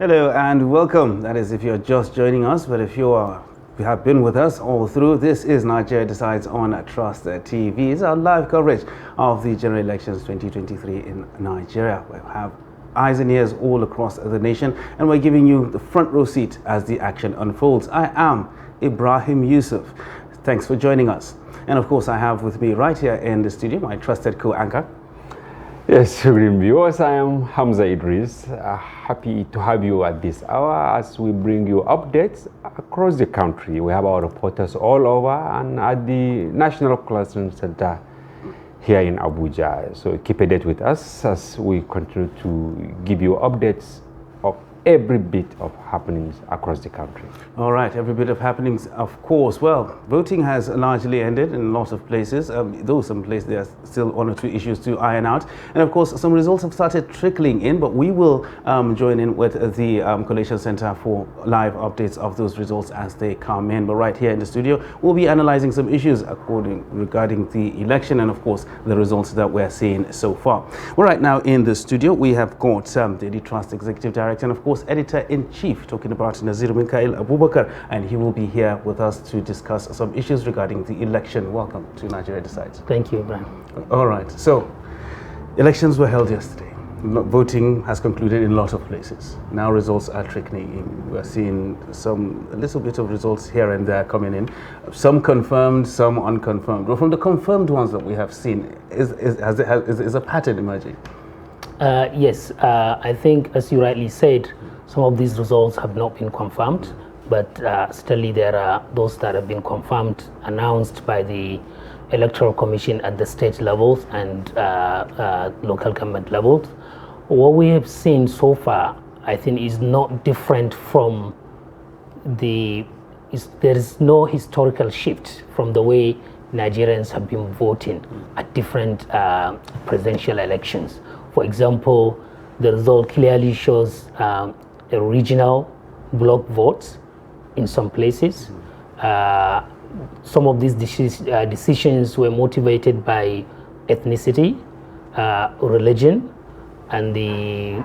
Hello and welcome. That is if you're just joining us, but if you have been with us all through, this is Nigeria Decides on Trust TV. It's our live coverage of the general elections 2023 in Nigeria. We have eyes and ears all across the nation, and we're giving you the front row seat as the action unfolds. I am Ibrahim Yusuf. Thanks for joining us. And of course, I have with me right here in the studio my trusted co-anchor. Yes, Supreme viewers, I am Hamza Idris. Happy to have you at this hour as we bring you updates across the country. We have our reporters all over and at the National Collection Center here in Abuja. So keep a date with us as we continue to give you updates of every bit of happenings across the country. All right, every bit of happenings, of course. Well, voting has largely ended in lots of places, though some places there are still one or two issues to iron out. And of course, some results have started trickling in, but we will join in with the Collation Center for live updates of those results as they come in. But right here in the studio, we'll be analyzing some issues regarding the election and of course, the results that we're seeing so far. Well, right now in the studio, we have got Daily Trust Executive Director and of course, Editor-in-Chief, talking about Nazir Mikael Abubakar, and he will be here with us to discuss some issues regarding the election. Welcome to Nigeria Decides. Thank you, Brian. All right, so elections were held yesterday. Voting has concluded in a lot of places. Now results are trickling in. We're seeing a little bit of results here and there coming in. Some confirmed, some unconfirmed. But from the confirmed ones that we have seen, is a pattern emerging? Yes, I think, as you rightly said, some of these results have not been confirmed, but still there are those that have been confirmed, announced by the Electoral Commission at the state levels and local government levels. What we have seen so far, I think, is not different from there is no historical shift from the way Nigerians have been voting at different presidential elections. For example, the result clearly shows a regional block votes in some places. Some of these decisions were motivated by ethnicity, religion, and the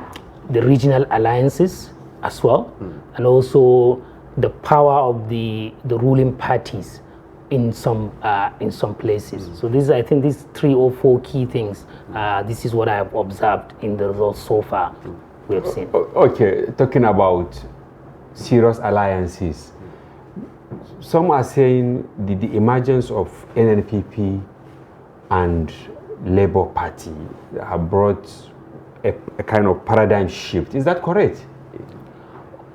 regional alliances as well, and also the power of the ruling parties in some places. So I think these 3 or 4 key things. This is what I have observed in the results so far we have seen. Okay, talking about serious alliances, some are saying the emergence of NNPP and Labour Party have brought a kind of paradigm shift. Is that correct?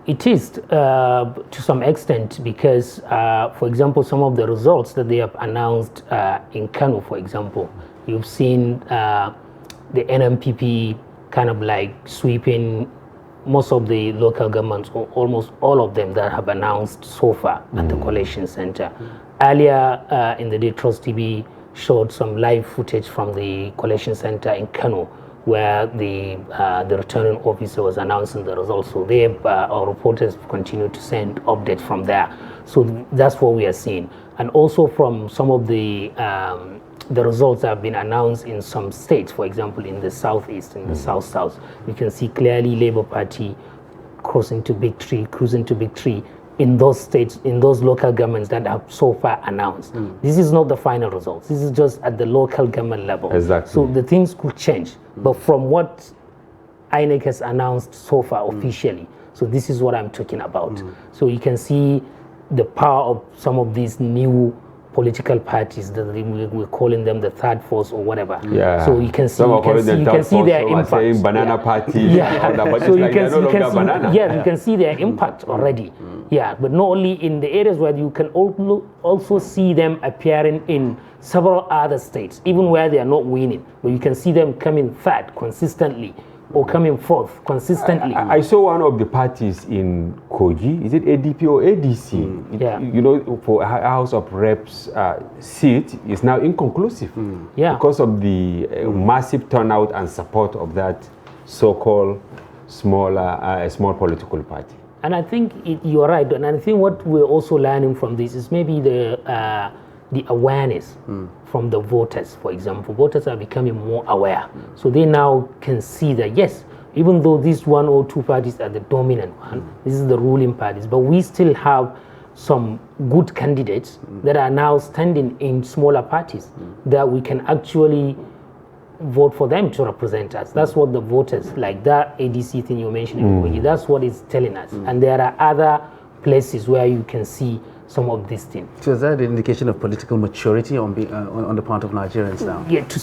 It is to some extent because, for example, some of the results that they have announced in Kano, for example, you've seen the NNPP kind of like sweeping most of the local governments, or almost all of them that have announced so far at the Collation Center. Earlier in the day, Trust TV showed some live footage from the Collation Center in Kano, where the returning officer was announcing the results. So our reporters continue to send updates from there. So that's what we are seeing. And also from some of the results that have been announced in some states, for example, in the southeast, in the south-south, you can see clearly Labour Party cruising to victory in those states, in those local governments that have so far announced. This is not the final results. This is just at the local government level. Exactly. So the things could change. But from what INEC has announced so far officially, so this is what I'm talking about. So you can see the power of some of these new political parties that we're calling them the third force or whatever. Yeah. So you can see their impact. Saying banana party. Yeah. So you can see their impact already. Yeah, but not only in the areas where you can also see them appearing in several other states, even where they are not winning, but you can see them coming third consistently or coming fourth consistently. I saw one of the parties in Kogi, is it ADP or ADC? Yeah. You know, for House of Reps seat is now inconclusive because of the massive turnout and support of that so-called small political party. And I think you're right. And I think what we're also learning from this is maybe the awareness from the voters, for example. Voters are becoming more aware. So they now can see that, yes, even though these one or two parties are the dominant one, this is the ruling parties, but we still have some good candidates that are now standing in smaller parties that we can actually vote for them to represent us. That's what the voters, like that ADC thing you mentioned, that's what it's telling us. And there are other places where you can see some of these things. So is that an indication of political maturity on the part of Nigerians now? Yeah, to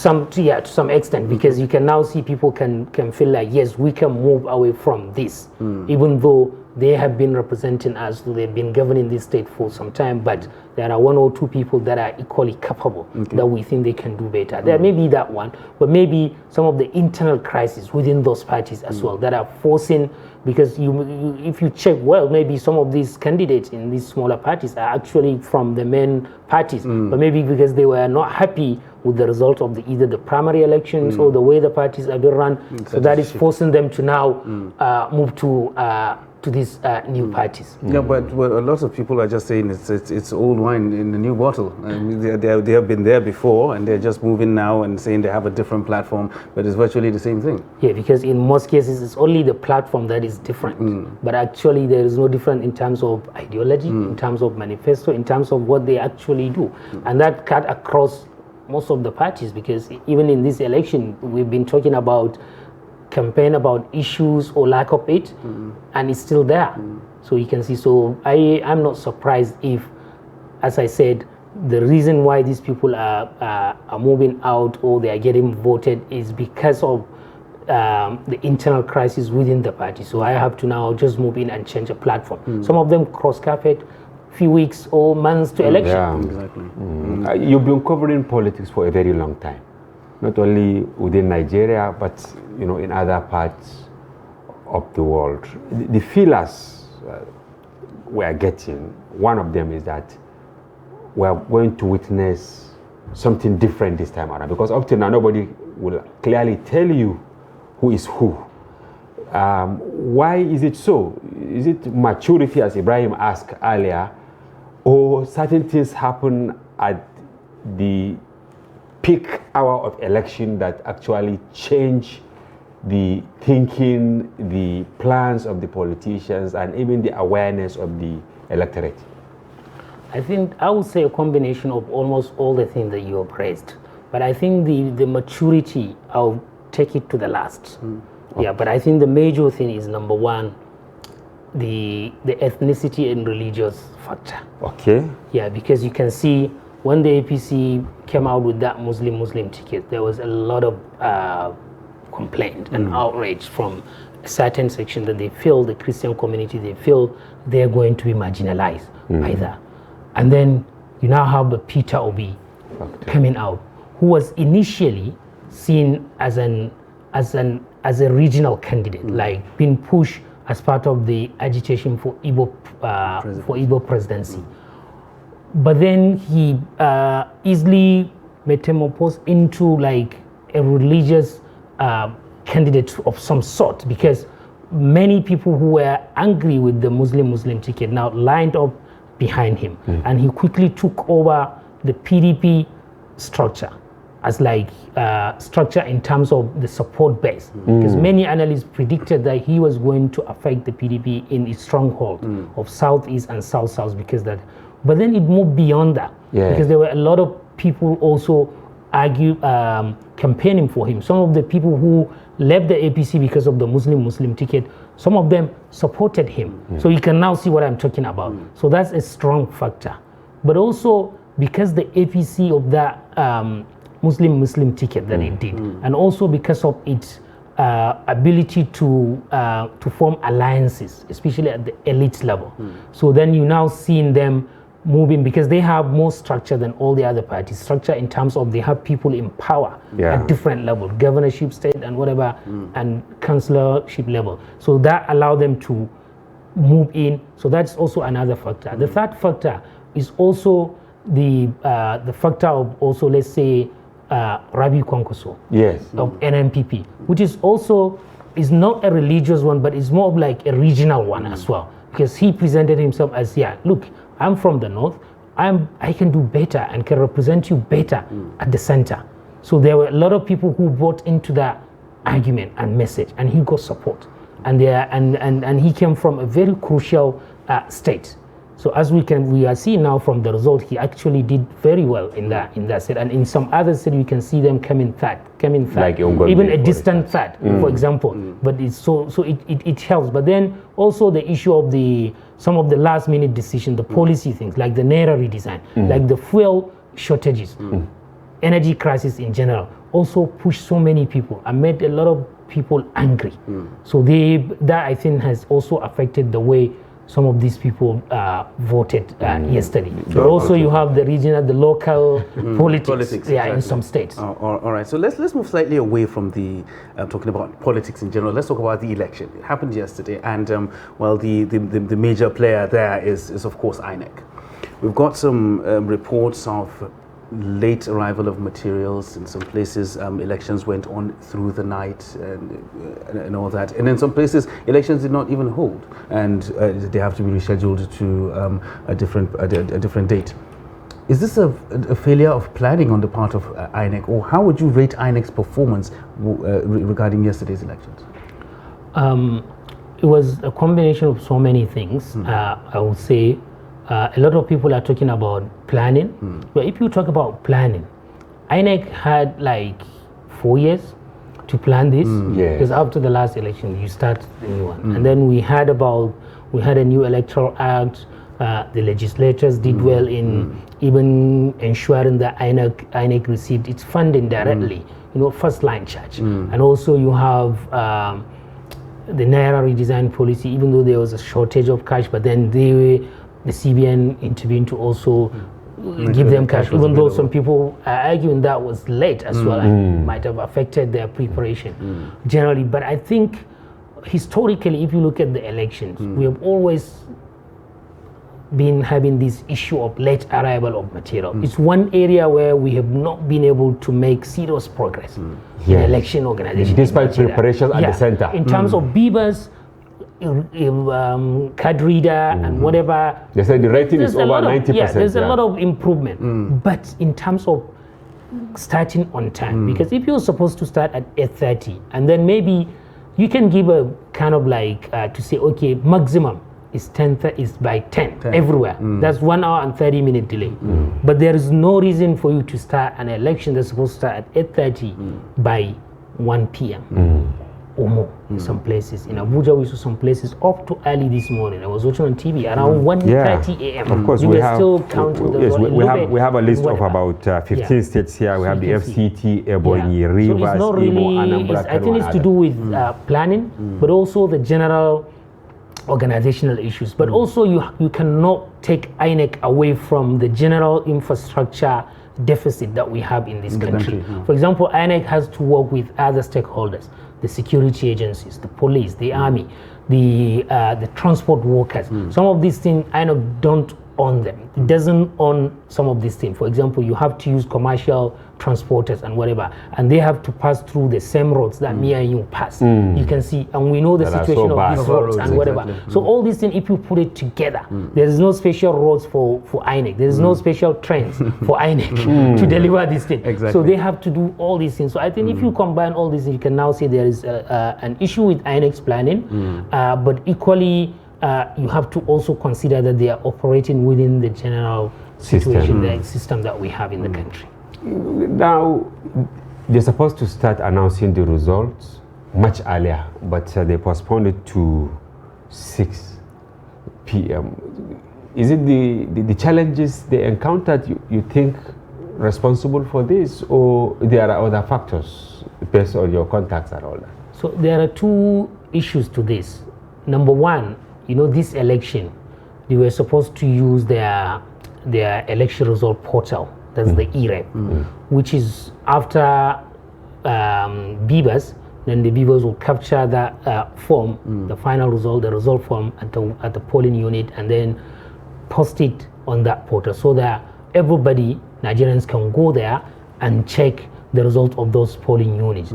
some extent, because you can now see people can feel like, yes, we can move away from this, even though they have been representing us, they've been governing this state for some time, but there are one or two people that are equally capable that we think they can do better. There may be that one, but maybe some of the internal crises within those parties as well that are forcing, because if you check well, maybe some of these candidates in these smaller parties are actually from the main parties, but maybe because they were not happy with the result of either the primary elections or the way the parties are being run, so that is forcing them to now move to these new parties. Yeah, but a lot of people are just saying it's old wine in a new bottle. I mean, they have been there before, and they're just moving now and saying they have a different platform, but it's virtually the same thing. Yeah, because in most cases it's only the platform that is different, but actually there is no difference in terms of ideology, in terms of manifesto, in terms of what they actually do, and that cut across most of the parties, because even in this election we've been talking about campaign about issues or lack of it, and it's still there. So you can see, so I'm not surprised if, as I said, the reason why these people are moving out or they are getting voted is because of the internal crisis within the party. So I have to now just move in and change a platform. Some of them cross carpet, few weeks or months to election. Yeah, Exactly. You've been covering politics for a very long time, not only within Nigeria, but in other parts of the world. The feelers we are getting, one of them is that we are going to witness something different this time around, because up till now nobody will clearly tell you who is who. Why is it so? Is it maturity, as Ibrahim asked earlier, or certain things happen at the peak hour of election that actually change the thinking, the plans of the politicians, and even the awareness of the electorate? I think I would say a combination of almost all the things that you have raised. But I think the maturity, I'll take it to the last. Yeah, but I think the major thing is, number one, the ethnicity and religious factor. Okay. Yeah, because you can see when the APC came out with that Muslim ticket, there was a lot of complaint and outrage from a certain section that they feel, the Christian community, they feel they're going to be marginalized by that. And then you now have Peter Obi coming out, who was initially seen as a regional candidate, like being pushed as part of the agitation for Igbo presidency. But then he easily metamorphosed into like a religious candidate of some sort, because many people who were angry with the Muslim ticket now lined up behind him, and he quickly took over the PDP structure as like structure in terms of the support base, because many analysts predicted that he was going to affect the PDP in its stronghold of Southeast and South, because that. But then it moved beyond that, because there were a lot of people also campaigning for him. Some of the people who left the APC because of the Muslim ticket, some of them supported him. So you can now see what I'm talking about. So that's a strong factor. But also because the APC of that Muslim ticket that it did, and also because of its ability to form alliances, especially at the elite level. So then you now seeing them moving, because they have more structure than all the other parties. Structure in terms of they have people in power at different levels, governorship, state, and whatever, and councillorship level. So that allowed them to move in. So that's also another factor. The third factor is also the factor of also, let's say, Rabi Kwankwaso of NNPP, which is also is not a religious one, but it's more of like a regional one as well, because he presented himself as, look, I'm from the north, I can do better and can represent you better at the center. So there were a lot of people who bought into that argument and message, and he got support. And he came from a very crucial state. So as we are seeing now from the result, he actually did very well in that state. And in some other states, we can see them coming third, like even a distant third, for example. But it's so it helps. But then also the issue of some of the last minute decisions, the policy things, like the Naira redesign, like the fuel shortages, energy crisis in general, also pushed so many people and made a lot of people angry. So that I think has also affected the way some of these people voted yesterday. But also you have the regional, the local politics exactly. in some states. All right, so let's move slightly away from the talking about politics in general. Let's talk about the election. It happened yesterday, and the major player there is of course INEC. We've got some reports of late arrival of materials. In some places, elections went on through the night and all that. And in some places, elections did not even hold, and they have to be rescheduled to a different date. Is this a failure of planning on the part of INEC, or how would you rate INEC's performance regarding yesterday's elections? It was a combination of so many things. I would say a lot of people are talking about planning, but if you talk about planning, INEC had like 4 years to plan this, because after the last election you start the new one, and then we had a new electoral act. The legislators did well in even ensuring that INEC received its funding directly, first line charge, and also you have the Naira redesign policy. Even though there was a shortage of cash, but then the CBN intervened to also give them cash, even though some people are arguing that was late as well and might have affected their preparation generally. But I think historically, if you look at the elections, we have always been having this issue of late arrival of material. It's one area where we have not been able to make serious progress in election organization. Despite preparations at the center. In terms of Beavers, card reader and whatever. They said the rating is over 90%. Yeah, there's a lot of improvement. But in terms of starting on time, because if you're supposed to start at 8:30, and then maybe you can give a kind of like to say, okay, maximum is by 10 everywhere. That's 1 hour and 30-minute delay. But there is no reason for you to start an election that's supposed to start at 8:30 by 1 p.m. or more in some places. In Abuja, we saw some places up to early this morning. I was watching on TV around 1:30 a.m. Of course, we have still counting we have a list of about 15 states here. We have the FCT, Ebonyi, Rivers, so it's not really, Anambra, I think it's to do with planning, but also the general organizational issues. But also you cannot take INEC away from the general infrastructure deficit that we have in this country. For example, INEC has to work with other stakeholders, the security agencies, the police, the army, the transport workers. Some of these things INEC don't own them. It doesn't own some of these things. For example, you have to use commercial transporters and whatever, and they have to pass through the same roads that me and you pass. You can see, and we know the situation of these roads and whatever. So all these things, if you put it together, there is no special roads for INEC. There is no special trains for INEC to deliver these things. So they have to do all these things. So I think if you combine all these, you can now say there is an issue with INEC's planning, but equally you have to also consider that they are operating within the general situation, the system that we have in the country. Now, they're supposed to start announcing the results much earlier, but they postponed it to 6 p.m. Is it the challenges they encountered you think responsible for this, or there are other factors based on your contacts and all that? So there are two issues to this. Number one, this election, they were supposed to use their election result portal. That's the EREP, which is after Beavers, then the Beavers will capture that form, the final result, the result form at the polling unit, and then post it on that portal so that everybody, Nigerians, can go there and check the result of those polling units.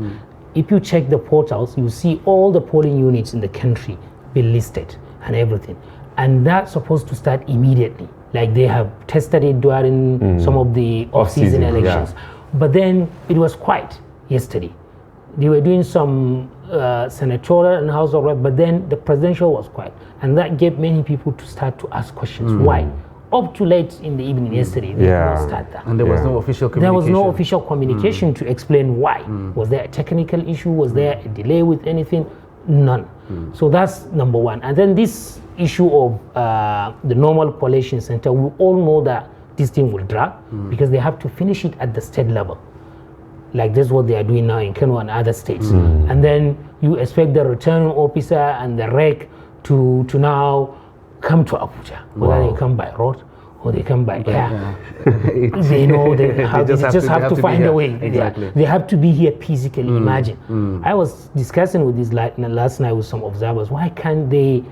If you check the portals, you see all the polling units in the country be listed and everything. And that's supposed to start immediately. Like they have tested it during some of the off-season elections. But then it was quiet yesterday. they were doing some senatorial and House of Rep, but then the presidential was quiet, and that gave many people to start to ask questions. Why? Up to late in the evening yesterday, they did not start that. And there was no official communication. There was no official communication to explain why. Was there a technical issue? Was there a delay with anything? None. So that's number one. And then this issue of the normal collation center, we all know that this thing will drag because they have to finish it at the state level. Like this is what they are doing now in Kano and other states. And then you expect the returning officer and the rec to now come to Abuja, whether they come by road or they come by air. They know they just have to find a way. Exactly. They have to be here physically. Imagine. I was discussing with this last night with some observers. Why can't they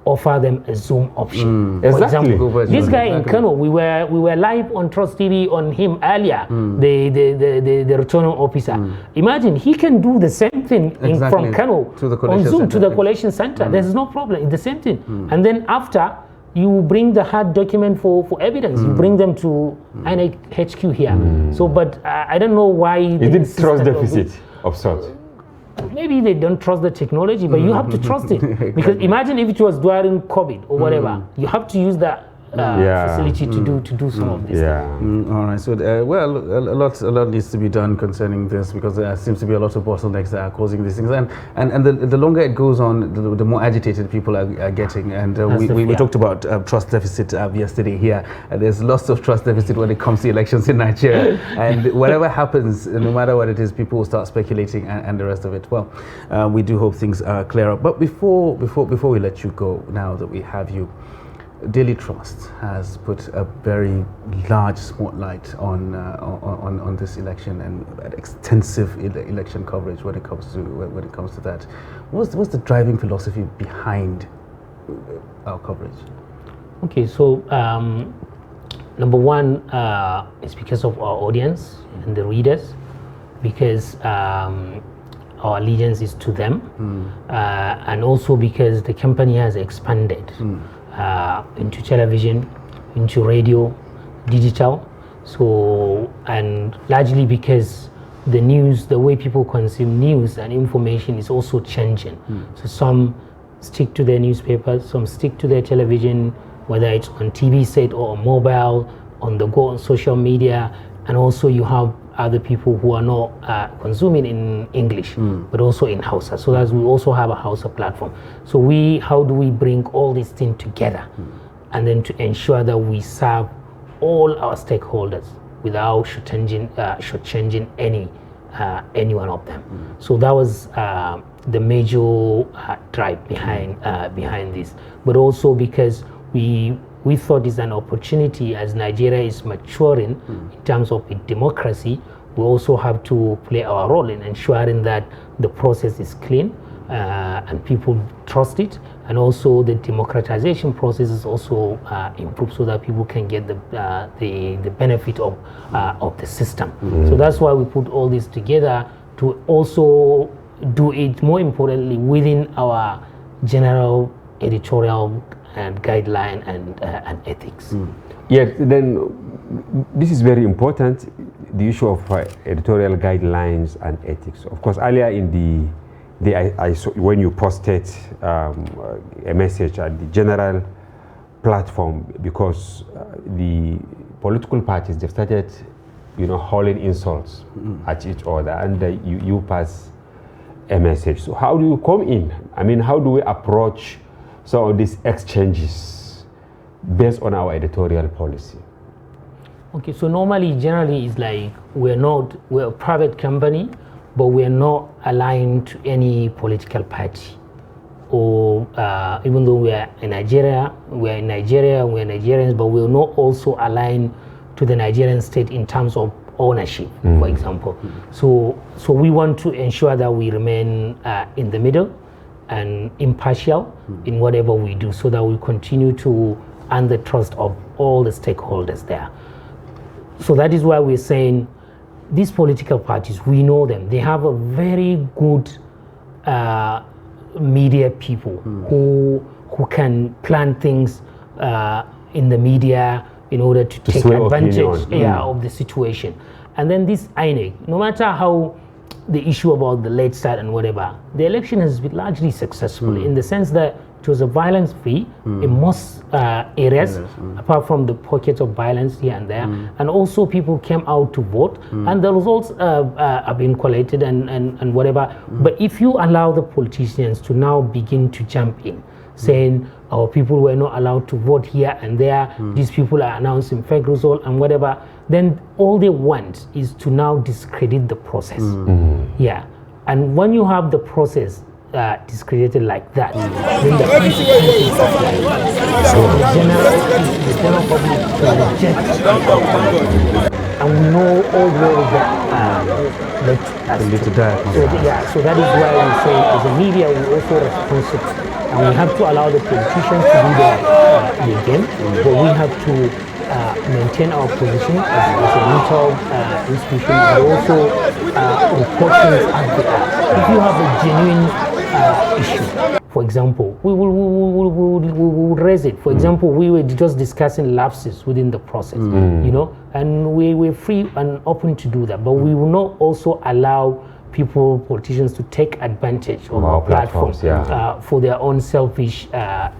offer them a Zoom option? For example, this guy in Kano, we were live on Trust TV on him earlier, the returning officer. Imagine he can do the same thing from Kano on Zoom to the collation center. There's no problem. It's the same thing. And then after, you bring the hard document for evidence. You bring them to INEC HQ here. So, but I don't know why. Is it trust deficit of sorts? Maybe they don't trust the technology, but you have to trust it. Because imagine if it was during COVID or whatever, you have to use that facility to do some of this. All right. So, well, a lot needs to be done concerning this because there seems to be a lot of bottlenecks that are causing these things. And the longer it goes on, the more agitated people are getting. And we talked about trust deficit yesterday here. There's lots of trust deficit when it comes to elections in Nigeria. And whatever happens, no matter what it is, people will start speculating and the rest of it. Well, we do hope things are clear up. But before we let you go, now that we have you, Daily Trust has put a very large spotlight on this election and extensive election coverage when it comes to that. What's the driving philosophy behind our coverage? Okay, so number one is because of our audience and the readers, because our allegiance is to them, and also because the company has expanded into television, into radio, digital. So, and largely because the news, the way people consume news and information is also changing. So some stick to their newspapers, some stick to their television, whether it's on TV set or on mobile, on the go, on social media, and also you have other people who are not consuming in English, but also in Hausa. So that we also have a Hausa platform. So how do we bring all these things together and then to ensure that we serve all our stakeholders without shortchanging any one of them. So that was the major drive behind this. But also because we thought it's an opportunity as Nigeria is maturing in terms of democracy. We also have to play our role in ensuring that the process is clean and people trust it, and also the democratization process is also improved so that people can get the benefit of the system. So that's why we put all this together to also do it, more importantly, within our general editorial and guideline and ethics. Yeah, then this is very important, the issue of editorial guidelines and ethics. Of course, earlier in I saw when you posted a message at the general platform, because the political parties, they've started, hurling insults at each other, and you pass a message. So how do you come in? I mean, how do we approach some of these exchanges based on our editorial policy? Okay, so generally it's like we're a private company, but we're not aligned to any political party. Or even though we're Nigerians, but we're not also aligned to the Nigerian state in terms of ownership, for example. So we want to ensure that we remain in the middle and impartial in whatever we do, so that we continue to earn the trust of all the stakeholders there. So that is why we're saying these political parties, we know them. They have a very good media people who can plan things in the media in order to take advantage of the situation. And then this INEC, no matter how the issue about the late start and whatever, the election has been largely successful in the sense that it was a violence-free in most areas, apart from the pockets of violence here and there. And also people came out to vote, and the results have been collated and whatever. But if you allow the politicians to now begin to jump in, saying, oh, people were not allowed to vote here and there, these people are announcing fake results and whatever, then all they want is to now discredit the process. Yeah. And when you have the process discredited like that, then the consequences of like so the general public will reject. And we know all the way that led us to that. So that is why we say as a media we also responsible. And we have to allow the politicians to do their game, but we have to maintain our position as a neutral institution, and also report things as they are. If you have a genuine issue, for example, we will raise it. For example, we were just discussing lapses within the process, you know, and we were free and open to do that, but we will not also allow politicians to take advantage of our platform for their own selfish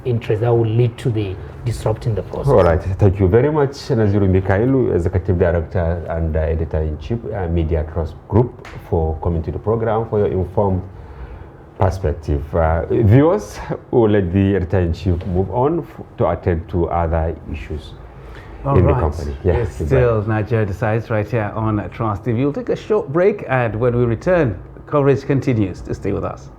interests that will lead to the disrupting the process. All right, thank you very much, Naziru Mikailu, Executive Director and Editor-in-Chief, Media Trust Group, for coming to the program, for your informed perspective. Viewers, we'll let the Editor-in-Chief move on to attend to other issues in the company. It's still Nigeria Decides right here on Trust TV. We'll take a short break, and when we return, coverage continues. To stay with us.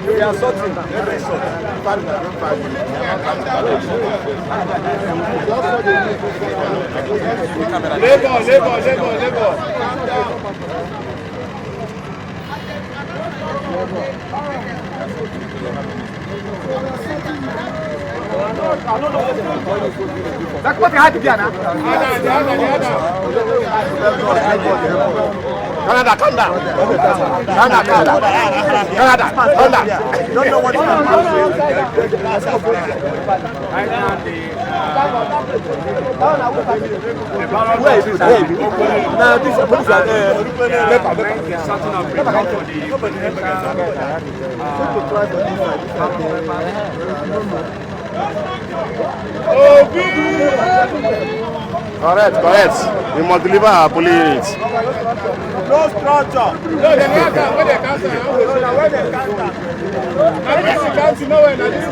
We are sorting. That's what you had to be, Anna. Canada, calm down. Canada, calm down. Canada, calm down. Don't know what is Correct. We must deliver our police units. No structure. No, they can't. Where they can't. Where they can't. I guess you can't know where this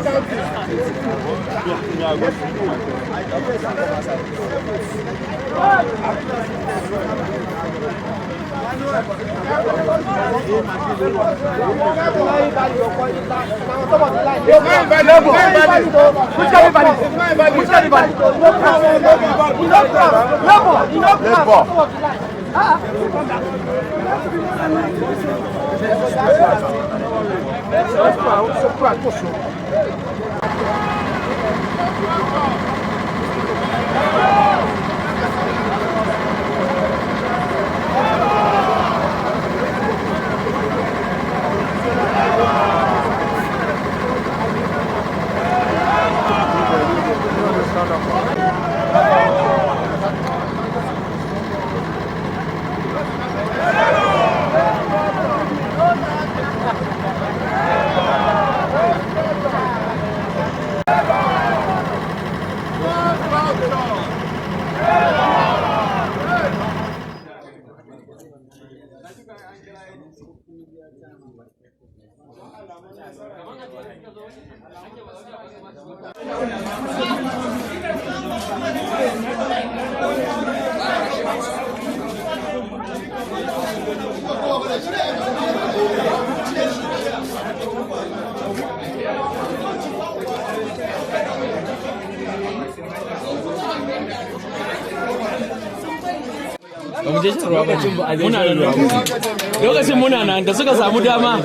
lokacin muna nan da suka samu dama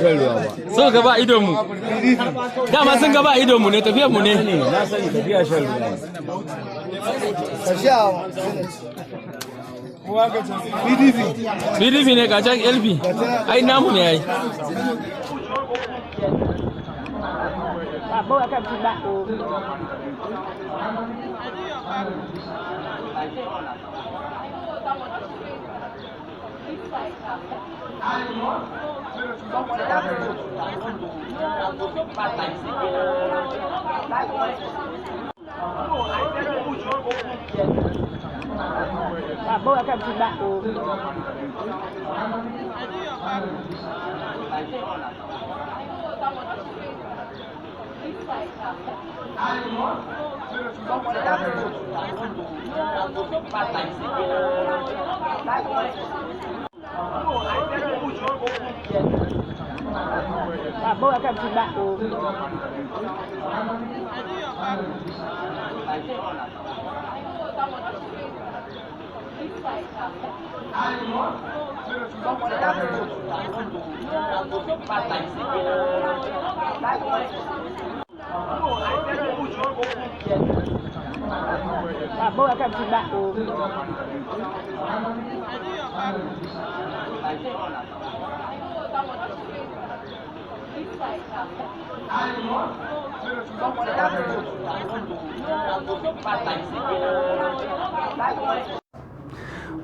suka gaba idonmu dama sun gaba idonmu ne tafiyar mu ne na sani tafiya shan ruwa PDP ne kacan LP ai namu ne ai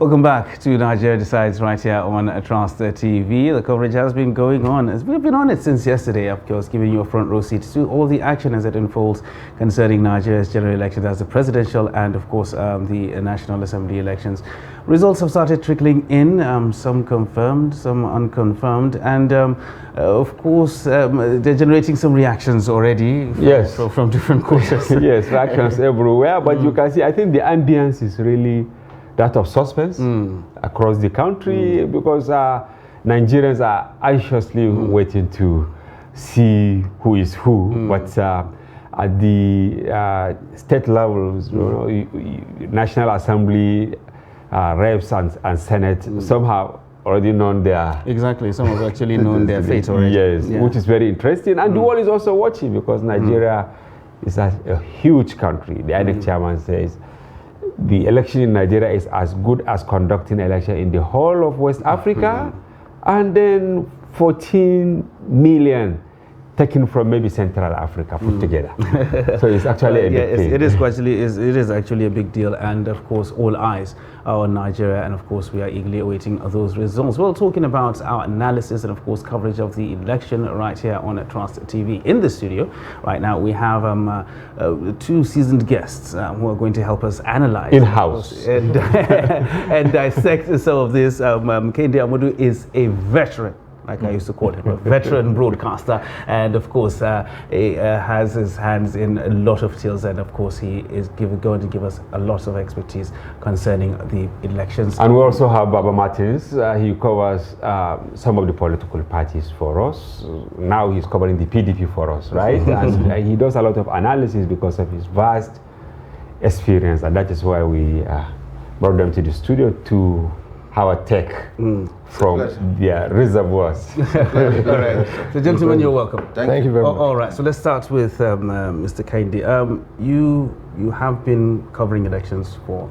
Welcome back to Nigeria Decides right here on Trans TV. The coverage has been going on. We've been on it since yesterday, of course, giving you a front row seat to all the action as it unfolds concerning Nigeria's general elections, as the presidential and, of course, the National Assembly elections. Results have started trickling in, some confirmed, some unconfirmed, and of course, they're generating some reactions already. Yes, from different quarters. Yes, reactions everywhere. But you can see, I think the ambience is really that of suspense across the country because Nigerians are anxiously waiting to see who is who. But at the state levels, you know, National Assembly, reps and Senate somehow already known their... Exactly, some have actually known their fate already. Yes, yeah. Which is very interesting. And the world is also watching because Nigeria is a huge country. The INEC chairman says the election in Nigeria is as good as conducting election in the whole of West Africa, and then 14 million taken from maybe Central Africa put together. So it's actually a big thing. It is actually a big deal, and of course all eyes are on Nigeria, and of course we are eagerly awaiting those results. Well, talking about our analysis and of course coverage of the election right here on Trans TV. In the studio right now we have two seasoned guests who are going to help us analyze in-house and dissect some of this. Kehinde Amodu is a veteran like I used to call him, a veteran broadcaster, and of course he has his hands in a lot of tales, and of course he is going to give us a lot of expertise concerning the elections. And we also have Baba Martins. He covers some of the political parties for us. Now he's covering the PDP for us, right? And he does a lot of analysis because of his vast experience, and that is why we brought them to the studio to have a take from their reservoirs. All right. So gentlemen, you're welcome. Thank you very much. All right, so let's start with Mr. Kehinde. You have been covering elections for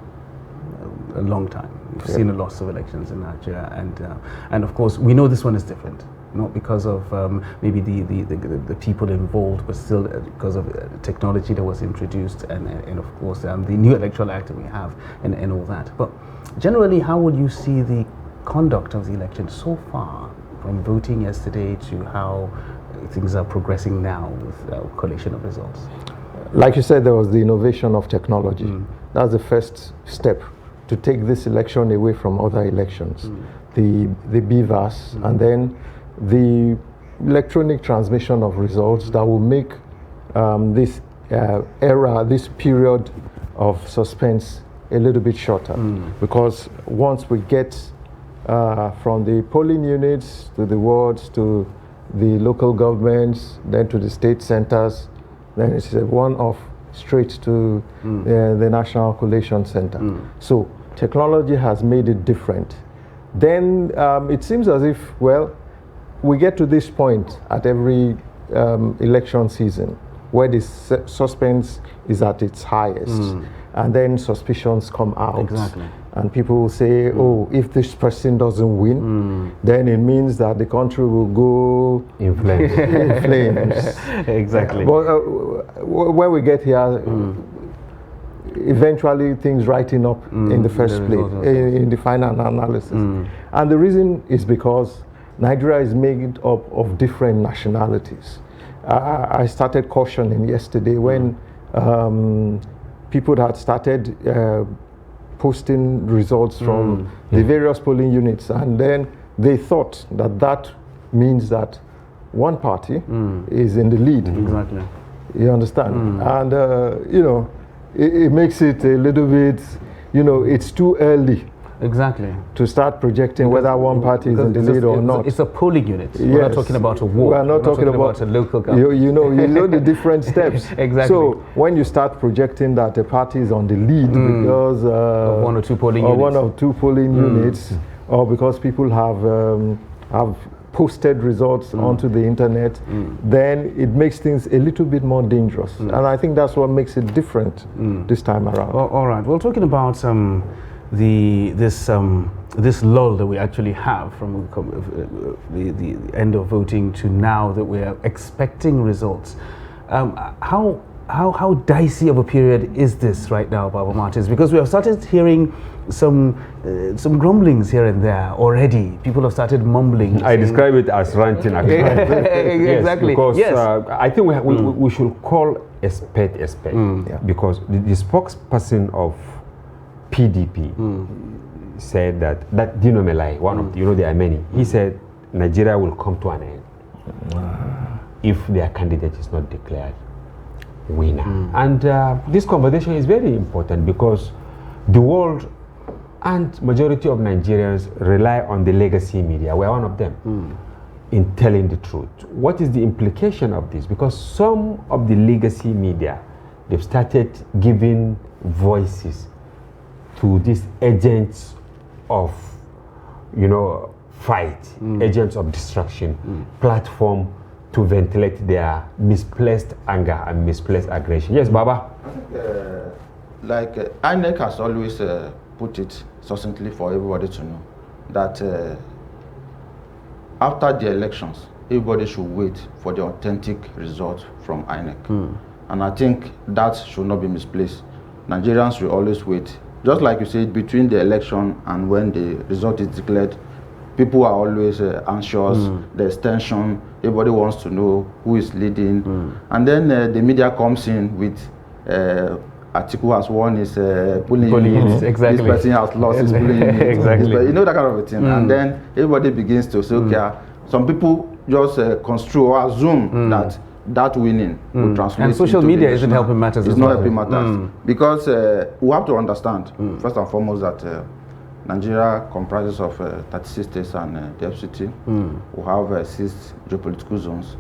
a long time. You've seen a lot of elections in Nigeria, and of course we know this one is different. Not because of maybe the people involved, but still because of technology that was introduced, and of course the new electoral act that we have, and all that. But generally, how would you see the conduct of the election so far, from voting yesterday to how things are progressing now with collation of results? Like you said, there was the innovation of technology. That's the first step to take this election away from other elections. The BVAS, and then the electronic transmission of results that will make this this period of suspense a little bit shorter. Because once we get from the polling units to the wards to the local governments, then to the state centers, then it's a one-off straight to the National Collation Center. So technology has made it different. Then it seems as if, well, we get to this point at every election season where the suspense is at its highest, and then suspicions come out. Exactly. And people will say, oh, if this person doesn't win, then it means that the country will go In flames. in flames. Exactly. But when we get here, eventually things writing up in the first place, in the final analysis. And the reason is because Nigeria is made up of different nationalities. I started cautioning yesterday when people had started posting results from the various polling units, and then they thought that that means that one party is in the lead. Exactly. You understand? And you know, it makes it a little bit, you know, it's too early Exactly. to start projecting whether one party is in the lead or not. It's a polling unit. We're not Yes. talking about a war. We are not talking about a local government. you know the different steps. Exactly. So when you start projecting that a party is on the lead because Of one or two polling or units. one or two polling units, or because people have posted results onto the internet, then it makes things a little bit more dangerous. And I think that's what makes it different this time around. All right. Well, talking about this lull that we actually have from the end of voting to now that we are expecting results, how dicey of a period is this right now, Baba Martins? Because we have started hearing some grumblings here and there already. People have started mumbling. I describe it as ranting. Actually. Exactly. Yes, because Yes. I think we should call a spade a spade. Yeah. Because the spokesperson of PDP said that Dino Melai, one of there are many. He said Nigeria will come to an end if their candidate is not declared winner. And this conversation is very important because the world and majority of Nigerians rely on the legacy media. We are one of them in telling the truth. What is the implication of this? Because some of the legacy media, they've started giving voices to these agents of, fight, agents of destruction, platform to ventilate their misplaced anger and misplaced aggression. Yes, Baba? INEC has always put it succinctly for everybody to know that after the elections, everybody should wait for the authentic result from INEC. And I think that should not be misplaced. Nigerians should always wait. Just like you said, between the election and when the result is declared, people are always anxious, there's tension, everybody wants to know who is leading. And then the media comes in with Atiku has won his polling unit. Exactly. This person has lost his polling unit. Exactly. You know, that kind of a thing. And then everybody begins to say, okay, some people just construe or assume that winning will translate. And social into media the isn't national- helping matters It's as not well. helping matters because we have to understand first and foremost that Nigeria comprises of 36 states and the FCT. We have 6 geopolitical zones.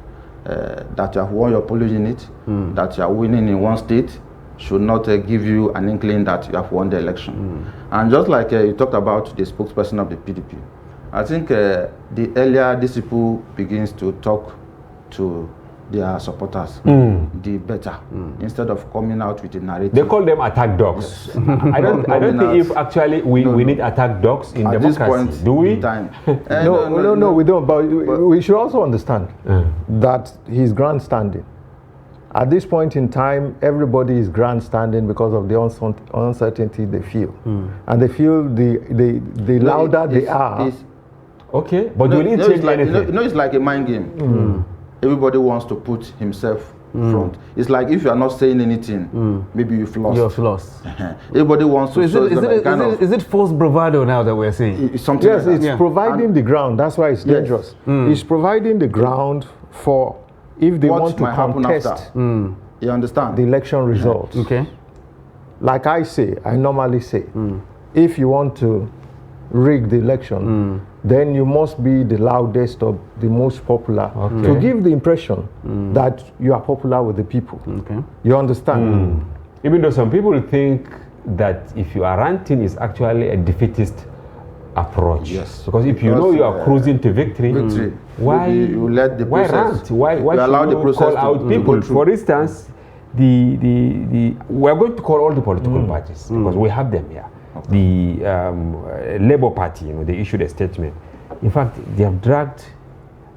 That you have won your polling unit, that you are winning in one state, should not give you an inkling that you have won the election. And just like you talked about the spokesperson of the PDP, I think the earlier these people begins to talk to their supporters, the better, instead of coming out with a narrative. They call them attack dogs. I don't think if actually we need attack dogs in at democracy. this point Do we? in time. No, we don't. But we should also understand that he's grandstanding. At this point in time, everybody is grandstanding because of the uncertainty they feel, and they feel the louder they are. Okay, but will it change anything? It's like a mind game. Everybody wants to put himself front. It's like if you are not saying anything, maybe you've lost. You've lost. Everybody wants to. So So is it false bravado now that we're seeing? it's something Yes, like that. it's providing the ground. That's why it's dangerous. It's providing the ground for if they What want to might happen contest after? You understand? the election results. Okay. Like I normally say, if you want to rig the election, then you must be the loudest or the most popular to give the impression that you are popular with the people. Okay. You understand? Even though some people think that if you are ranting is actually a defeatist approach. Yes. Because if you know you are cruising to victory, why Maybe you let the why process, rant? Why you allow should the you process call to out go people? through. For instance, we are going to call all the political parties because we have them here. The Labour Party, they issued a statement. In fact, they have dragged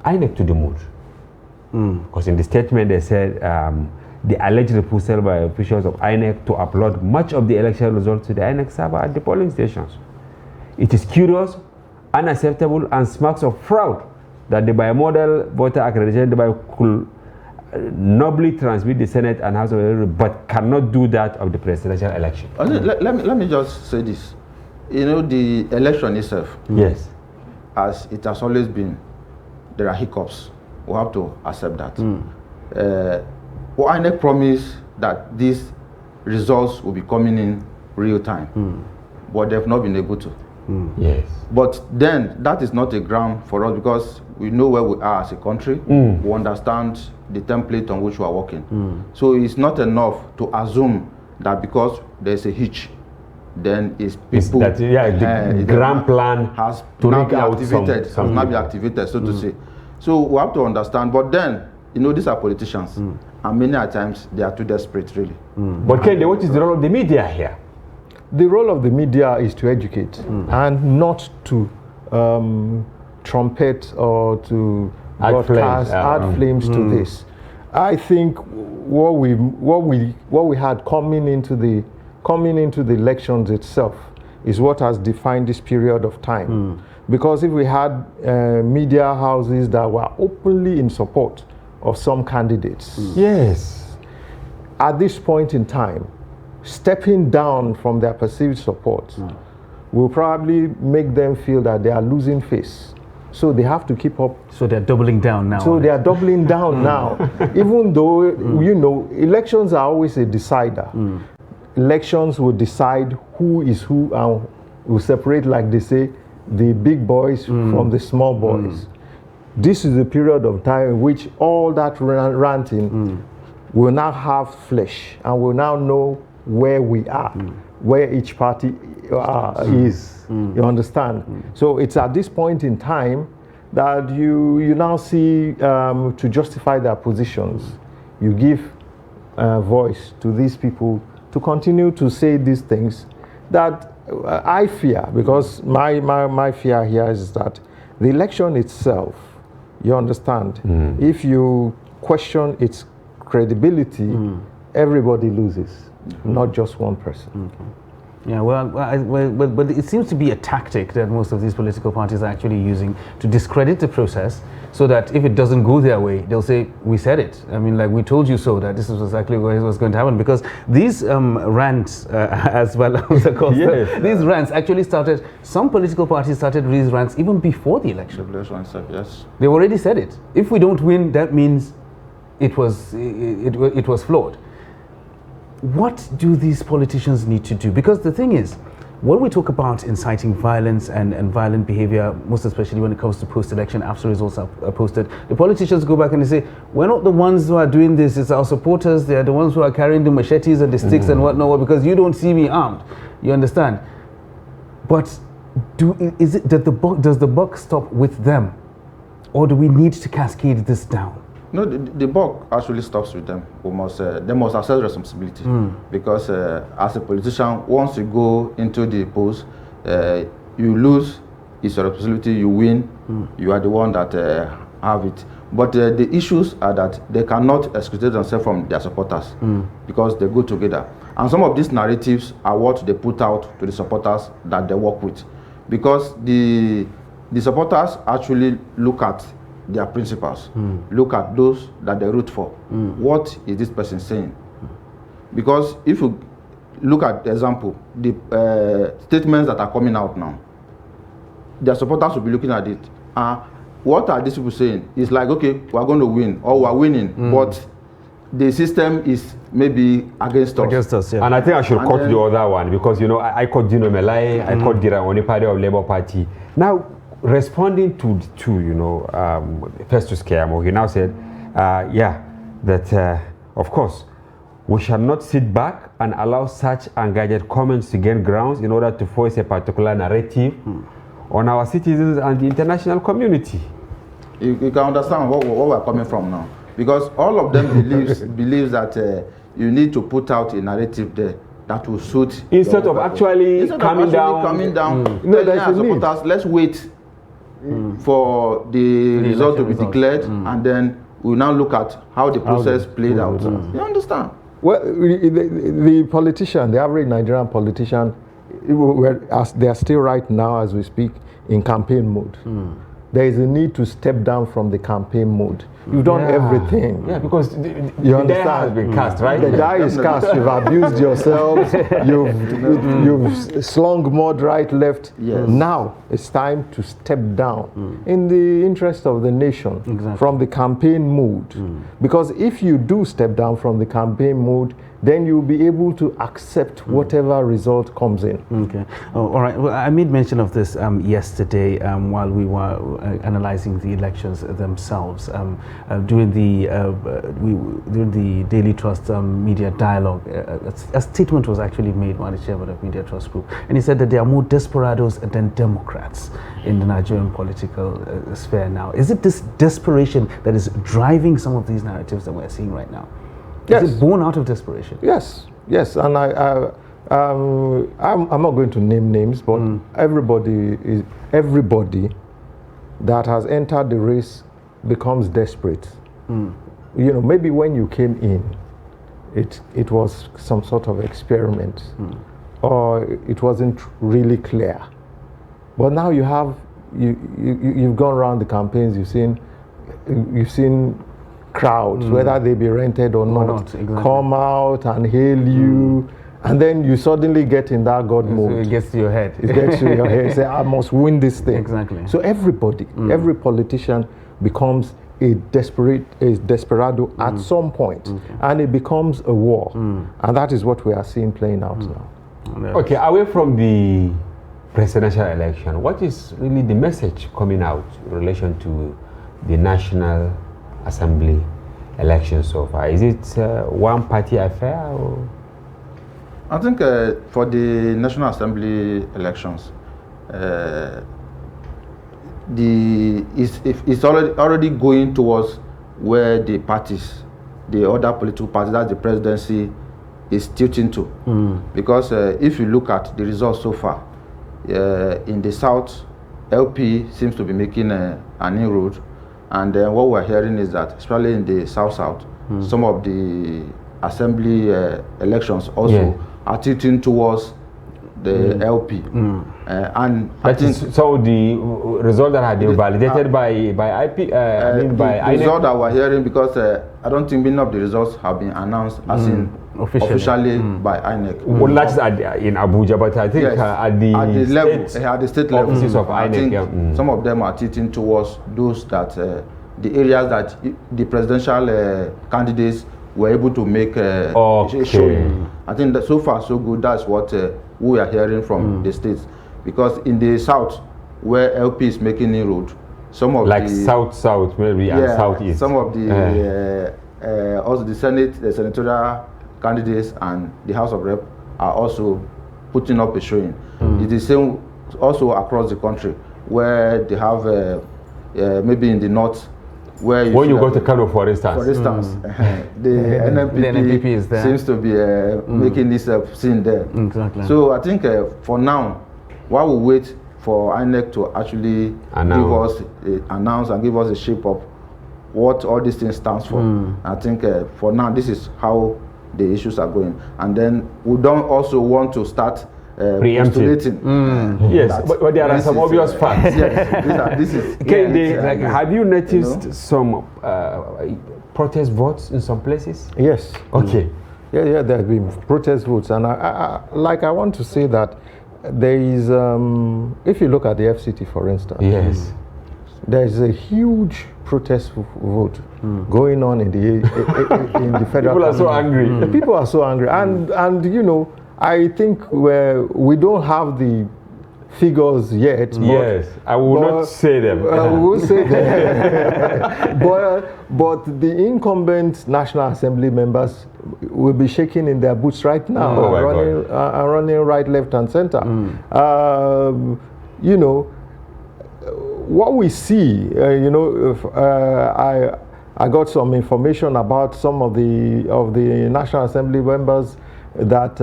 INEC to the mood. Because in the statement they said the alleged refusal by officials of INEC to upload much of the election results to the INEC server at the polling stations. It is curious, unacceptable, and smacks of fraud that the bimodal voter accreditation device could nobly transmit the Senate and House of Representatives, but cannot do that of the presidential election. Let me just say this. The election itself, Yes. as it has always been, there are hiccups. We have to accept that. INEC promised that these results will be coming in real time, but they've not been able to. Yes. But then that is not a ground for us because we know where we are as a country. We understand the template on which we are working. So it's not enough to assume that because there's a hitch, then it's people. The grand plan has to now rig been out activated. some Has now been activated, so to say. So we have to understand. But then, these are politicians, and many a times they are too desperate, really. But Kende, what is the role of the media here? The role of the media is to educate and not to trumpet or to Add broadcast, flames, add flames to this. I think what we had coming into the elections itself is what has defined this period of time. Because if we had media houses that were openly in support of some candidates, Yes. at this point in time, stepping down from their perceived support will probably make them feel that they are losing face. So they have to keep up. So they're doubling down now. So they are doubling down now. Even though, elections are always a decider. Elections will decide who is who and will separate, like they say, the big boys from the small boys. This is a period of time in which all that ranting will now have flesh and will now know where we are, where each party is. You understand? So it's at this point in time that you now see to justify their positions, you give voice to these people to continue to say these things that I fear, because my fear here is that the election itself, you understand, if you question its credibility, everybody loses, not just one person. Yeah, but it seems to be a tactic that most of these political parties are actually using to discredit the process, so that if it doesn't go their way, they'll say, we said it. I mean, like, we told you so, that this is exactly what was going to happen. Because these rants, as well as of course, these rants actually started, some political parties started these rants even before the election. Yes. They already said it. If we don't win, that means it was flawed. What do these politicians need to do? Because the thing is, when we talk about inciting violence and violent behavior, most especially when it comes to post-election, after results are posted, the politicians go back and they say, we're not the ones who are doing this, it's our supporters, they're the ones who are carrying the machetes and the sticks and whatnot, because you don't see me armed. You understand? But does the buck stop with them? Or do we need to cascade this down? No, the buck actually stops with them. They must accept responsibility, because as a politician, once you go into the polls, you lose, it's your responsibility. You win, you are the one that have it. But the issues are that they cannot exclude themselves from their supporters, because they go together. And some of these narratives are what they put out to the supporters that they work with, because the supporters actually look at their principles, look at those that they root for. What is this person saying? Because if you look at the example, the statements that are coming out now, their supporters will be looking at it. What are these people saying? It's like, okay, we're going to win, or we're winning, but the system is maybe against us. Against us, yeah. And I think I should quote the other one, because, you know, I quote Dino Melai, I quote Dira Onipade of Labour Party. Now, responding to you know, Festus Keyamo, he now said, that of course, we shall not sit back and allow such unguided comments to gain grounds in order to force a particular narrative on our citizens and the international community. You can understand where we're coming from now, because all of them believes that you need to put out a narrative there that will suit. Instead of actually coming down. No, there's a supporters, let's wait for the result to be declared, and then we'll now look at how the process played out. You understand? Well, the politician, the average Nigerian politician, they are still right now as we speak in campaign mode. There is a need to step down from the campaign mode. You've done everything. Yeah, because you understand? Die has been cast, right? The die is cast. You've abused yourselves. You've slung mud right, left. Yes. Now it's time to step down in the interest of the nation from the campaign mood. Because if you do step down from the campaign mood, then you'll be able to accept whatever result comes in. Okay. Oh, all right. Well, I made mention of this yesterday while we were analyzing the elections themselves. During the Daily Trust media dialogue, a statement was actually made by the chairman of Media Trust Group, and he said that there are more desperados than Democrats in the Nigerian political sphere now. Is it this desperation that is driving some of these narratives that we're seeing right now? Yes. Is it born out of desperation? Yes, and I'm not going to name names, but everybody that has entered the race becomes desperate. You know, maybe when you came in, it was some sort of experiment, or it wasn't really clear. But now you've gone around the campaigns, you've seen crowds, whether they be rented or not, come out and hail you, and then you suddenly get in that God mode. So it gets to your head. It gets to your head. Say, I must win this thing. Exactly. So everybody, every politician becomes a desperado at some point, and it becomes a war, and that is what we are seeing playing out now. Okay, away from the presidential election, what is really the message coming out in relation to the National Assembly election so far? Is it one party affair? Or? I think for the National Assembly elections, it's already going towards where the parties, the other political parties, that the presidency is tilting to. Because if you look at the results so far, in the South, LP seems to be making an inroad. And what we're hearing is that, especially in the South-South, some of the assembly elections also are tilting towards the LP. And I That think is, so the result that had been validated by IP, I mean by the result INEC. that we're hearing, because I don't think many of the results have been announced as in officially by INEC. Well, that's in Abuja, but I think Yes, at the level, state at the state level, offices of I INEC, think yeah. some of them are tilting towards those that the areas that the presidential candidates were able to make a showing. I think that so far so good. That's what we are hearing from the states, because in the south, where LP is making inroad, some of like the south maybe and southeast. some of the also the senatorial candidates and the House of Rep are also putting up a showing. It is same also across the country, where they have maybe in the north, where when you go to Kano, for instance, the NNPP is there. seems to be making this scene there. Exactly. So I think for now, while we wait for INEC to actually announce and give us a shape of what all these things stands for, I think for now this is how the issues are going. And then we don't also want to start postulating. Yes, but there are some obvious facts. Yes, this is. Have you noticed some protest votes in some places? Yes. Okay. Yeah, there have been protest votes, and I want to say that there is, if you look at the FCT, for instance, yes, there is a huge protest vote going on in the federal. People are so angry. The people are so angry, and you know, I think we don't have the figures yet. Yes, I will not say them. We will say them. but the incumbent National Assembly members will be shaking in their boots right now, running right, left, and center. You know, what we see, I got some information about some of the National Assembly members that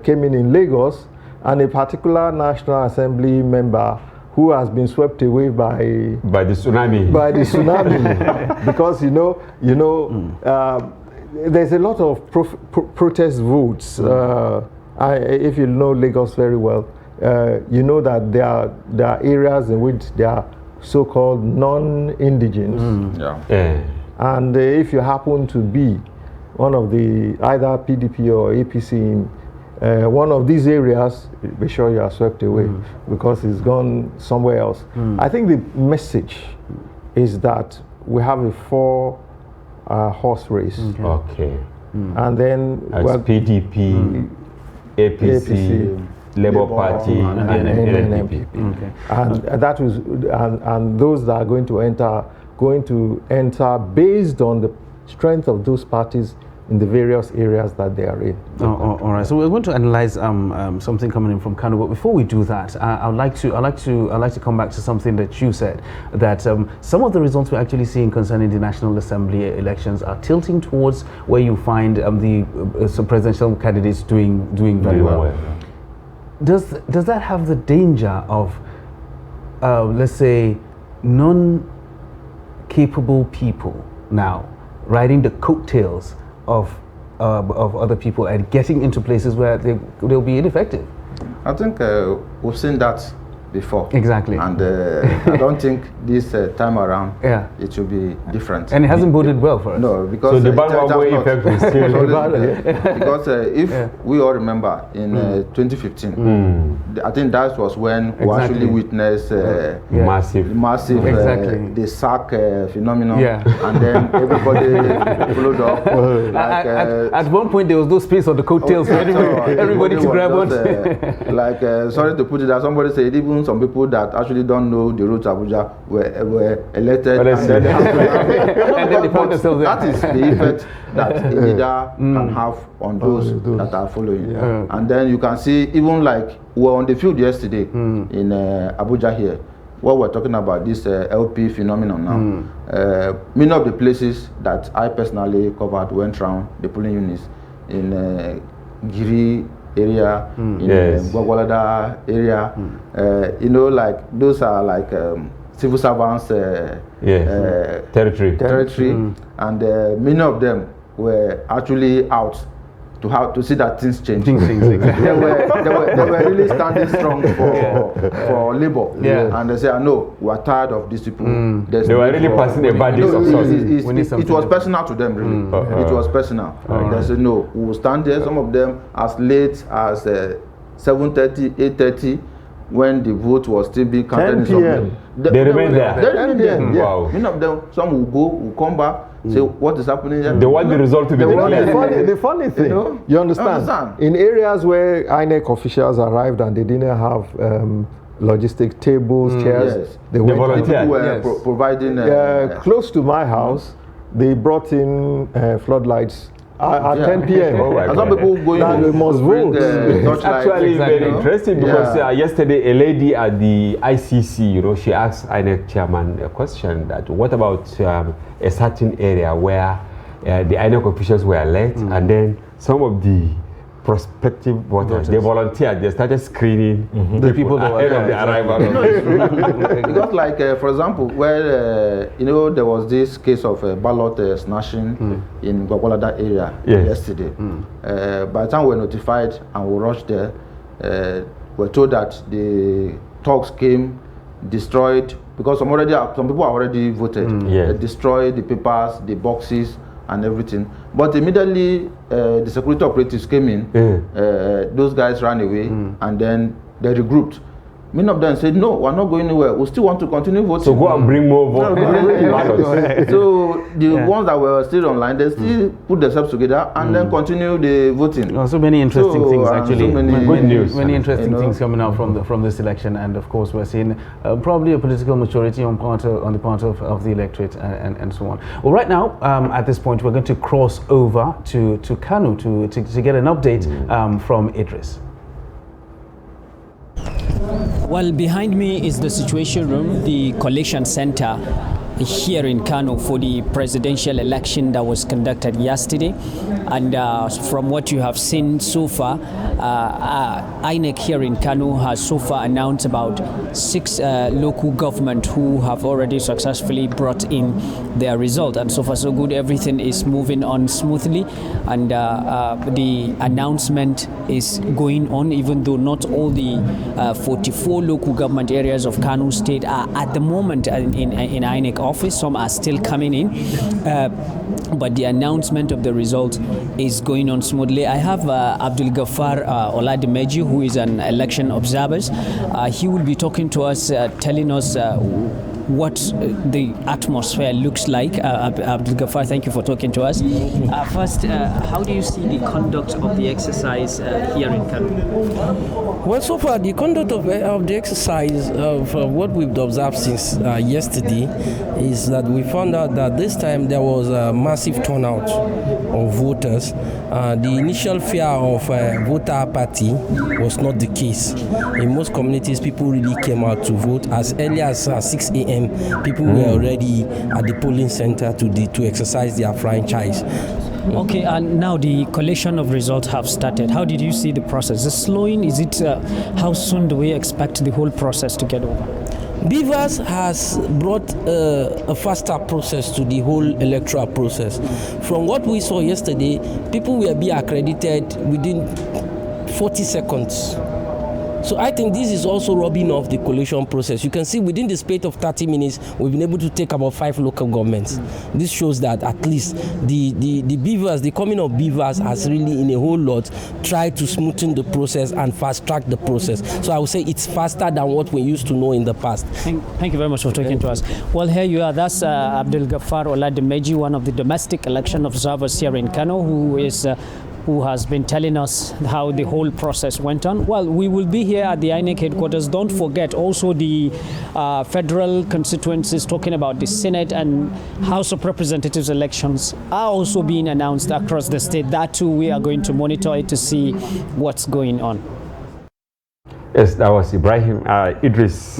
came in Lagos, and a particular National Assembly member who has been swept away by the tsunami. By the tsunami, because there's a lot of protest votes. If you know Lagos very well, you know that there are areas in which there are so-called non-indigens. And if you happen to be one of the either PDP or APC in one of these areas, be sure you are swept away because it's gone somewhere else. I think the message is that we have a 4-horse race. Okay. And then PDP, APC, Labour Party, and NNPP. Okay. And that was, and those that are going to enter based on the strength of those parties in the various areas that they are in. All right. So we're going to analyze something coming in from Kano. But before we do that, I'd like to come back to something that you said, that some of the results we're actually seeing concerning the National Assembly elections are tilting towards where you find the presidential candidates doing very well. Does that have the danger of, let's say, non-capable people now riding the coattails of other people and getting into places where they'll be ineffective? I think we've seen that before. Exactly. And I don't think this time around it will be different. And it hasn't boded well for us. No, because so the bandwagon effect is still because if we all remember in 2015, I think that was when we actually witnessed massive the SAC phenomenon, and then everybody followed up. At one point, there was no space on the coattails for everybody to grab on. Sorry to put it that somebody said even some people that actually don't know the road to Abuja were elected, and then they found themselves there. That is the effect that a leader can have on those that are following. And then you can see, even like we were on the field yesterday in Abuja here, what we're talking about this LP phenomenon now. Many of the places that I personally covered went around the polling units in Giri area, in Gwagwalada area. Like those are like civil servants territory. And many of them were actually out to see that things change. Things, exactly. they were really standing strong for Labour. Yeah. And they say, no, we are tired of these people. They were really passing a bad dish of sauce. It was personal to them, really. It was personal. They said, no, we will stand there. Some of them as late as 7:30, 8:30, when the vote was still being counted. 10 p.m. They remain there. They remain there. Yeah. Wow. Many of them, some will go, will come back, say what is happening here. They want the result to be declared. The funny thing, you understand? In areas where INEC officials arrived and they didn't have logistic tables, chairs, they volunteered. Were providing. Close to my house, they brought in floodlights. At 10 p.m. And some people going they must vote. It's actually very interesting because yesterday a lady at the ICC, she asked INEC chairman a question that what about a certain area where the INEC officials were late and then some of the prospective voters, they volunteered, they started screening the people ahead of the arrival. Because like, for example, where, there was this case of ballot snatching in Gwagwalada area yesterday. By the time we were notified and we rushed there, we were told that the thugs came, destroyed, because some people are already voted, they destroyed the papers, the boxes, and everything. But immediately the security operatives came in, those guys ran away, and then they regrouped. Many of them said, no, we're not going anywhere. We still want to continue voting. So go and bring more votes. So the ones that were still online, they still put themselves together and then continue the voting. So many interesting things, actually. So many interesting things coming out from this election, and of course we're seeing probably a political maturity on the part of the electorate and so on. Well, right now, at this point, we're going to cross over to Kano to get an update from Idris. Well, behind me is the Situation Room, the collection center here in Kano for the presidential election that was conducted yesterday. And from what you have seen so far, INEC here in Kano has so far announced about 6 local government who have already successfully brought in their result. And so far so good, everything is moving on smoothly. And the announcement is going on, even though not all the 44 local government areas of Kano State are at the moment in INEC office. Some are still coming in, but the announcement of the result is going on smoothly. I have Abdul Ghaffar Oladimeji, who is an election observer. He will be talking to us, telling us what the atmosphere looks like. Abdul Ghaffar, thank you for talking to us. First, how do you see the conduct of the exercise here in Kano? Well, so far the conduct of the exercise of what we've observed since yesterday is that we found out that this time there was a massive turnout of voters. The initial fear of voter apathy was not the case. In most communities, people really came out to vote. As early as 6 a.m., people were already at the polling center to exercise their franchise. Okay, and now the collation of results have started. How did you see the process? Is it slowing? Is it? How soon do we expect the whole process to get over? BVAS has brought a faster process to the whole electoral process. From what we saw yesterday, people will be accredited within 40 seconds. So I think this is also robbing off the collation process. You can see within the space of 30 minutes, we've been able to take about 5 local governments. This shows that at least the BVAS, the coming of BVAS has really in a whole lot tried to smoothen the process and fast track the process. So I would say it's faster than what we used to know in the past. Thank you very much for talking to us. Well, here you are. That's Abdul Ghaffar Oladimeji, one of the domestic election observers here in Kano, who has been telling us how the whole process went on. Well, we will be here at the INEC headquarters. Don't forget also the federal constituencies, talking about the Senate and House of Representatives elections are also being announced across the state. That too, we are going to monitor it to see what's going on. Yes, that was Ibrahim Idris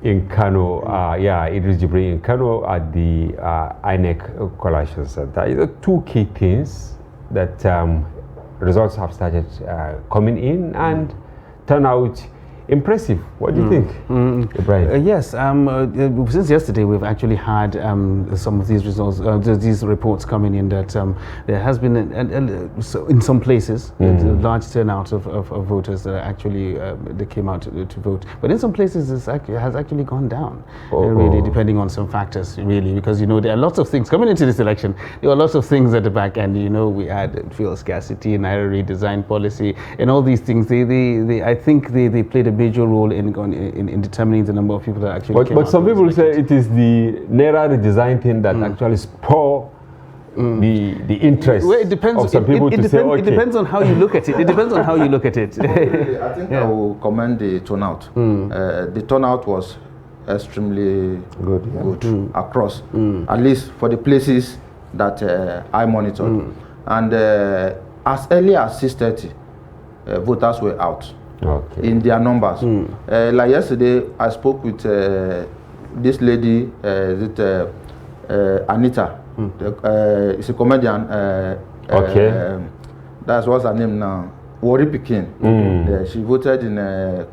in Kano. Idris Jibril in Kano at the INEC Collation Center. 2 key things that results have started coming in, and turnout impressive. What do you think, Ibrahim? Yes, since yesterday we've actually had some of these results, these reports coming in that there has been, so in some places, a large turnout of voters that actually they came out to vote. But in some places it has actually gone down, really, depending on some factors, really, because, you know, there are lots of things coming into this election. There were lots of things at the back end. You know, we had fuel scarcity, Naira redesign policy, and all these things. I think they played a major role in determining the number of people that actually came out. But some people say it is the Naira redesign thing that actually spur the interest of some people to say, okay. It depends on how you look at it. It depends on how you look at it. I think I will commend the turnout. The turnout was extremely good across, at least for the places that I monitored. And as early as 6:30, voters were out in their numbers. Like yesterday, I spoke with this lady, Anita. It's a comedian. That's what's her name now. Wari Pikin. She voted in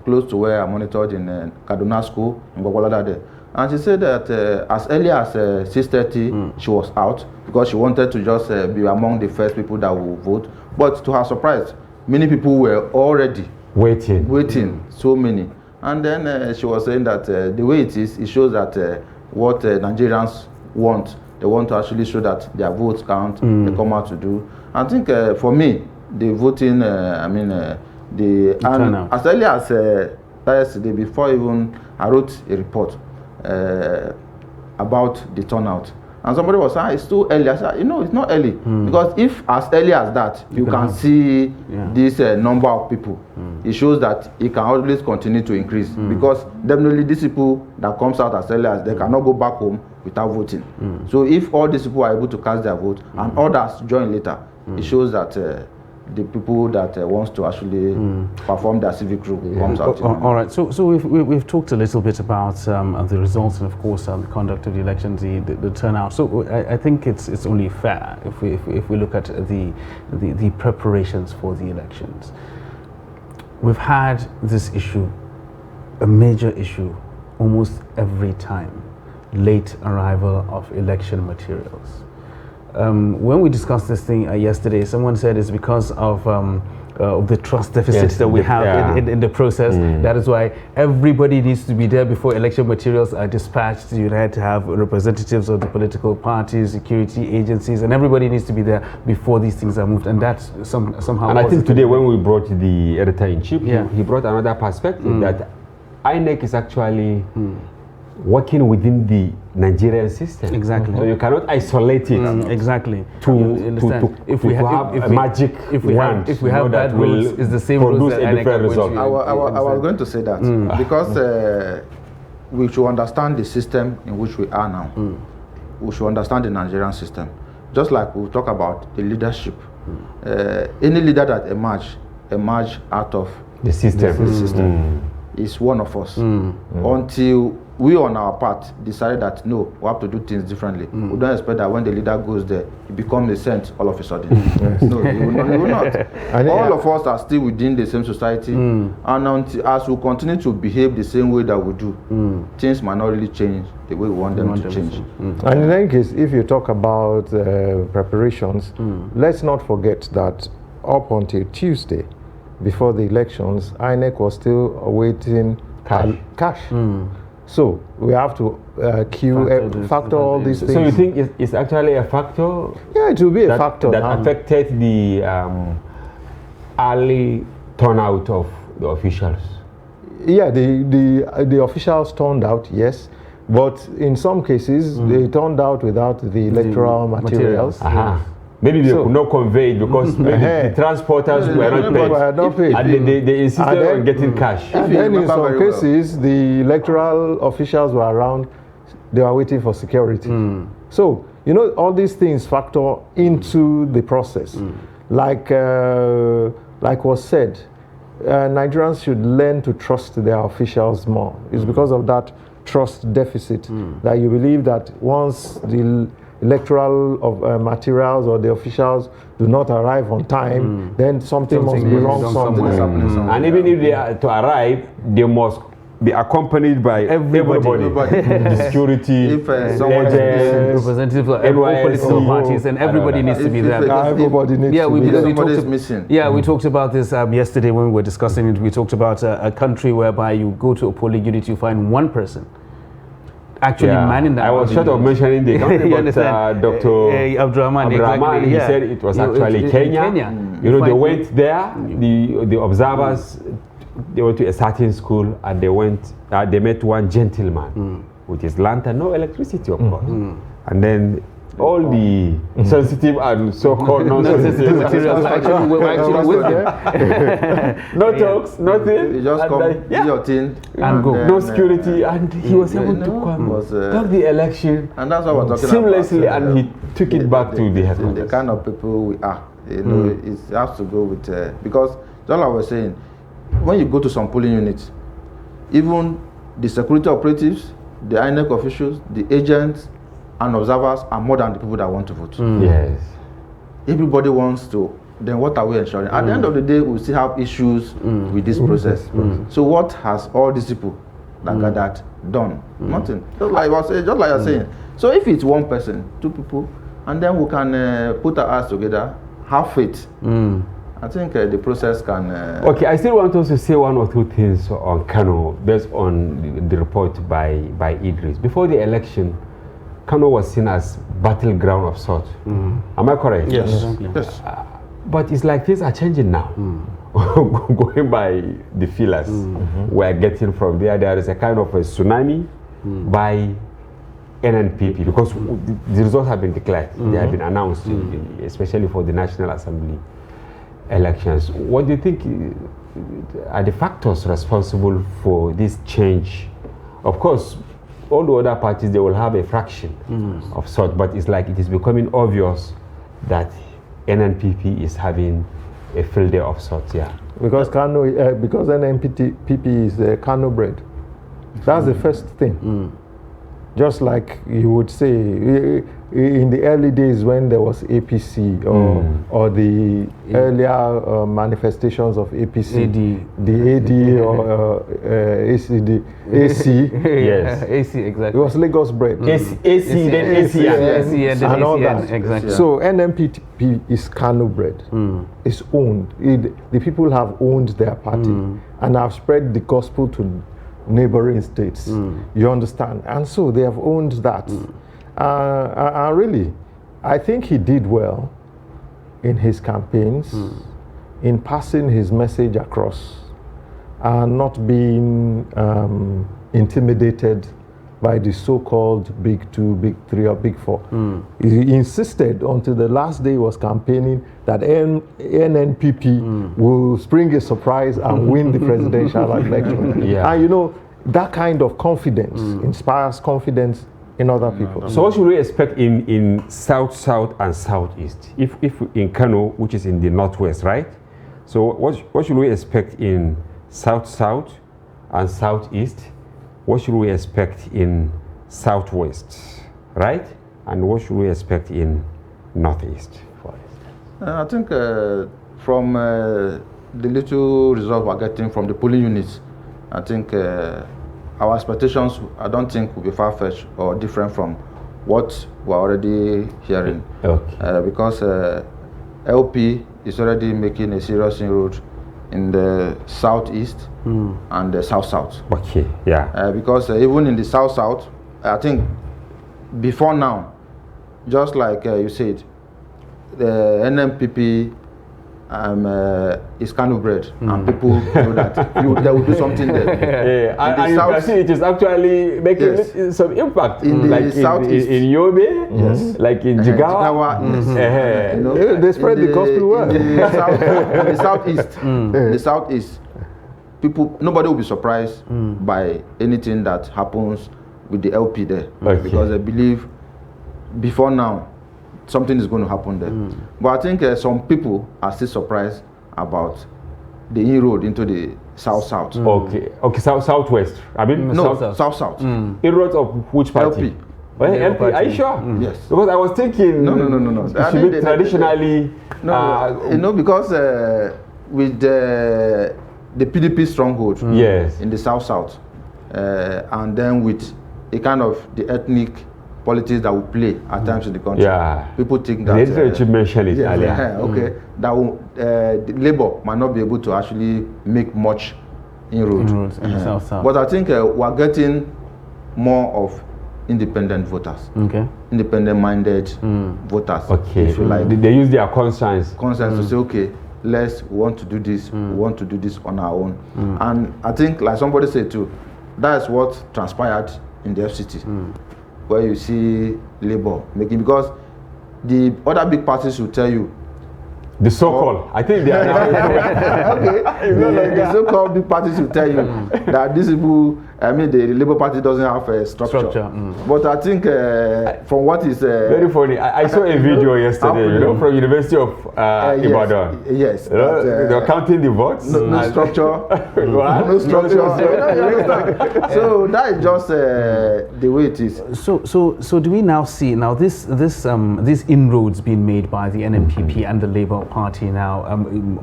close to where I monitored in Kaduna School in Gwagwalada. And she said that as early as 6:30, she was out because she wanted to just be among the first people that will vote. But to her surprise, many people were already waiting, so many. And then she was saying that the way it is, it shows that what Nigerians want, they want to actually show that their votes count, they come out to do. I think for me, the voting, turnout. As early as yesterday, before even I wrote a report about the turnout. And somebody was saying, it's too early. I said, you know, it's not early. Because if as early as that, you can see this number of people, it shows that it can always continue to increase. Because definitely these people that comes out as early as they cannot go back home without voting. So if all these people are able to cast their vote and others join later, it shows that the people that wants to actually perform their civic role comes out. All right. So we've talked a little bit about the results and, of course, the conduct of the elections, the turnout. So I think it's only fair if we look at the preparations for the elections. We've had this issue, a major issue, almost every time: late arrival of election materials. When we discussed this thing yesterday, someone said it's because of the trust deficit that we have in the process. That is why everybody needs to be there before election materials are dispatched. You had to have representatives of the political parties, security agencies, and everybody needs to be there before these things are moved. And that's somehow. And I think today, when we brought the editor-in-chief, he brought another perspective that INEC is actually working within the Nigerian system. Exactly. So you cannot isolate it. Exactly. If we have a magic wand, if we have bad rules, it's the same produce rules that a different result. I was going to say that because we should understand the system in which we are now. We should understand the Nigerian system. Just like we talk about the leadership. Any leader that emerge out of the system is one of us. Until we on our part decided that no, we have to do things differently. We don't expect that when the leader goes there, it becomes a saint all of a sudden. No, it will not. All of us are still within the same society, and as we continue to behave the same way that we do, things might not really change the way we want them to change. And in any case, if you talk about preparations, let's not forget that up until Tuesday, before the elections, INEC was still awaiting cash. So we have to factor all these things. So you think it's actually a factor? Yeah, it will be a factor that affected the early turnout of the officials. Yeah, the officials turned out, yes, but in some cases they turned out without the electoral materials. Maybe they could not convey it because maybe the transporters were not paid. And they insisted on getting cash. And then in some cases, the electoral officials were around, they were waiting for security. So, you know, all these things factor into the process. Like was said, Nigerians should learn to trust their officials more. It's because of that trust deficit that you believe that once the electoral materials or the officials do not arrive on time, then something must be wrong somewhere. And even if they are to arrive, they must be accompanied by everybody. The security, If someone representative of all political parties, and everybody needs to be there. Everybody needs to be because there. we talked missing. Yeah, we talked about this yesterday when we were discussing it. We talked about a country whereby you go to a polling unit, you find one person actually manning that. I was short of mentioning the country, but Dr. Abdurrahman, he said it was actually Kenya. You know, they went there, the observers, they went to a certain school, and they met one gentleman with his lantern, no electricity, of course. And then all the sensitive and so-called non-sensitive materials were actually with him. No talks, nothing. You just come, do your thing, and go. No security, and he was able to come, took the election, and that's what we're talking seamlessly, about, and he took it back to the headquarters. The kind of people we are, you know, it has to go with, because that's what I was saying, when you go to some polling units, even the security operatives, the INEC officials, the agents, and observers are more than the people that want to vote. Yes. Everybody wants to, then what are we ensuring? At the end of the day, we still have issues with this process. So what has all these people that gathered done? Nothing. Just like you're saying. So if it's one person, two people, and then we can put our hands together, have faith. I think the process can... Okay, I still want us to say one or two things on Kano based on the report by Idris. Before the election, Kano was seen as battleground of sorts. Am I correct? Yes. Yes. But it's like things are changing now. Going by the feelers we're getting from there is a kind of a tsunami by NNPP, because the results have been declared. They have been announced, especially for the National Assembly elections. What do you think are the factors responsible for this change? Of course, all the other parties, they will have a fraction of sort, but it's like it is becoming obvious that NNPP is having a field day of sorts, Because because NNPP is Kano bread. That's the first thing. Just like you would say in the early days when there was APC or the earlier manifestations of APC, the AD or ACD, AC. Yes, AC, exactly. It was Lagos bread. AC, then ACN. And all that. Exactly. So NNPP is Kano bread. It's owned. The people have owned their party and have spread the gospel to neighboring states. You understand? And so they have owned that. Really, I think he did well in his campaigns, in passing his message across, and not being intimidated by the so-called Big Two, Big Three, or Big Four. He insisted until the last day he was campaigning that NNPP will spring a surprise and win the presidential election. And you know, that kind of confidence inspires confidence in other people. So what should we expect in South and Southeast? If in Kano, which is in the Northwest, right? So what should we expect in South and Southeast? What should we expect in Southwest, right? And what should we expect in Northeast, for instance? I think from the little result we're getting from the polling units, I think our expectations, I don't think, will be far-fetched or different from what we're already hearing. Okay. Because LP is already making a serious inroad in the Southeast and the South-South. Okay, yeah. Because even in the South-South, I think before now, just like you said, the NNPP is Kano bread, and people know that they will do something there. And you can see it is actually making some impact. In like the Southeast. in Yobe, like in Jigawa. You know, they spread the gospel well. In the Southeast, people, nobody will be surprised by anything that happens with the LP there, because they believe before now something is going to happen there. But I think some people are still surprised about the inroad into the South-South. Okay, Southwest. I mean, no, South-South. Inroads of which party? LP. Well, Labour LP, are Party. you sure? Yes. Because I was thinking No. it should be traditionally Because with the PDP stronghold yes. in the south, and then with a kind of the ethnic politics that will play at times in the country. Yeah. People think that you mentioned it earlier. okay, that will, the Labour might not be able to actually make much inroads in the south. But I think we're getting more of independent voters, independent-minded voters. Okay, if you like. They use their conscience To say, okay, we want to do this. We want to do this on our own. And I think, like somebody said too, that's what transpired in the FCT, where you see Labour making, because the other big parties will tell you. The so-called, I think they are now. Okay, the so-called big parties will tell you that these people, I mean, the Labour Party doesn't have a structure. But I think from what is very funny, I saw a video yesterday, from University of Ibadan. Yes. They're counting the votes. No structure. No structure. So that is just the way it is. So do we now see these inroads being made by the NNPP and the Labour Party now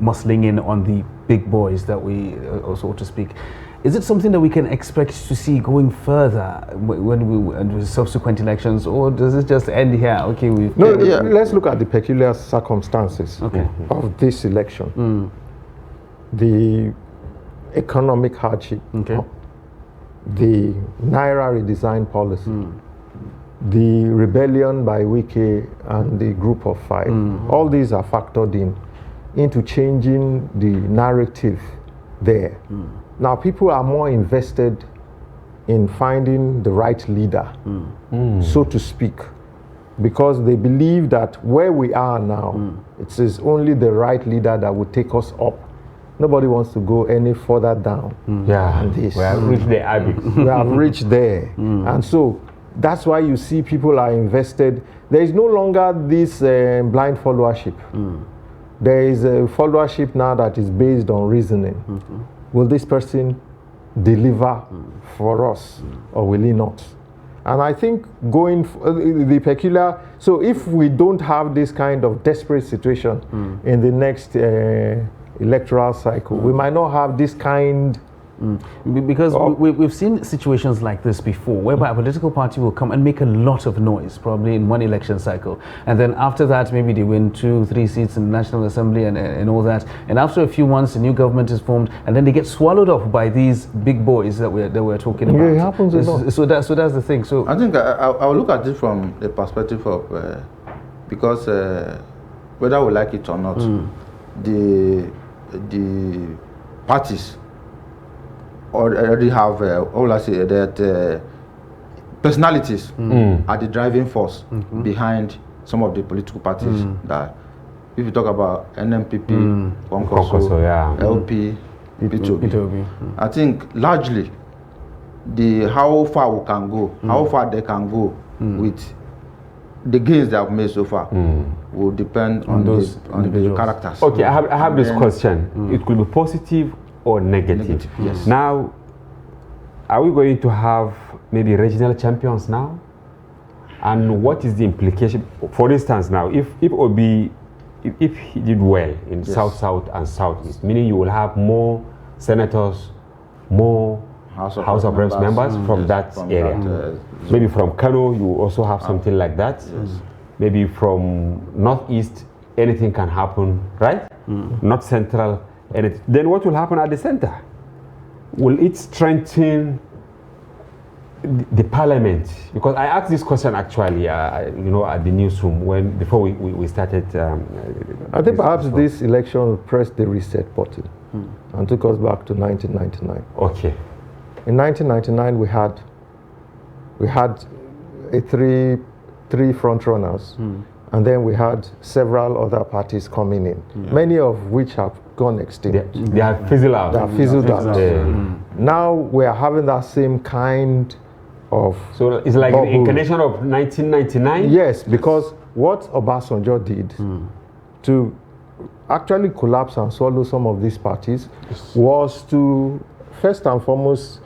muscling in on the big boys that we, so to speak? Is it something that we can expect to see going further when we subsequent elections, or does it just end here? Okay, let's look at the peculiar circumstances of this election. The economic hardship, the Naira redesign policy, the rebellion by Wike and the Group of Five. All these are factored into changing the narrative there. Now people are more invested in finding the right leader, so to speak, because they believe that where we are now, it is only the right leader that will take us up. Nobody wants to go any further down than this. We have reached the abyss. We have reached there. And so that's why you see people are invested. There is no longer this blind followership. There is a followership now that is based on reasoning. Will this person deliver for us or will he not? And I think going the peculiar, so if we don't have this kind of desperate situation in the next electoral cycle, we might not have this kind. Because we've seen situations like this before, whereby a political party will come and make a lot of noise, probably in one election cycle, and then after that maybe they win 2-3 seats in the National Assembly and all that, and after a few months a new government is formed, and then they get swallowed up by these big boys that we're talking about. It happens a lot. So that's the thing. So I think I'll look at it from the perspective of because whether we like it or not, the parties already have personalities are the driving force behind some of the political parties. That if you talk about NNPP, Kwankwaso, LP, P2B, I think largely how far we can go, how far they can go with the gains they have made so far will depend on the characters. Okay, I have this question. It could be positive or negative. Yes. Now, are we going to have maybe regional champions now? And what is the implication? For instance, now, if Obi, if he did well in South and Southeast, meaning you will have more senators, more House of Reps members from that area. Maybe from Kano, you also have something like that. Maybe from Northeast, anything can happen, right? Not Central. Then what will happen at the center? Will it strengthen the parliament? Because I asked this question actually, at the newsroom before we started. I think perhaps this election pressed the reset button and took us back to 1999. Okay. In 1999, we had three front runners, and then we had several other parties coming in, many of which have gone extinct. They have fizzled out. They have fizzled out. Now we are having that same kind of. So it's like the incarnation of 1999? Yes, because what Obasanjo did to actually collapse and swallow some of these parties was to, first and foremost,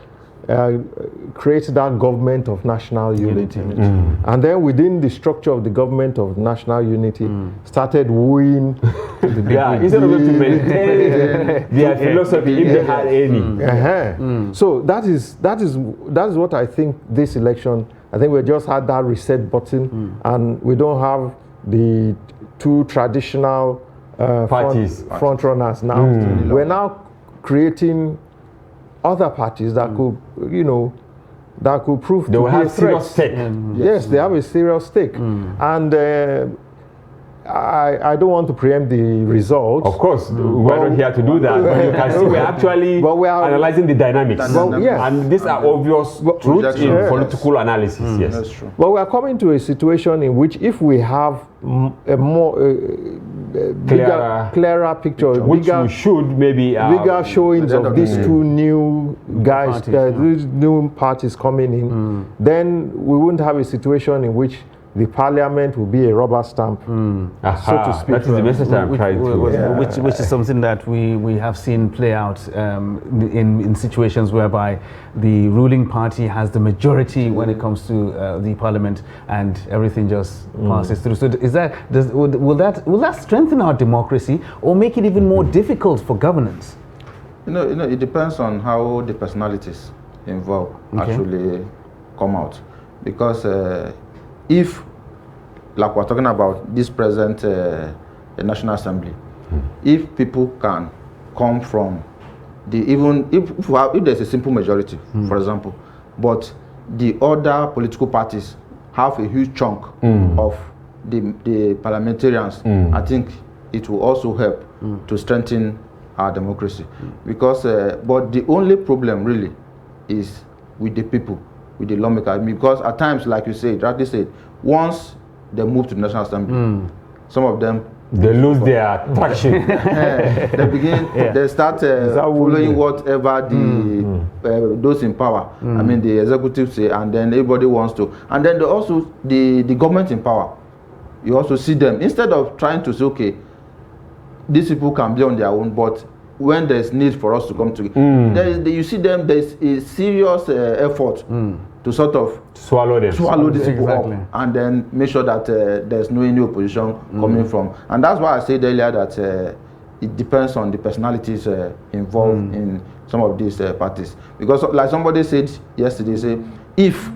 create that government of national unity. And then within the structure of the government of national unity, started wooing the Yeah, instead of them to maintain their philosophy if they had any. So that is what I think this election, I think we just had that reset button, and we don't have the two traditional front runners now. We're now creating other parties that could, that could prove they to will be have a threat. serious stake. Yes, they have a serious stake. And I don't want to preempt the results. Of course, we're not here to do that. But you can see we're actually analyzing the dynamics. And these are obvious truths in political analysis. Yes, that's true. But we are coming to a situation in which if we have a more clearer picture, which we should maybe bigger showings of these two new guys, these new parties coming in, then we wouldn't have a situation in which the parliament will be a rubber stamp, so to speak. That is the message I'm trying to. Which is something that we have seen play out in situations whereby the ruling party has the majority when it comes to the parliament, and everything just passes through. So will that strengthen our democracy or make it even more difficult for governance? It depends on how the personalities involved actually come out, because if, like we're talking about this present National Assembly, if people can come from if there's a simple majority, for example, but the other political parties have a huge chunk of the parliamentarians, I think it will also help to strengthen our democracy. Because, but the only problem really is with the people, with the lawmakers, because at times, like you said, rightly said, once they move to the National Assembly, some of them they lose their traction. They begin, they start following whatever the those in power, I mean the executive say, and then everybody wants to, and then the government in power, you also see them, instead of trying to say, okay, these people can be on their own, but when there's need for us to come together, you see them, there's a serious effort to sort of swallow these people up, and then make sure that there's no any opposition coming from. And that's why I said earlier that it depends on the personalities involved in some of these parties. Because like somebody said yesterday, say if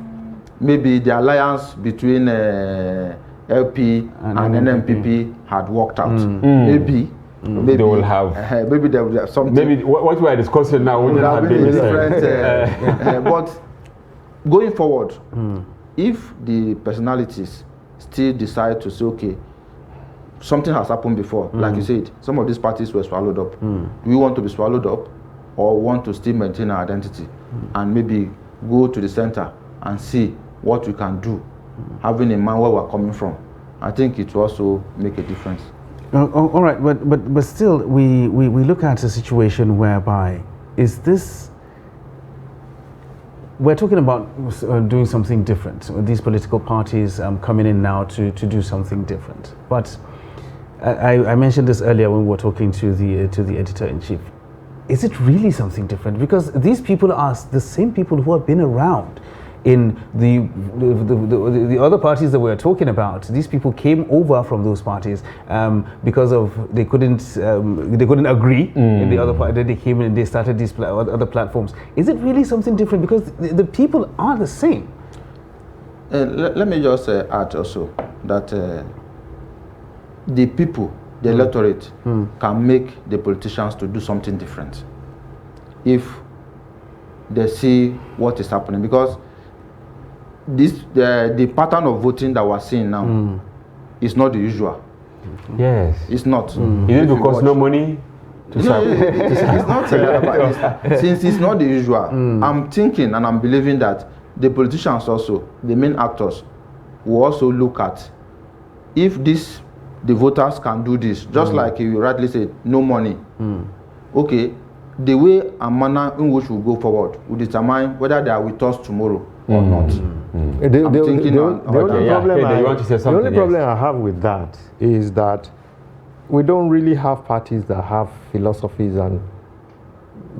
maybe the alliance between LP and NNPP had worked out, maybe they will have maybe there will have something. Maybe what we are discussing now would have been different. But going forward, if the personalities still decide to say, okay, something has happened before, like you said, some of these parties were swallowed up. Do we want to be swallowed up, or want to still maintain our identity and maybe go to the center and see what we can do, having in mind where we're coming from? I think it will also make a difference. All right, but still, we look at a situation whereby we're talking about doing something different. These political parties coming in now to do something different. But I mentioned this earlier when we were talking to the editor-in-chief. Is it really something different? Because these people are the same people who have been around in the other parties that we're talking about. These people came over from those parties because of they couldn't agree in the other party. Then they came in and they started these other platforms. Is it really something different? Because the people are the same. Let me just add also that the people, the electorate, can make the politicians to do something different if they see what is happening. Because the pattern of voting that we're seeing now is not the usual. Yes, it's not. Is it because no money? It's not since it's not the usual. I'm thinking and I'm believing that the politicians also, the main actors, will also look at if the voters can do this, just like you rightly said, no money. Okay, the way and manner in which we go forward will determine whether they are with us tomorrow or not. The only problem I have with that is that we don't really have parties that have philosophies and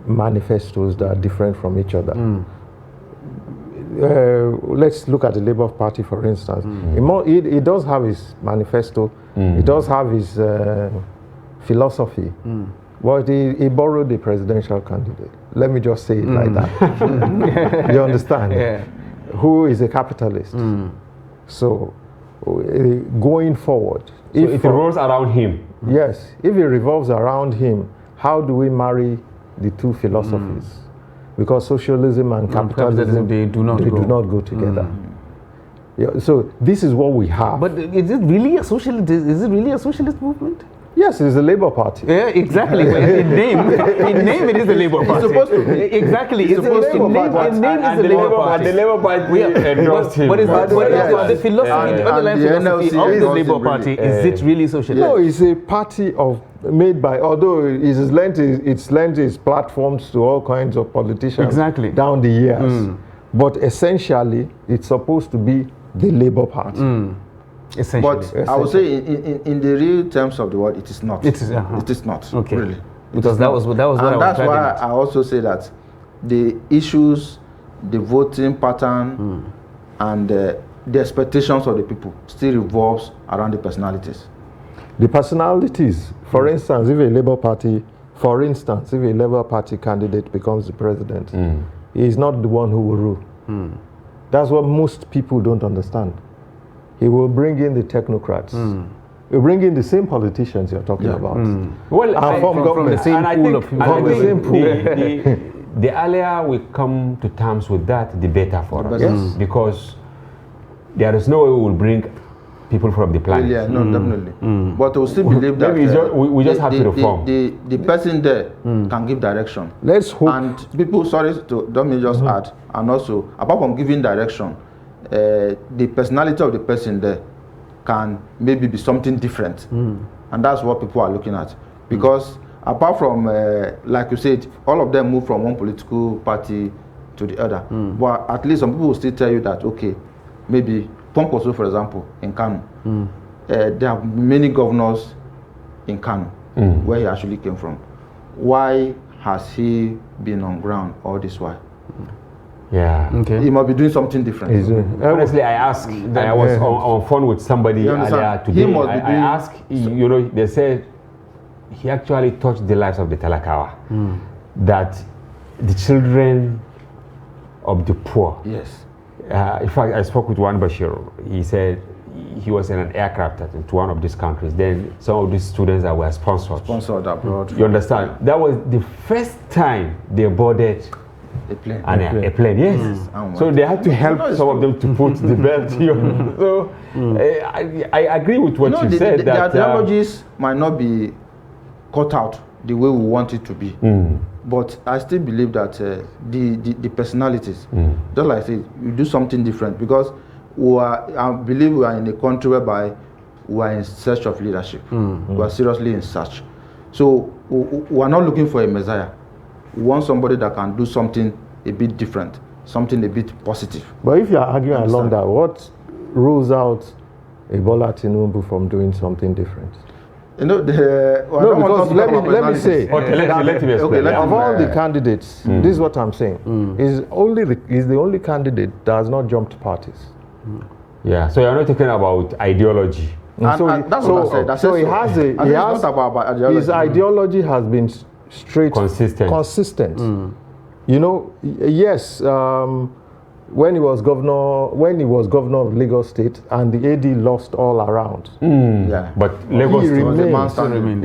manifestos that are different from each other. let's look at the Labour Party, for instance. It does have its manifesto. It does have its philosophy. But he borrowed the presidential candidate. Let me just say it like that. You understand? Yeah. Who is a capitalist. So, going forward. So it revolves around him. Yes. If it revolves around him, how do we marry the two philosophies? Because socialism and capitalism, they do not go together. Yeah, so this is what we have. But is it really a socialist? Is it really a socialist movement? Yes, it's the Labour Party. Yeah, exactly. in name, it is the Labour Party. It's supposed to. Exactly. It's supposed to. In name, it is the Labour Party. And the Labour Party endorsed him. What is the philosophy, the underlying philosophy of the Labour Party? Is it really socialist? No, it's a party made by, although it's lent its platforms to all kinds of politicians down the years. But essentially, it's supposed to be the Labour Party. But I would say in the real terms of the word, it is not. It is. It is not. Okay. Really. Because that was what I was and that's driving why at. I also say that the issues, the voting pattern, and the expectations of the people still revolves around the personalities. The personalities, for instance, if a Labour Party candidate becomes the president, he is not the one who will rule. That's what most people don't understand. He will bring in the technocrats. He'll bring in the same politicians you're talking about. Well, from the same pool of people. From the same pool. The earlier we come to terms with that, the better for us. Yes. Because there is no way we will bring people from the planet. Yeah, no, definitely. But we still believe that we just have to reform. The person there can give direction. Let's hope. And people, sorry to don't me just add, and also apart from giving direction, the personality of the person there can maybe be something different, and that's what people are looking at. Because apart from, like you said, all of them move from one political party to the other. But at least some people will still tell you that, okay, maybe Ponkoso, for example, in Kano, there are many governors in Kano, where he actually came from. Why has he been on ground all this while? Yeah. Okay. He must be doing something different. Honestly, I asked, I was on phone with somebody earlier today. I asked, you know, they said he actually touched the lives of the Talakawa. That the children of the poor. Yes. In fact, I spoke with one Bashir. He said he was in an aircraft to one of these countries. Then some of these students that were sponsored abroad. You understand? That was the first time they boarded a plane. A plane, yes. So they had to help some of them to put the belt on. So I agree with what you said. The ideologies might not be cut out the way we want it to be. But I still believe that the personalities, just like I said, you do something different, because I believe we are in a country whereby we are in search of leadership. We are seriously in search. So we are not looking for a messiah. We want somebody that can do something a bit different, something a bit positive. But if you are arguing along that, what rules out a Bola Tinubu from doing something different? You know, because let me say, let me explain. Of all the candidates, this is what I'm saying. He's the only candidate that has not jumped parties. Yeah, so you're not talking about ideology. That's what I said. His ideology has been consistent. You know, yes, when he was governor of Lagos State, and the AD lost all around. But Lagos State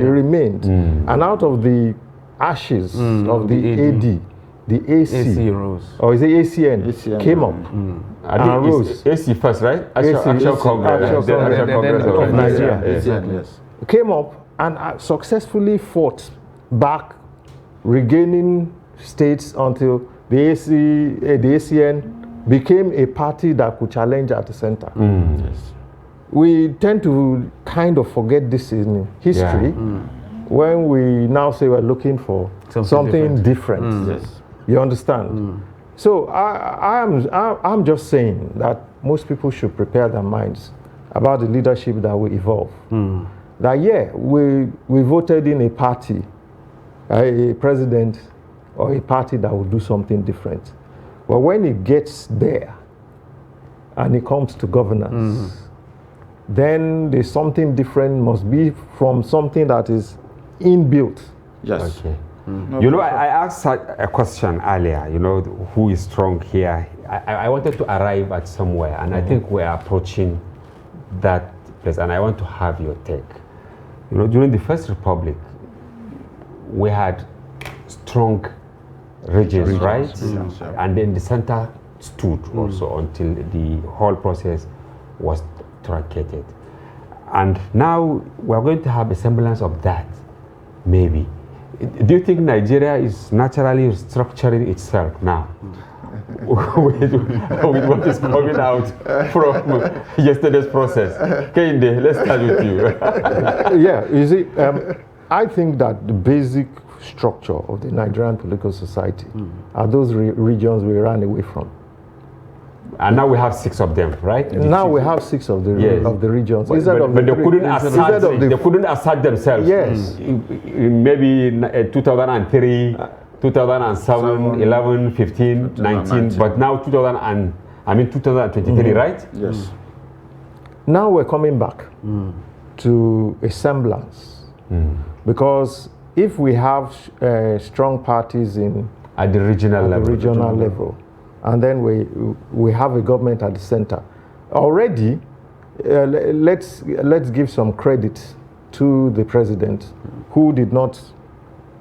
remained. And out of the ashes of the AD, the AC rose. Or is it ACN came up and rose. AC first, right? Actual Congress of Nigeria. Came up and successfully fought back, regaining states until the ACN became a party that could challenge at the center. Yes. We tend to kind of forget this in history when we now say we're looking for something different. Yes. You understand? So I'm just saying that most people should prepare their minds about the leadership that will evolve. That we voted in a party, a president or a party that will do something different. But when it gets there, and it comes to governance, then there's something different must be from something that is inbuilt. Yes. Okay. No, You know, I asked a question earlier, you know, who is strong here? I wanted to arrive at somewhere, and I think we're approaching that place, and I want to have your take. You know, during the First Republic, we had strong regions, right? Regions, yeah. And then the center stood also until the whole process was truncated. And now we're going to have a semblance of that, maybe. Do you think Nigeria is naturally restructuring itself now? with what is coming out from yesterday's process? Kehinde, let's start with you. Yeah, you see, I think that the basic structure of the Nigerian political society are those regions we ran away from. And now we have 6 of them, right? Now we have 6 of the regions. But they couldn't assert themselves. Yes. Maybe in 2003, 2007, 11, 15, 19, but now 2023, right? Yes. Now we're coming back to a semblance. Because if we have strong parties at the regional level, and then we have a government at the center, already let's give some credit to the president, who did not,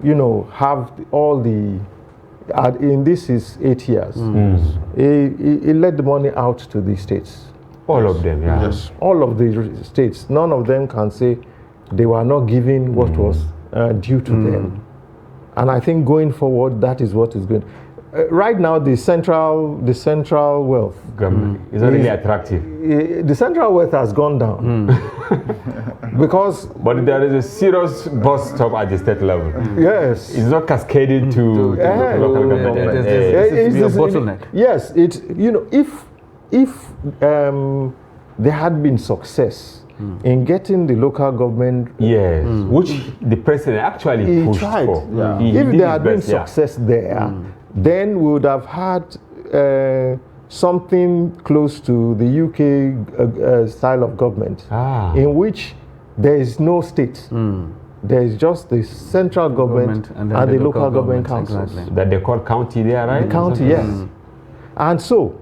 you know, have all the, in this is 8 years, he let the money out to the states. All of them, yeah. Yes. All of the states. None of them can say they were not given what was due to them. And I think going forward, that is what is good. Right now, the central wealth is not really attractive. The central wealth has gone down because. But there is a serious bust stop at the state level. Yes, it's not cascaded to local government. It's a bottleneck. Yes, it. You know, if there had been success in getting the local government, which the president actually pushed tried for. Yeah. If there had been success there, then we would have had something close to the UK style of government, in which there is no state. There is just the central government and the local government councils. Exactly. That they call county there, right? The county, yes. And so,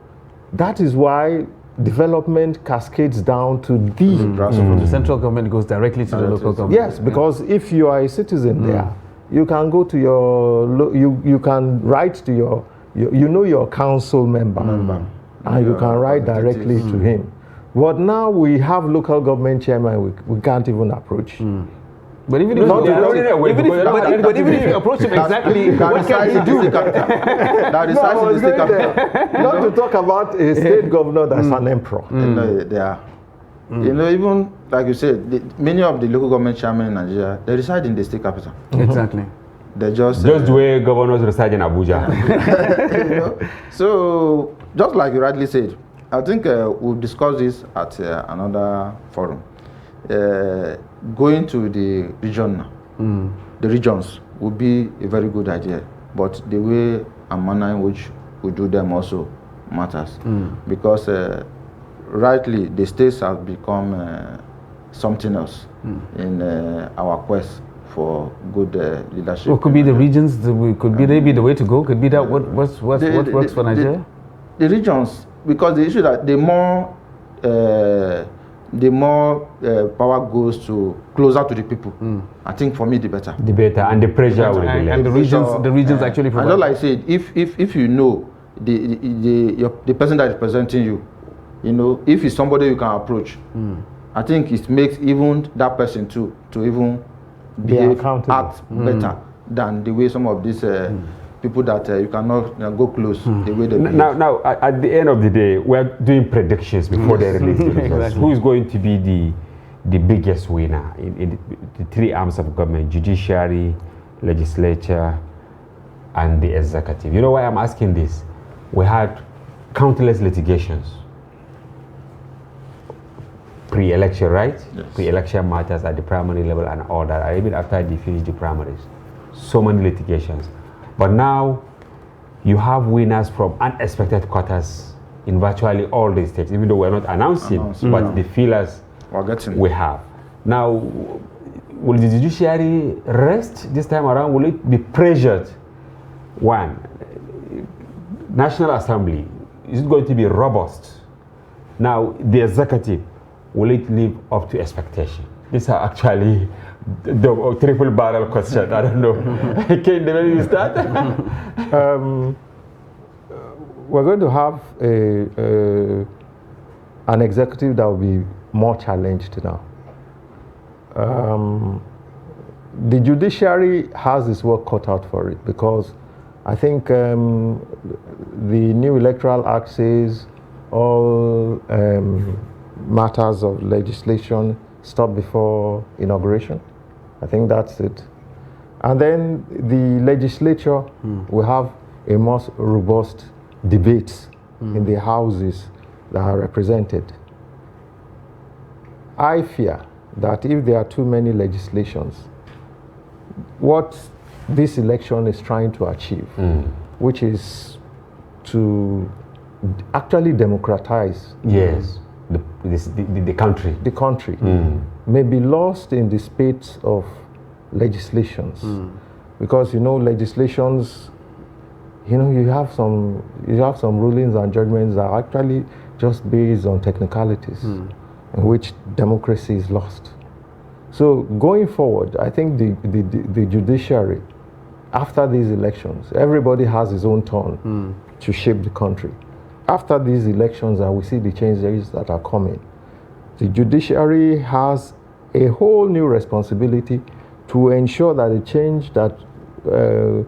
that is why development cascades down to the From the central government goes directly to the local government. Yes, because if you are a citizen there, you can go to you can write to your council member, and you can write directly to him. But now we have local government chairman we can't even approach. But even if you approach him exactly, what can he do? Not to talk about a state governor that's an emperor. They are. You know, even like you said, many of the local government chairmen in Nigeria, they reside in the state capital. Exactly. They just the way governors reside in Abuja. You know? So, just like you rightly said, I think we'll discuss this at another forum. Going to the region now, the regions would be a very good idea, but the way and manner in which we do them also matters, because rightly the states have become something else in our quest for good leadership. What could be the regions? Could be maybe the way to go. Could be that what works for Nigeria. The regions, because the issue that the more power goes to closer to the people. I think for me the better. The better, and the pressure will be less. And the regions actually provide. And just like I said, if you know the person that is presenting you, you know, if it's somebody you can approach, I think it makes even that person to even act better than the way some of these people that you cannot go close the way they now at the end of the day, we're doing predictions before they release the results. Exactly. Who is going to be the biggest winner in the 3 arms of government: judiciary, legislature, and the executive? You know why I'm asking this? We had countless litigations pre-election, right? Yes. Pre-election matters at the primary level and all that, and even after they finish the primaries. So many litigations. But now you have winners from unexpected quarters in virtually all the states, even though we're not announcing, but the feelers we have. Now, will the judiciary rest this time around? Will it be pressured? One, National Assembly, is it going to be robust? Now, the executive, will it live up to expectation? These are actually the triple barrel question. I don't know. Can you start? We're going to have an executive that will be more challenged now. The judiciary has its work cut out for it, because I think the new Electoral Act says all matters of legislation stop before inauguration. I think that's it. And then the legislature will have a more robust debates in the houses that are represented. I fear that if there are too many legislations, what this election is trying to achieve, which is to actually democratize the country. The country may be lost in the spate of legislations, because legislations, you have some rulings and judgments that are actually just based on technicalities, in which democracy is lost. So going forward, I think the judiciary, after these elections, everybody has his own turn to shape the country. After these elections, and we see the changes that are coming, the judiciary has a whole new responsibility to ensure that the change that the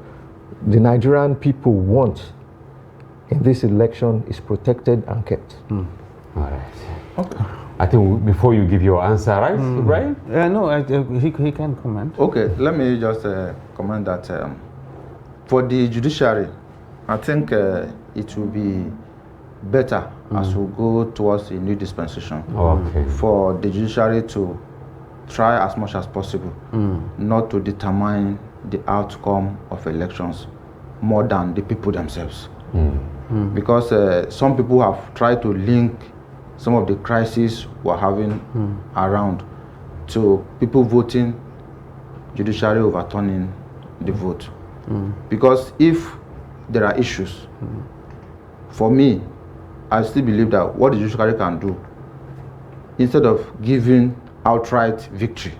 Nigerian people want in this election is protected and kept. All right. Okay. I think before you give your answer, right? Right? No, he can comment. Okay, let me just comment that for the judiciary, I think it will be better as we go towards a new dispensation for the judiciary to try as much as possible not to determine the outcome of elections more than the people themselves. Because some people have tried to link some of the crises we're having around to people voting, judiciary overturning the vote. Because if there are issues, for me, I still believe that what the judiciary can do, instead of giving outright victory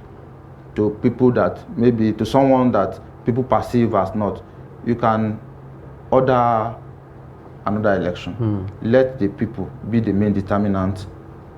to people that maybe to someone that people perceive as not, you can order another election. Let the people be the main determinant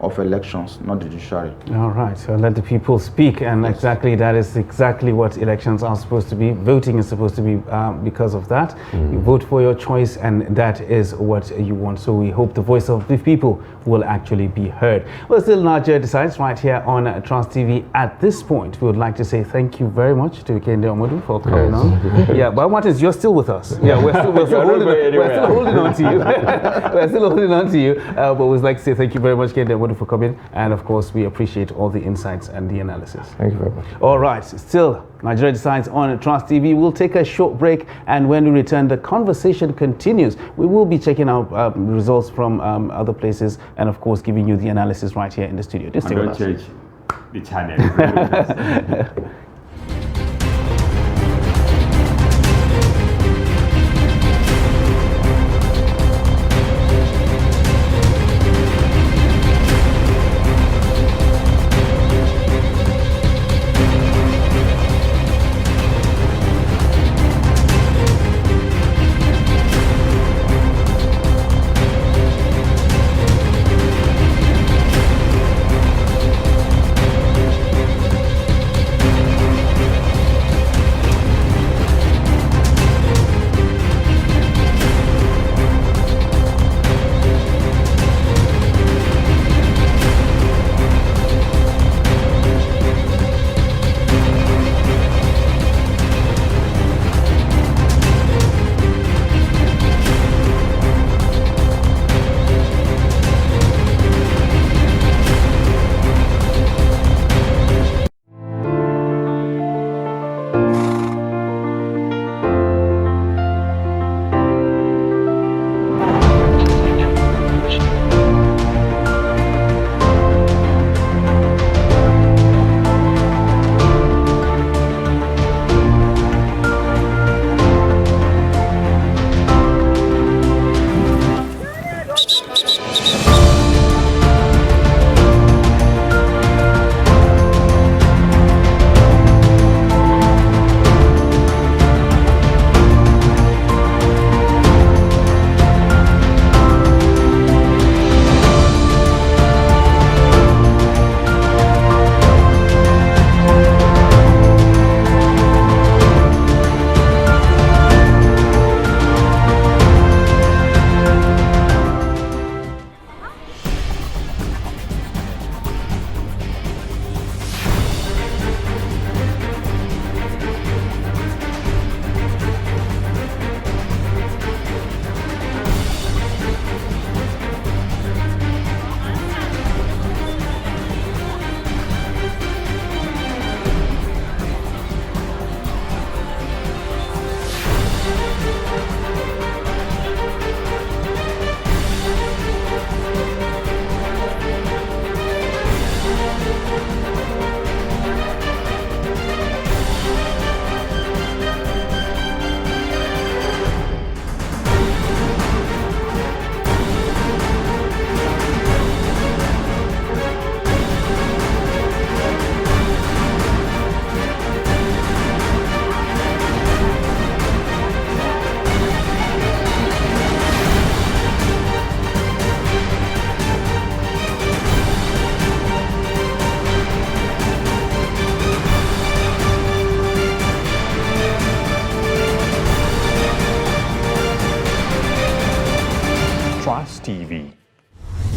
of elections, not the judiciary. All right, so let the people speak, and exactly that is exactly what elections are supposed to be. Voting is supposed to be because of that. You vote for your choice, and that is what you want. So we hope the voice of the people will actually be heard. Well, still Nigeria Decides right here on Trust TV. At this point, we would like to say thank you very much to Kehinde Omodu for coming on. Yeah, but Martins, you're still with us. Yeah, we're still holding on to you. We're still holding on to you. But we'd like to say thank you very much, Kehinde Omodu, for coming, and of course we appreciate all the insights and the analysis. Thank you very much. All right, still Nigeria Decides on Trust TV. We'll take a short break, and when we return, the conversation continues. We will be checking out results from other places, and of course giving you the analysis right here in the studio. Just stay with us. Don't change the channel.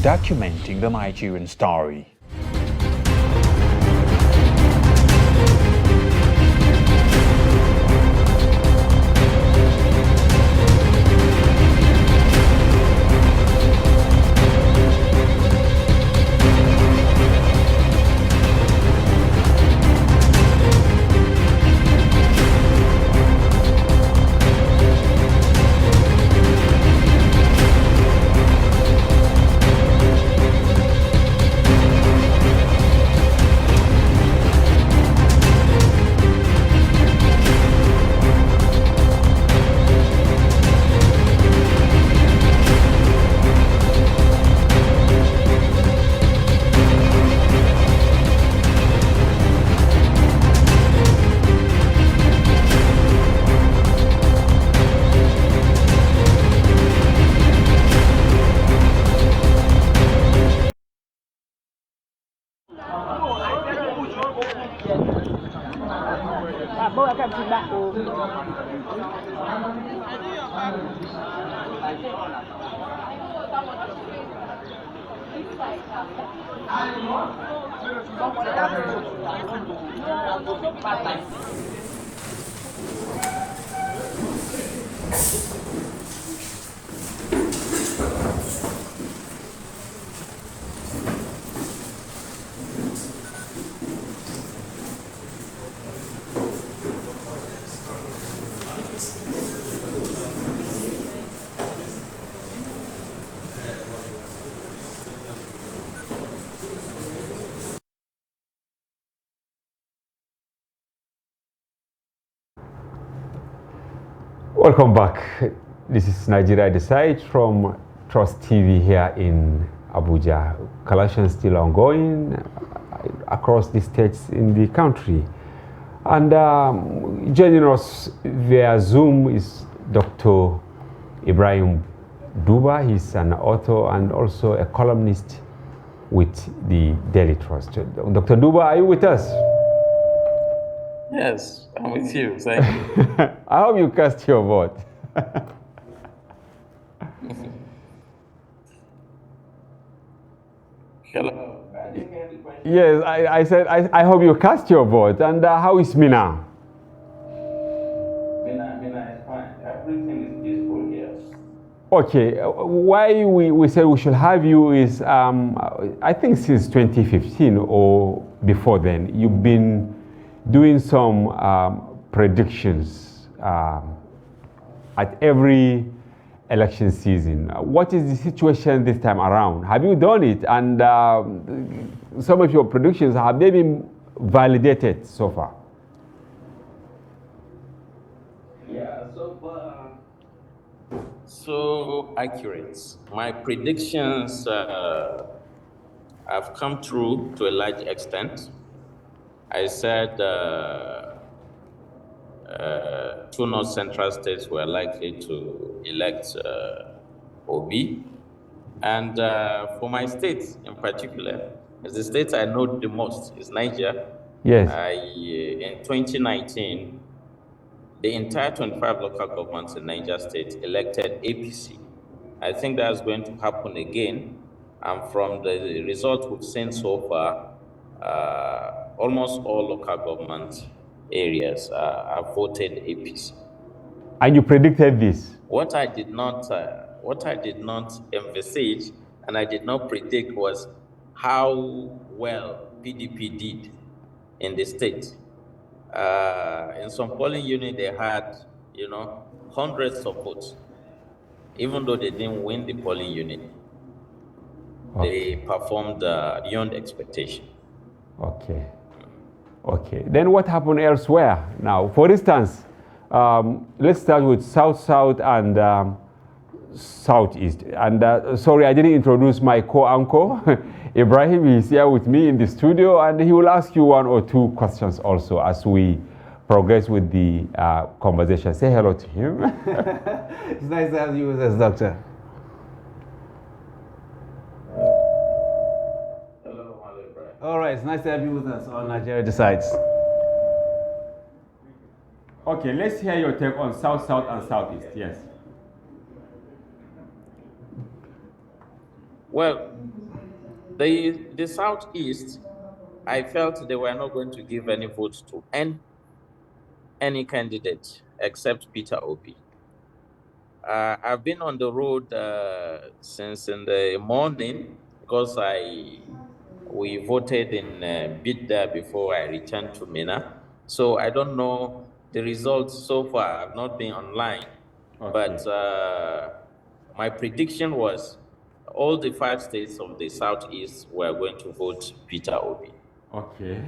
documenting the Nigerian story. Welcome back. This is Nigeria Decides from Trust TV here in Abuja. Collections still ongoing across the states in the country. And joining us via Zoom is Dr. Ibrahim Duba. He's an author and also a columnist with the Daily Trust. Dr. Duba, are you with us? Yes, I'm with you. Thank you. I hope you cast your vote. Hello. Yes, I said I hope you cast your vote. And how is Mina? Mina is fine. Everything is peaceful here. Okay, why we said we should have you is I think since 2015 or before then, you've been doing some predictions at every election season. What is the situation this time around? Have you done it? And some of your predictions, have they been validated so far? Yeah, so accurate. My predictions have come true to a large extent. I said two North Central states were likely to elect Obi. And for my state in particular, as the state I know the most is Niger. Yes. In 2019, the entire 25 local governments in Niger State elected APC. I think that's going to happen again. And from the results we've seen so far, almost all local government areas have voted APC. And you predicted this? What I did not envisage and I did not predict was how well PDP did in the state. In some polling unit, they had, hundreds of votes, even though they didn't win the polling unit. Okay. They performed beyond expectation. Okay. Okay. Then what happened elsewhere now? For instance, let's start with South-South and Southeast. And sorry, I didn't introduce my co-anchor. Ibrahim is here with me in the studio, and he will ask you one or two questions also as we progress with the conversation. Say hello to him. It's nice to have you with us, Doctor. All right, it's nice to have you with us on Nigeria Decides. Okay, let's hear your take on South-South and Southeast. Yes. Well, The Southeast, I felt they were not going to give any votes to any candidate except Peter Obi. I've been on the road since in the morning because we voted in Bidda before I returned to Mina. So I don't know the results so far. I've not been online. Okay. But my prediction was all the 5 states of the Southeast were going to vote Peter Obi. Okay.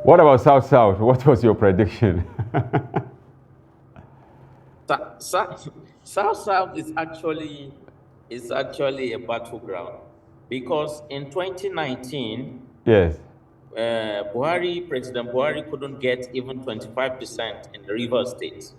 What about South-South? What was your prediction? South-South is actually a battleground because in 2019, yes, President Buhari couldn't get even 25% in the Rivers State.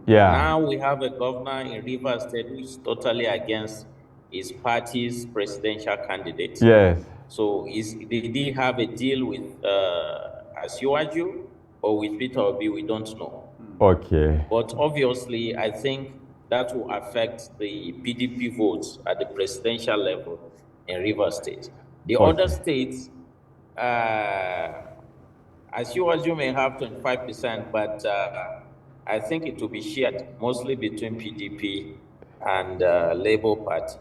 Yeah. Now we have a governor in Rivers State who is totally against his party's presidential candidate. Yes. So did he have a deal with Asiwaju or with Peter Obi? We don't know. Okay. But obviously, I think that will affect the PDP votes at the presidential level in Rivers State. The other states, Asiwaju may have 25%, but I think it will be shared mostly between PDP and Labour Party.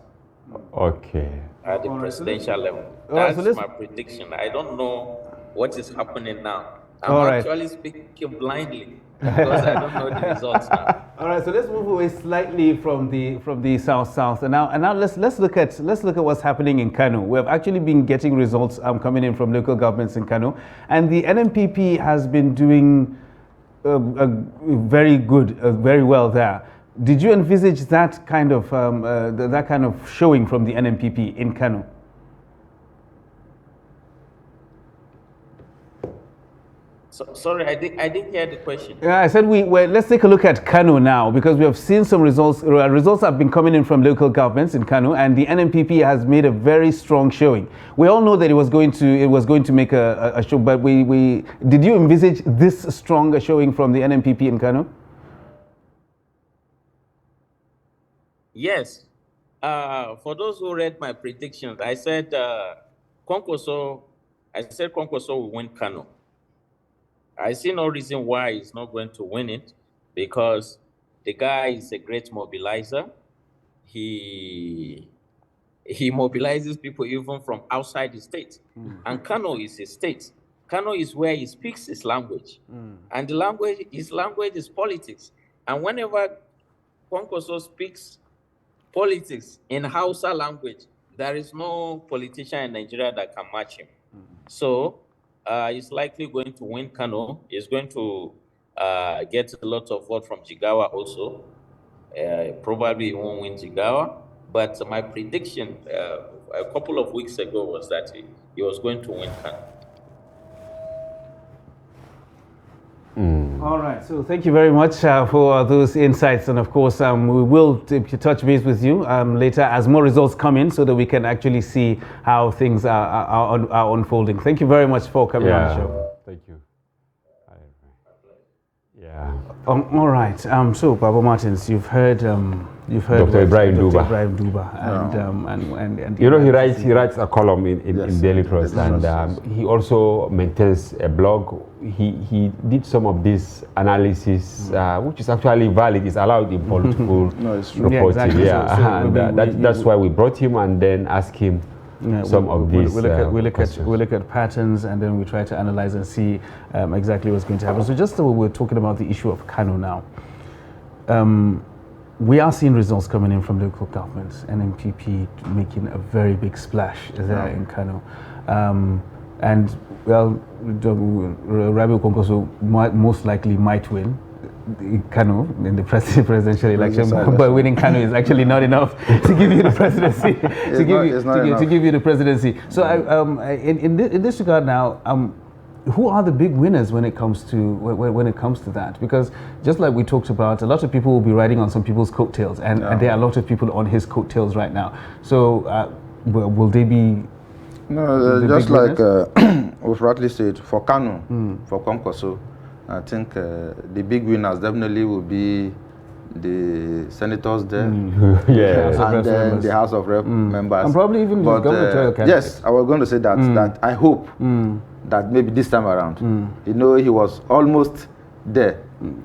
Okay. At the presidential level. That's my prediction. I don't know what is happening now. I'm actually speaking blindly because I don't know the results now. All right, so let's move away slightly from the South-South, and now let's look at what's happening in Kano. We have actually been getting results coming in from local governments in Kano, and the NNPP has been doing very good, very well there. Did you envisage that kind of showing from the NNPP in Kano? Sorry, I didn't hear the question. Yeah, I said let's take a look at Kano now because we have seen some results. Results have been coming in from local governments in Kano, and the NNPP has made a very strong showing. We all know that it was going to make a show, but did you envisage this stronger showing from the NNPP in Kano? Yes. For those who read my predictions, I said Kwankwaso will win Kano. I see no reason why he's not going to win it because the guy is a great mobilizer. He mobilizes people even from outside the state. And Kano is his state. Kano is where he speaks his language. And his language is politics. And whenever Kwankwaso speaks politics in Hausa language, there is no politician in Nigeria that can match him. So he's likely going to win Kano. He's going to get a lot of vote from Jigawa also. Probably he won't win Jigawa. But my prediction a couple of weeks ago was that he was going to win Kano. All right, so thank you very much for those insights, and of course we will touch base with you later as more results come in so that we can actually see how things are unfolding. Thank you very much for coming on the show. Thank you. Yeah. All right. So, Baba Martins, you've heard Dr. Ibrahim Duba, and you know he writes a column in Daily Trust, and he also maintains a blog. He did some of this analysis, which is actually valid. It's allowed in political reporting. Yeah, exactly. So that's why we brought him and then asked him some of these. We look at patterns, and then we try to analyze and see exactly what's going to happen. So just we're talking about the issue of Kano now. We are seeing results coming in from local governments, NNPP making a very big splash there in Kano. And well, Rabiu Kwankwaso most likely might win Kano in the presidential election, but winning Kano is actually not enough to give you the presidency. to give you the presidency. So in this regard now, who are the big winners when it comes to that? Because just like we talked about, a lot of people will be riding on some people's coattails, and there are a lot of people on his coattails right now. So will they be? No, just like we've rightly said, for Kano, for Kwankwaso, I think the big winners definitely will be the senators there, Yes. and then the House of Rep members, And probably even the but, gubernatorial candidates. yes, I was going to say that I hope that maybe this time around, you know, he was almost there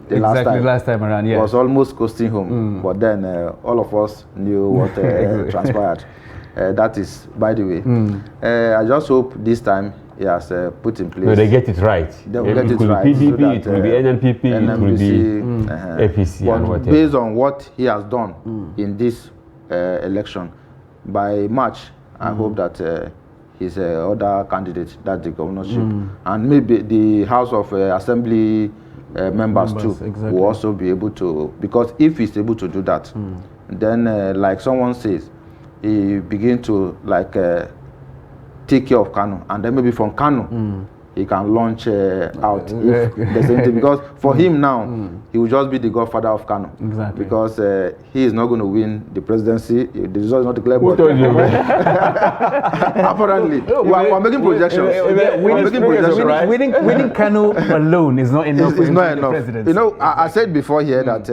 the last time around, yeah. was almost coasting home, but then all of us knew what transpired. That is, by the way, I just hope this time he has put in place. No, they get it right. They will get it it will right. be PDP, so that, it will be NNPP, it will be APC, but and whatever. based on what he has done in this election, by March, I hope that his other candidate, that the governorship, and maybe the House of Assembly members too, exactly. will also be able to, because if he's able to do that, then like someone says, he begin to like take care of Kano, and then maybe from Kano he can launch out if there's anything, because for him now he will just be the godfather of Kano. Exactly. Because he is not going to win the presidency. The result is not declared. Who told you? Apparently, we're making projections. We're making projections. Winning Kano alone is not enough. It's not for enough. presidency. You know, I said before here that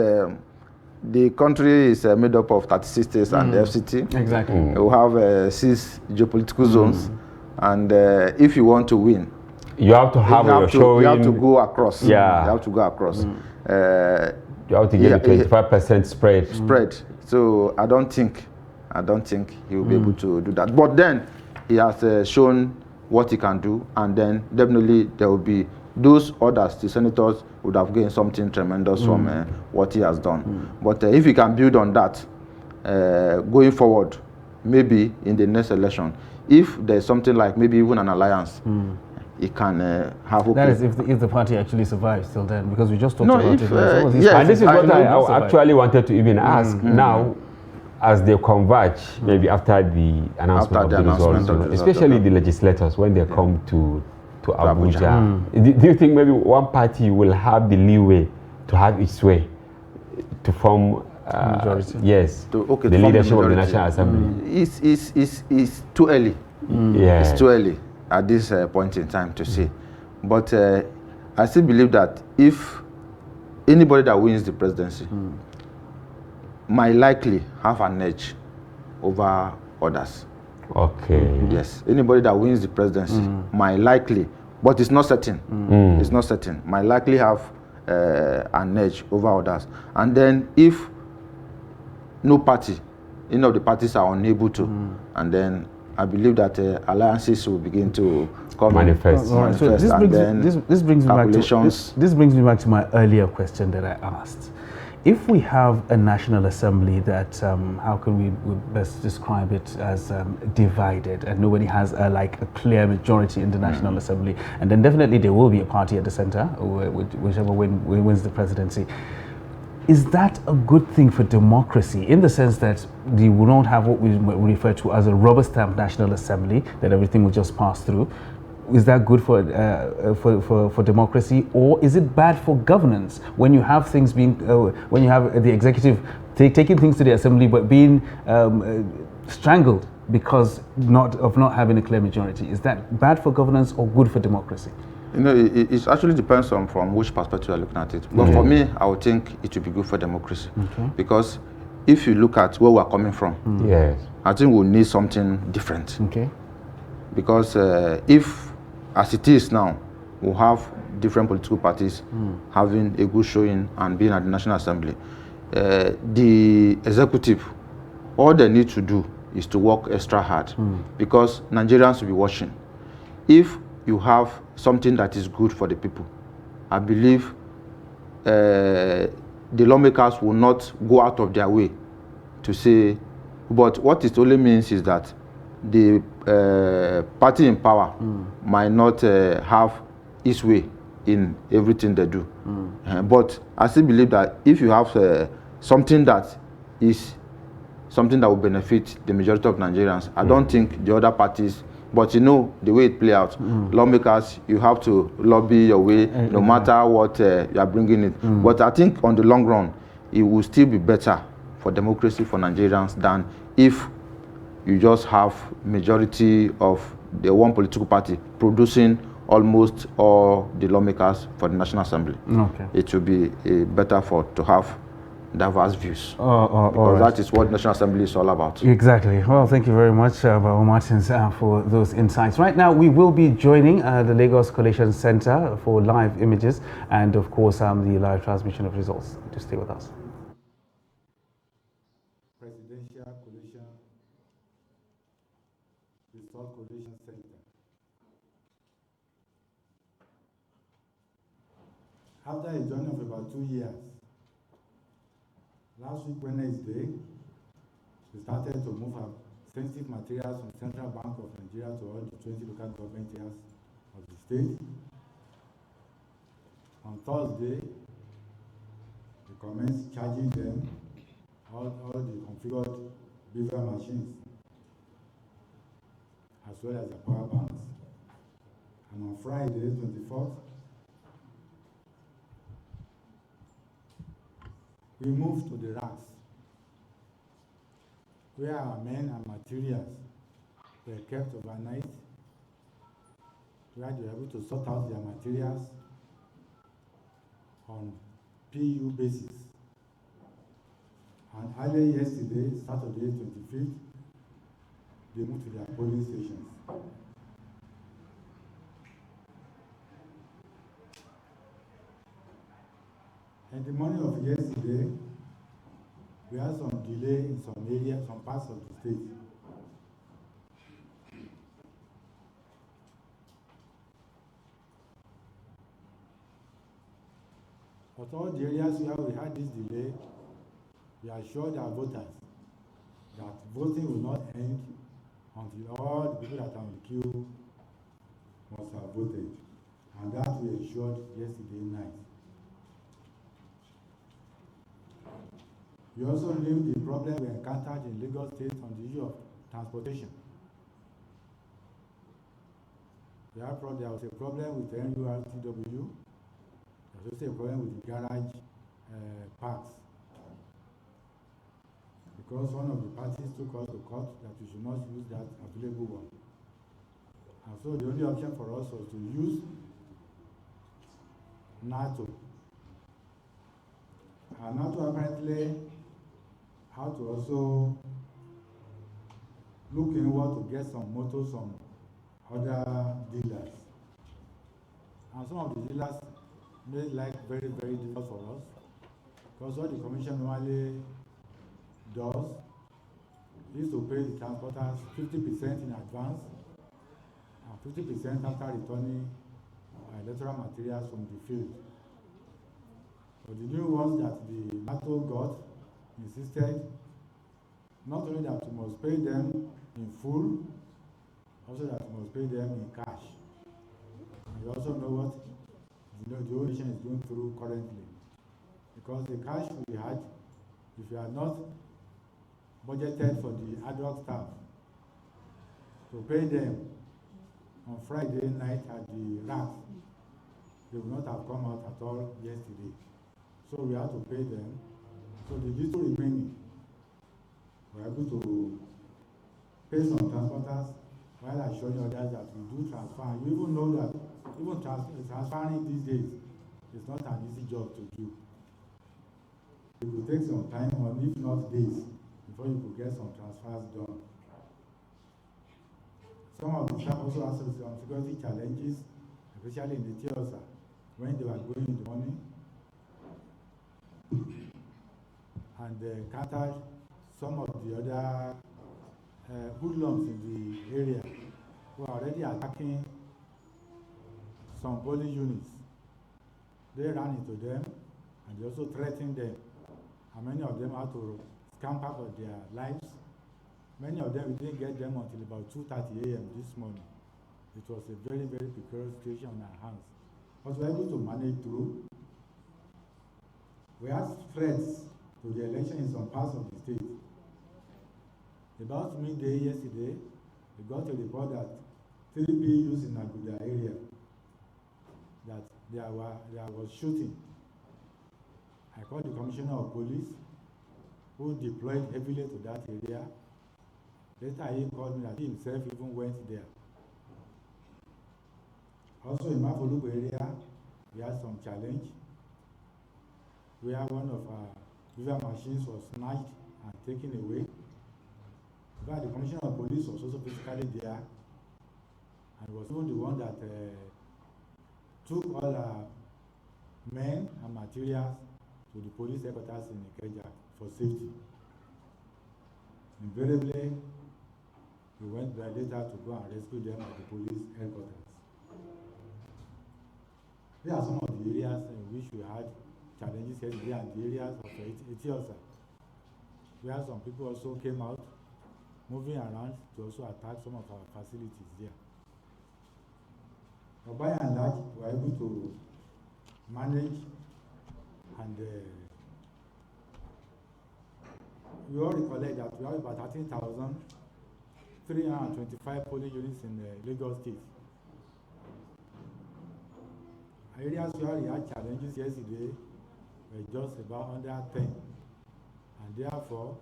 the country is made up of 36 states and the FCT. Exactly. We have 6 geopolitical zones, and if you want to win, you have to have your showing. You have to go across. Yeah. You have to go across. You have to get a 25% spread. So I don't think he will be able to do that. But then he has shown what he can do, and then definitely there will be those others. The senators would have gained something tremendous from what he has done. But if he can build on that going forward, maybe in the next election, if there's something like maybe even an alliance, he can have. That is if the party actually survives till then, because we just talked about it. Yes, and this is what I actually wanted to even ask. Now, as they converge, maybe after the announcement of the results, especially the legislators, when they come to Abuja, do you think maybe one party will have the leeway to have its way to form yes, the leadership of the National Assembly? It's too early. It's too early at this point in time to say. But I still believe that if anybody that wins the presidency might likely have an edge over others. Okay. Yes, anybody that wins the presidency might likely, but it's not certain. It's not certain. Might likely have an edge over others. And then if no party, any of the parties are unable to, and then I believe that alliances will begin to come manifest. So this brings me back to my earlier question that I asked. If we have a National Assembly that, how can we best describe it as divided, and nobody has a clear majority in the National Assembly, and then definitely there will be a party at the center, whichever wins the presidency. Is that a good thing for democracy, in the sense that we will not have what we refer to as a rubber stamp National Assembly, that everything will just pass through? Is that good for democracy, or is it bad for governance when you have things being when you have the executive taking things to the assembly but being strangled because of not having a clear majority? Is that bad for governance or good for democracy? You know, it actually depends on from which perspective you're looking at it. But for me, I would think it would be good for democracy. Because if you look at where we're coming from, yes, I think we'll need something different. Okay. Because if, as it is now, we'll have different political parties having a good showing and being at the National Assembly, the executive, all they need to do is to work extra hard, because Nigerians will be watching. If you have something that is good for the people, I believe the lawmakers will not go out of their way to say, but what it only means is that the party in power might not have its way in everything they do. But I still believe that if you have something that is something that will benefit the majority of Nigerians, I don't think the other parties, but you know the way it play out, lawmakers, you have to lobby your way no matter what you are bringing in. But I think on the long run, it will still be better for democracy for Nigerians than if you just have majority of the one political party producing almost all the lawmakers for the National Assembly. Okay. It will be better to have diverse views. Because right. That is what National Assembly is all about. Exactly. Well, thank you very much, Bawo Martins, for those insights. Right now, we will be joining the Lagos Collation Center for live images and, of course, the live transmission of results. To stay with us. Presidential Collation Result Collation Center. After a journey of about 2 years, last week Wednesday, we started to move our sensitive materials from Central Bank of Nigeria to all the 20 local government areas of the state. On Thursday, we commenced charging them all the configured beaver machines, as well as the power banks. And on Friday, 24th, we moved to the racks, where our men and materials were kept overnight, where they were able to sort out their materials on PU basis. And earlier yesterday, Saturday 25th, they moved to their polling stations. In the morning of yesterday, we had some delay in some areas, some parts of the state. But all the areas where we had this delay, we assured our voters that voting will not end until all the people that are on the queue must have voted. And that we assured yesterday night. We also knew the problem we encountered in Lagos State on the issue of transportation. There was a problem with the NURTW. There was also a problem with the garage parks. Because one of the parties took us to court that we should not use that available one. And so the only option for us was to use NATO. And NATO apparently how to also look inward to get some motors from other dealers. And some of the dealers made life very, very difficult for us, because what the commission normally does is to pay the transporters 50% in advance and 50% after returning electoral materials from the field. But the new ones that the NATO got insisted not only that we must pay them in full, also that we must pay them in cash. And you also know what the whole nation is going through currently. Because the cash we had, if you had not budgeted for the ad hoc staff to pay them on Friday night at the racks, they would not have come out at all yesterday. So we had to pay them. So the little remaining, we are able to pay some transporters while assuring others that we do transfer. And you even know that even transferring these days is not an easy job to do. It will take some time, or if not days, before you could get some transfers done. Some of the staff also have some security challenges, especially in the theater, when they were going in the morning. And encountered some of the other hoodlums in the area who are already attacking some polling units. They ran into them and they also threatened them. And many of them had to scamper for their lives. Many of them, we didn't get them until about 2:30 a.m. this morning. It was a very, very precarious situation on our hands. But we were able to manage through. We had threats to the election in some parts of the state. About midday yesterday, we got a report that 3 PUs in Abuja area, that there was shooting. I called the Commissioner of Police, who deployed heavily to that area. Later he called me that he himself even went there. Also in Mafoluku area, we had some challenge, where one of our beaver machines was snatched and taken away. In fact, the Commissioner of Police was also physically there, and was even the one that took all our men and materials to the police headquarters in Ikeja for safety. Invariably, we went there later to go and rescue them at the police headquarters. There are some of the areas in which we had challenges yesterday, and the areas of Etiosa, where some people also came out, moving around to also attack some of our facilities there. But by and large, we were able to manage, and we all recollect that we have about 13,325 polling units in Lagos State. Areas where we had challenges yesterday were just about under 10, and therefore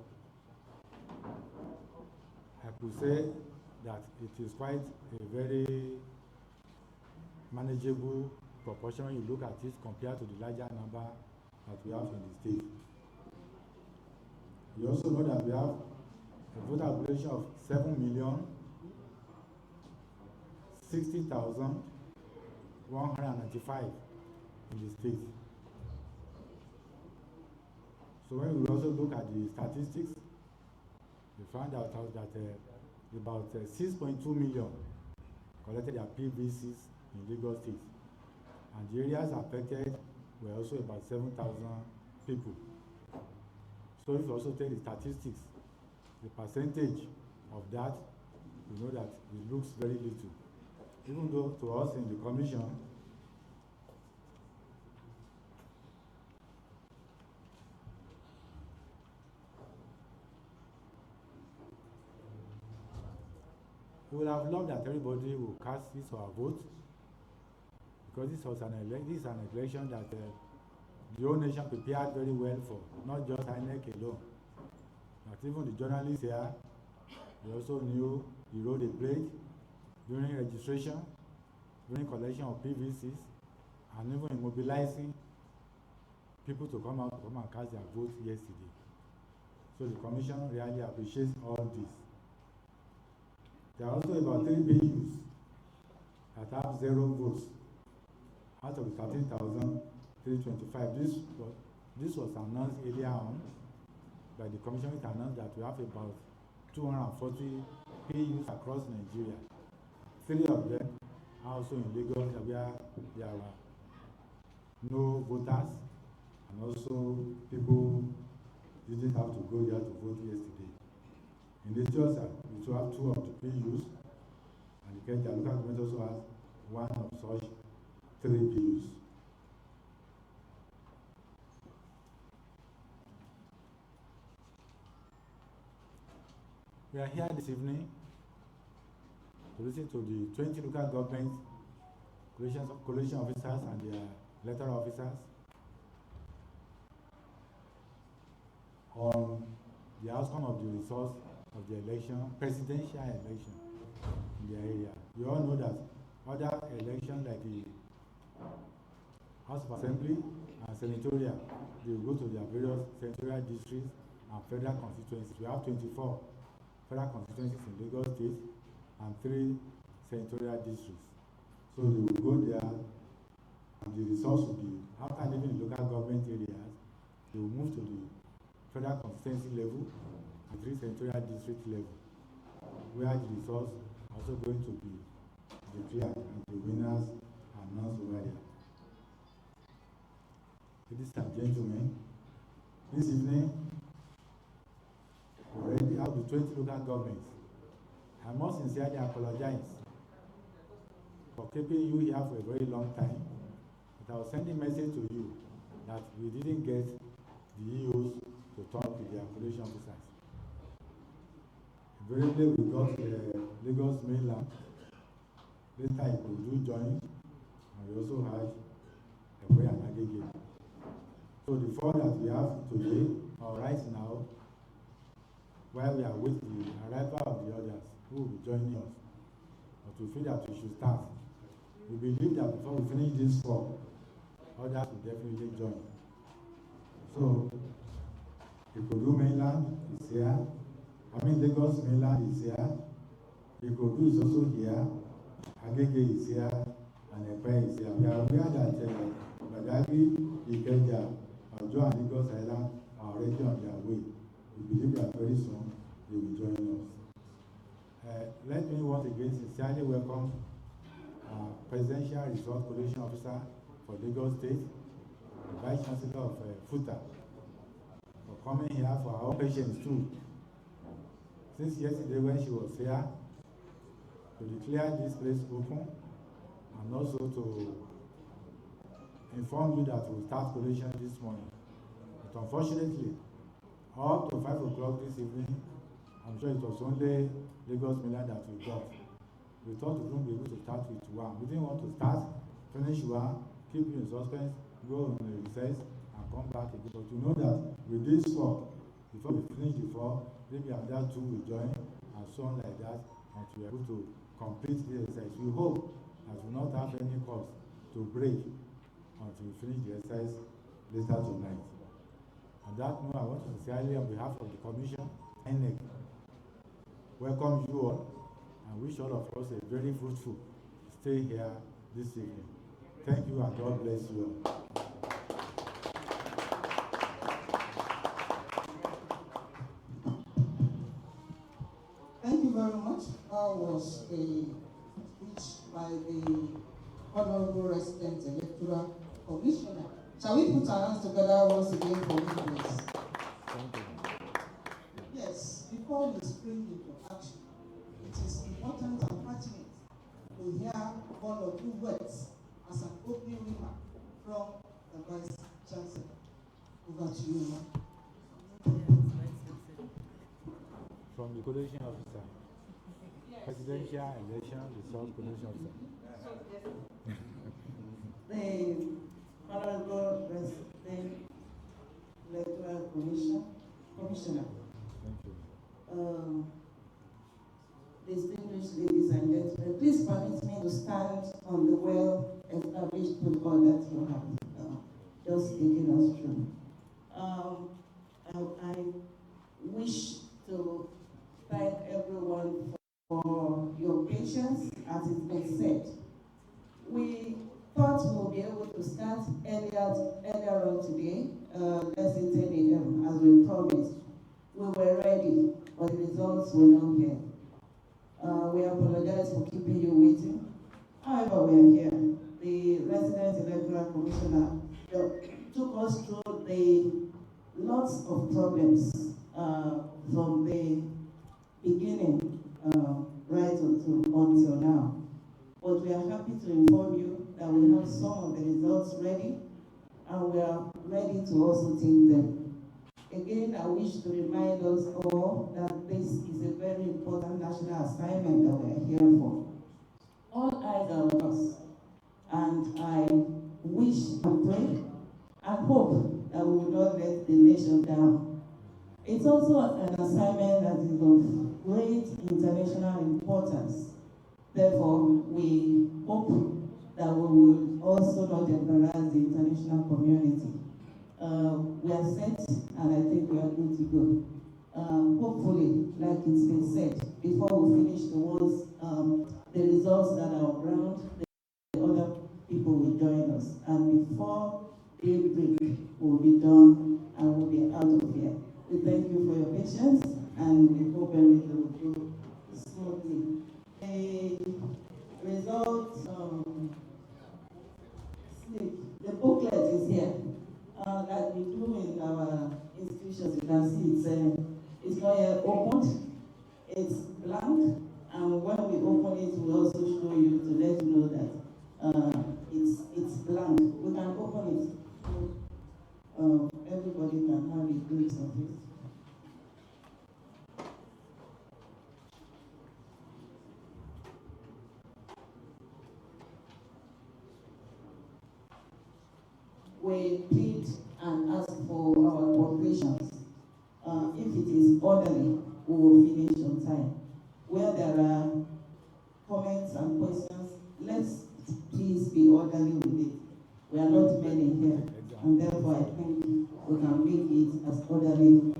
I could say that it is quite a very manageable proportion when you look at it compared to the larger number that we have in the state. You also know that we have a voter population of 7,060,195 in the state. So when we also look at the statistics, we found out that about 6.2 million collected their PVCs in Lagos State, and the areas affected were also about 7,000 people. So if you also take the statistics, the percentage of that, you know that it looks very little. Even though to us in the commission, we would have loved that everybody will cast his or her vote, because this was an election that the whole nation prepared very well for, not just INEC alone. But even the journalists here, they also knew the role they played during registration, during collection of PVCs, and even in mobilizing people to come out and cast their votes yesterday. So the commission really appreciates all this. There are also about 3 BUs that have 0 votes out of the 13,325. This was announced earlier on by the commission. It announced that we have about 240 PUs across Nigeria. 3 of them are also in Lagos, where there are no voters, and also people didn't have to go there to vote yesterday. In the Etiosa, we still have 2 of the PUs, and the Ikeja local government also has 1 of such 3 PUs. We are here this evening to listen to the 20 local government coalition officers and their letter officers on the outcome of the results of the election, presidential election in the area. You all know that other elections like the House of Assembly and Senatorial, they will go to their various senatorial districts and federal constituencies. We have 24 federal constituencies in Lagos State and 3 senatorial districts. So they will go there, and the results will be, after leaving the local government areas, they will move to the federal constituency level and 3 senatorial district level, where the results are also going to be declared and the winners are announced over there. Ladies and gentlemen, this evening, we already have the 20 local governments. I must sincerely apologize for keeping you here for a very long time, but I was sending a message to you that we didn't get the EOs to talk to their coalition officers. Invariably, we got Lagos mainland, later Ikodu joined, and we also had Ekwe and Agege. So the 4 that we have today, or right now, while we are waiting the arrival of the others who will be joining us, but we feel that we should start. We believe that before we finish this 4, others will definitely join. So Ikodu mainland is here. I mean, Lagos mainland is here. Ikodu is also here. Agege is here. And Epe is here. We are aware that Badagry, Ikeja, Ojo and Lagos Island are already on their way. We believe that very soon they will join us. Let me once again sincerely welcome Presidential Resource Coalition Officer for Lagos State, the Vice Chancellor of FUTA, for coming here for our patients too. Since yesterday when she was here, to declare this place open and also to inform you that we'll start coalition this morning. But unfortunately, up to 5 o'clock this evening, I'm sure it was only Lagos mainland that we got. We thought we wouldn't be able to start with one. We didn't want to start, finish one, keep you in suspense, go on a recess, and come back again. But you know that with this work, before we finish the 4, maybe another 2 will join, and so on like that, until we are able to complete the exercise. We hope that we will not have any cause to break until we finish the exercise later tonight. On that note, I want to sincerely, on behalf of the Commission, INEC, welcome you all and wish all of us a very fruitful stay here this evening. Thank you and God bless you all. Thank you very much. That was a speech by the Honorable Resident Electoral Commissioner. Shall we put our hands together once again for him, please? Yes, before we spring into action, it is important and pertinent to hear one or two words as an opening remark from the Vice Chancellor. Over to you, ma'am. From the coalition officer, Presidential Election Resource Coalition Officer. The Honorable President Electoral Commissioner. Thank you. Distinguished ladies and gentlemen, please permit me to stand on the well-established protocol that you have just taken us through. I wish to thank everyone for your patience, as it's been said. We thought we would be able to start earlier on today, less than 10 a.m. as we promised. We were ready, but the results were not here. We apologize for keeping you waiting. However, we are here. The Resident Electoral Commissioner took us through the lots of problems from the beginning right until now. But we are happy to inform you that we have some of the results ready, and we are ready to also take them. Again, I wish to remind us all that this is a very important national assignment that we are here for. All eyes are on us, and I wish and pray and hope that we will not let the nation down. It's also an assignment that is of great international importance. Therefore, we hope that we will also not embarrass the international community. We are set, and I think we are good to go. Hopefully, like it's been said, before we finish the results that are on ground, the other people will join us. And before daybreak, we'll be done and we'll be out of here. We thank you for your patience, and we hope everything will go smoothly. The results slip, the booklet is here. Like we do in our institutions, you can see it's not yet opened, it's blank, and when we open it, we also show you to let you know that it's blank. We can open it, so everybody can have a glimpse of it. We plead and ask for our cooperations. If it is orderly, we will finish on time. Where there are comments and questions, let's please be orderly with it. We are not many here, and therefore I think we can make it as orderly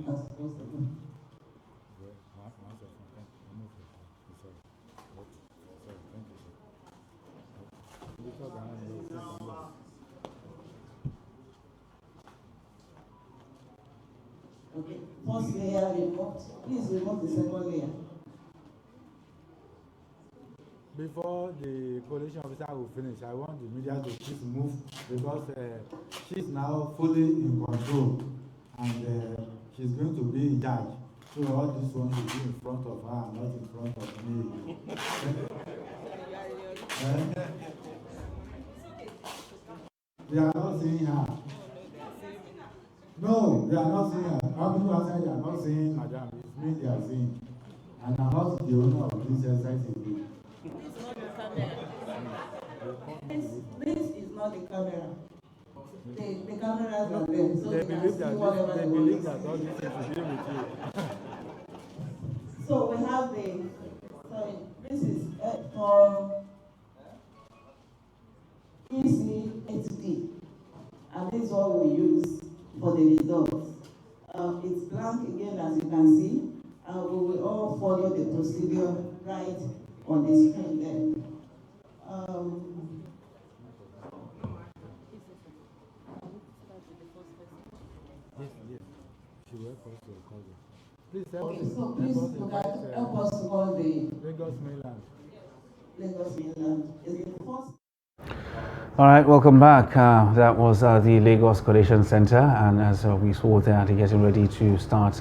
Okay, first layer removed. Please remove the second layer. Before the coalition officer will finish, I want the media to please move because she's now fully in control and she's going to be in charge. So all this one should be in front of her, not in front of me. They are not seeing her. No, they are not seeing her. How people outside they are not seeing Madam? It's me they are seeing. And I'm not the owner of this exercise again. This is not the camera. The cameras are there, so they believe that they believe that all this is to do with you. So we have this is for EC8D, and this is what we use for the results. It's blank again, as you can see, and we will all follow the procedure right on the screen there. Please help okay, so please help us to call the Lagos Mainland. Lagos Mainland is the first. All right, welcome back. That was the Lagos Coalition Center, and as we saw there, they're getting ready to start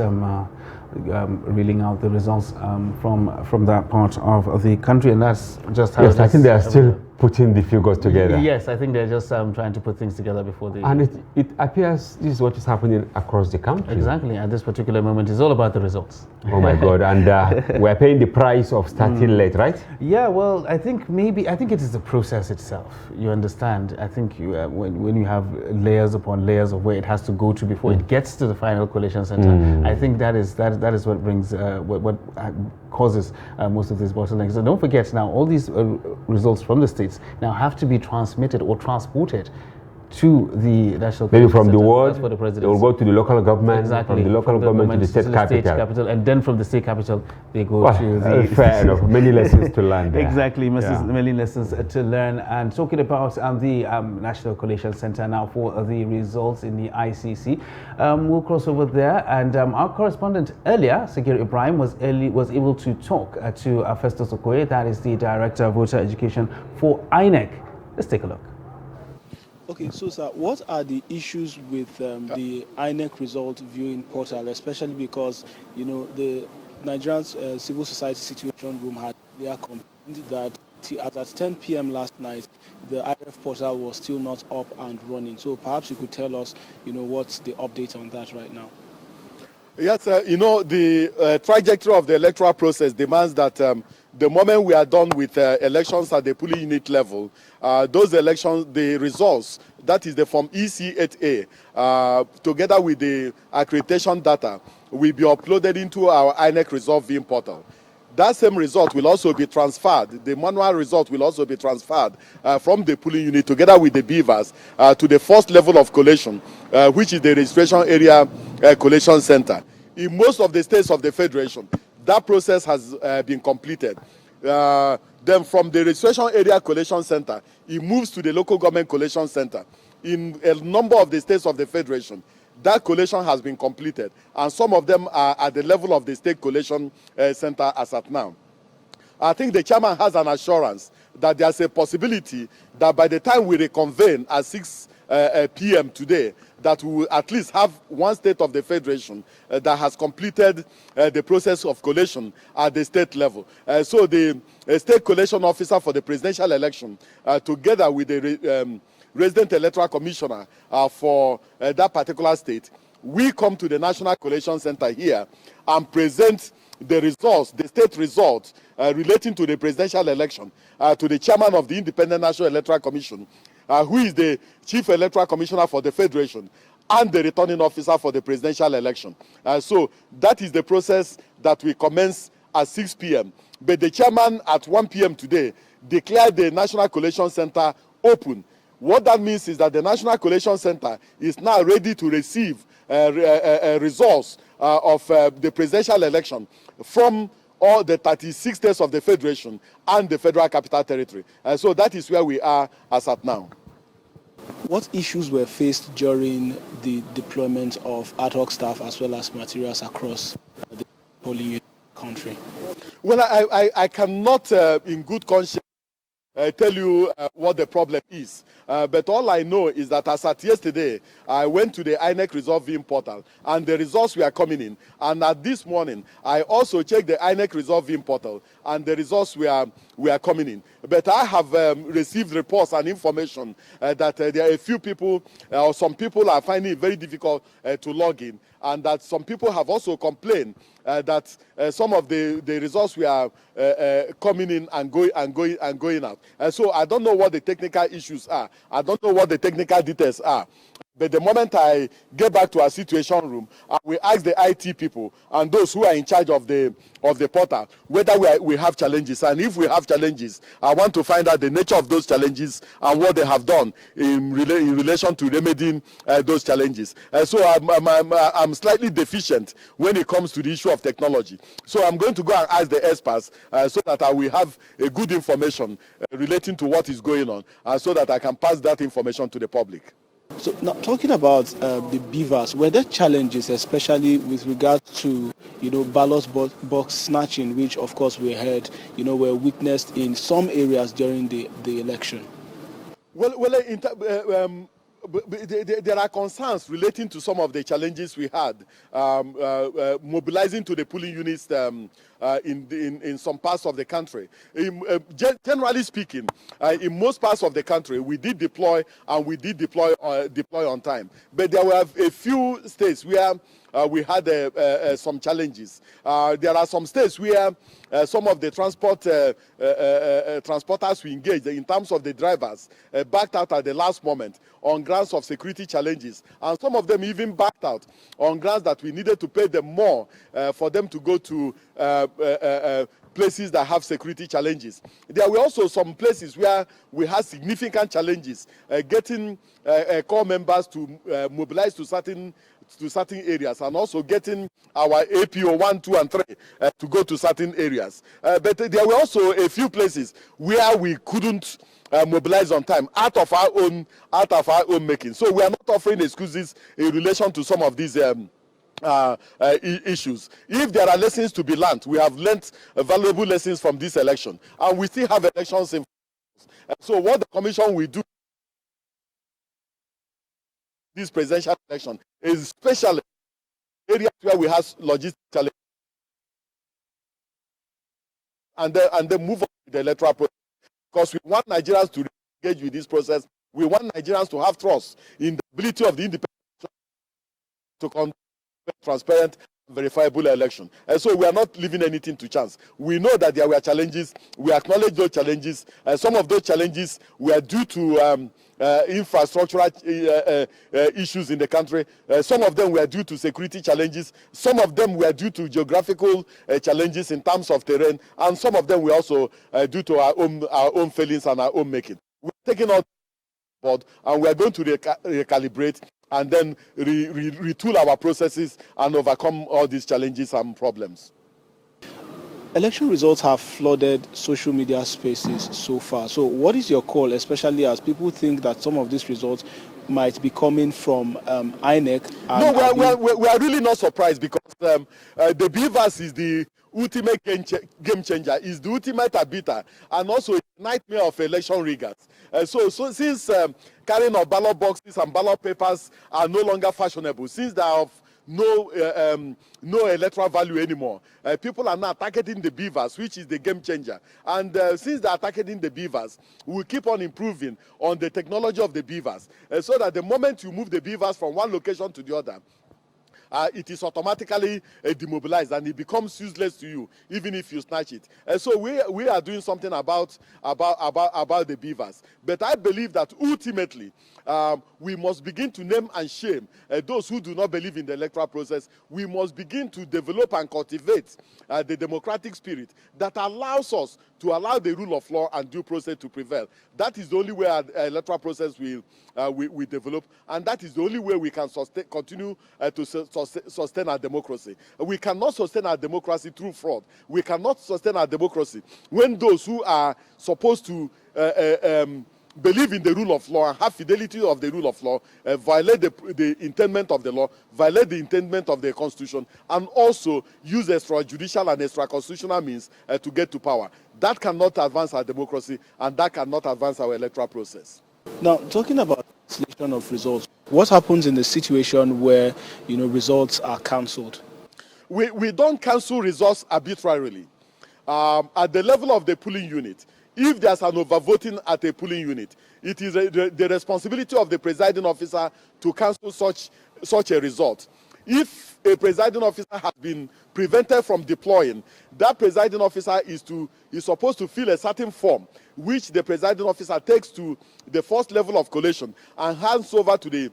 reeling out the results from that part of the country, and that's just how. Yes, I think they are still putting the figures together. Yes, I think they're just trying to put things together before they. And it appears this is what is happening across the country. Exactly. At this particular moment, it's all about the results. Oh my God! And we're paying the price of starting late, right? Yeah. Well, I think it is the process itself. You understand? I think when you have layers upon layers of where it has to go to before it gets to the final coalition center, I think that is what brings what causes most of these bottlenecks. So don't forget now, all these results from the states now have to be transmitted or transported to the national. Maybe from the world, for the president. They will go to the local government, exactly. From the local government to the state capital. And then from the state capital, they go to the... Fair enough. Many lessons to learn there. Exactly, many lessons to learn. And talking about the National Coalition Center now for the results in the ICC, we'll cross over there. And our correspondent earlier, Sekir Ibrahim, was able to talk to Festus Okoye, that is the Director of Voter Education for INEC. Let's take a look. Okay, so sir, what are the issues with the INEC result viewing portal, especially because, you know, the Nigerian Civil Society Situation Room had their complaint that as at 10 p.m. last night, the IRF portal was still not up and running. So perhaps you could tell us, you know, what's the update on that right now? Yes, you know, the trajectory of the electoral process demands that the moment we are done with elections at the polling unit level, those elections, the results, that is the Form EC8A, together with the accreditation data, will be uploaded into our INEC result viewing portal. That same result will also be transferred. The manual result will also be transferred from the polling unit together with the beavers to the first level of collation, which is the registration area collation center. In most of the states of the Federation, that process has been completed. Then from the registration area collation center, it moves to the local government collation center. In a number of the states of the Federation, that collation has been completed, and some of them are at the level of the state collation center as at now. I think the chairman has an assurance that there's a possibility that by the time we reconvene at 6 p.m. today, that we will at least have one state of the Federation that has completed the process of collation at the state level. So the state collation officer for the presidential election, together with the resident electoral commissioner for that particular state, we come to the National Collation Center here and present the results, the state results relating to the presidential election to the chairman of the Independent National Electoral Commission, who is the chief electoral commissioner for the Federation and the returning officer for the presidential election. So that is the process that we commence at 6 p.m. But the chairman at 1 p.m. today declared the National Collation Center open. What that means is that the National Collation Center is now ready to receive results of the presidential election from all the 36 states of the Federation and the Federal Capital Territory. So that is where we are as at now. What issues were faced during the deployment of ad hoc staff as well as materials across the polling unit country? Well, I cannot, in good conscience, tell you what the problem is. But all I know is that as at yesterday, I went to the INEC Result Viewing Portal and the results were coming in. And at this morning, I also checked the INEC Result Viewing Portal and the results were coming in. But I have received reports and information that there are a few people, or some people are finding it very difficult to log in, and that some people have also complained that some of the results were coming in and going out. So I don't know what the technical issues are. I don't know what the technical details are. But the moment I get back to our situation room, we ask the IT people and those who are in charge of the portal whether we have challenges. And if we have challenges, I want to find out the nature of those challenges and what they have done in relation to remedying those challenges. So I'm slightly deficient when it comes to the issue of technology. So I'm going to go and ask the experts so that I will have a good information relating to what is going on, so that I can pass that information to the public. So now talking about the beavers, were there challenges, especially with regard to, ballot box snatching, which of course we heard, were witnessed in some areas during the election? Well, there are concerns relating to some of the challenges we had, mobilizing to the polling units in some parts of the country. Generally speaking, in most parts of the country, we did deploy and we did deploy on time. But there were a few states where we had some challenges. There are some states where some of the transporters we engaged in terms of the drivers backed out at the last moment on grounds of security challenges. And some of them even backed out on grounds that we needed to pay them more for them to go to places that have security challenges. There were also some places where we had significant challenges getting corps members to mobilize to certain areas, and also getting our APO 1, 2, and 3 to go to certain areas. But there were also a few places where we couldn't mobilize on time out of our own making. So we are not offering excuses in relation to some of these issues. If there are lessons to be learned, we have learned valuable lessons from this election, and we still have elections in. So what the commission will do this presidential election is especially areas where we have logistic challenges, and then move on to the electoral process, because we want Nigerians to engage with this process. We want Nigerians to have trust in the ability of the independent to conduct transparent, verifiable election. And so we are not leaving anything to chance. We know that there were challenges. We acknowledge those challenges. Some of those challenges were due to infrastructural issues in the country. Some of them were due to security challenges. Some of them were due to geographical challenges in terms of terrain. And some of them were also due to our own failings and our own making. We're taking all board, and we are going to recalibrate and then retool our processes and overcome all these challenges and problems. Election results have flooded social media spaces so far. So what is your call, especially as people think that some of these results might be coming from INEC? No, we are really not surprised, because the BVAS is the ultimate game changer, is the ultimate arbiter, and also a nightmare of election riggers. So since carrying of ballot boxes and ballot papers are no longer fashionable, since they have no electoral value anymore, people are now targeting the BVAS, which is the game changer. And since they are targeting the BVAS, we'll keep on improving on the technology of the BVAS, so that the moment you move the BVAS from one location to the other, it is automatically demobilized and it becomes useless to you, even if you snatch it. So we are doing something about the BVAS. But I believe that ultimately we must begin to name and shame those who do not believe in the electoral process. We must begin to develop and cultivate the democratic spirit that allows us to allow the rule of law and due process to prevail. That is the only way our electoral process will develop, and that is the only way we can continue to sustain our democracy. We cannot sustain our democracy through fraud. We cannot sustain our democracy when those who are supposed to believe in the rule of law and have fidelity of the rule of law, violate the intent of the law, violate the intent of the constitution, and also use extrajudicial and extra-constitutional means to get to power. That cannot advance our democracy, and that cannot advance our electoral process. Now, talking about cancellation of results, what happens in the situation where, results are cancelled? We don't cancel results arbitrarily. At the level of the polling unit, if there's an overvoting at a polling unit, it is the responsibility of the presiding officer to cancel such a result. If a presiding officer has been prevented from deploying, that presiding officer is supposed to fill a certain form, which the presiding officer takes to the first level of collation and hands over to the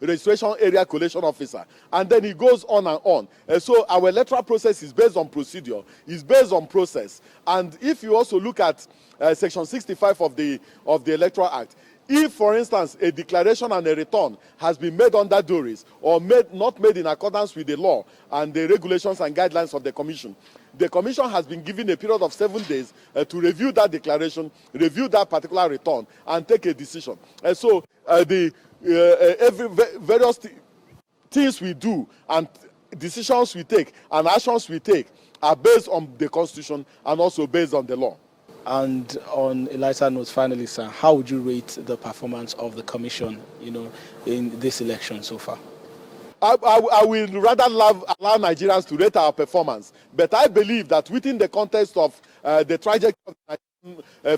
registration area collation officer, and then it goes on and on. And so our electoral process is based on procedure, is based on process. And if you also look at section 65 of the Electoral Act, if, for instance, a declaration and a return has been made under duress or not made in accordance with the law and the regulations and guidelines of the commission has been given a period of 7 days to review that declaration, review that particular return, and take a decision. And so various things we do and decisions we take and actions we take are based on the Constitution and also based on the law. And on a lighter note, finally, sir, how would you rate the performance of the Commission, in this election so far? I will rather allow Nigerians to rate our performance, but I believe that within the context of the trajectory of the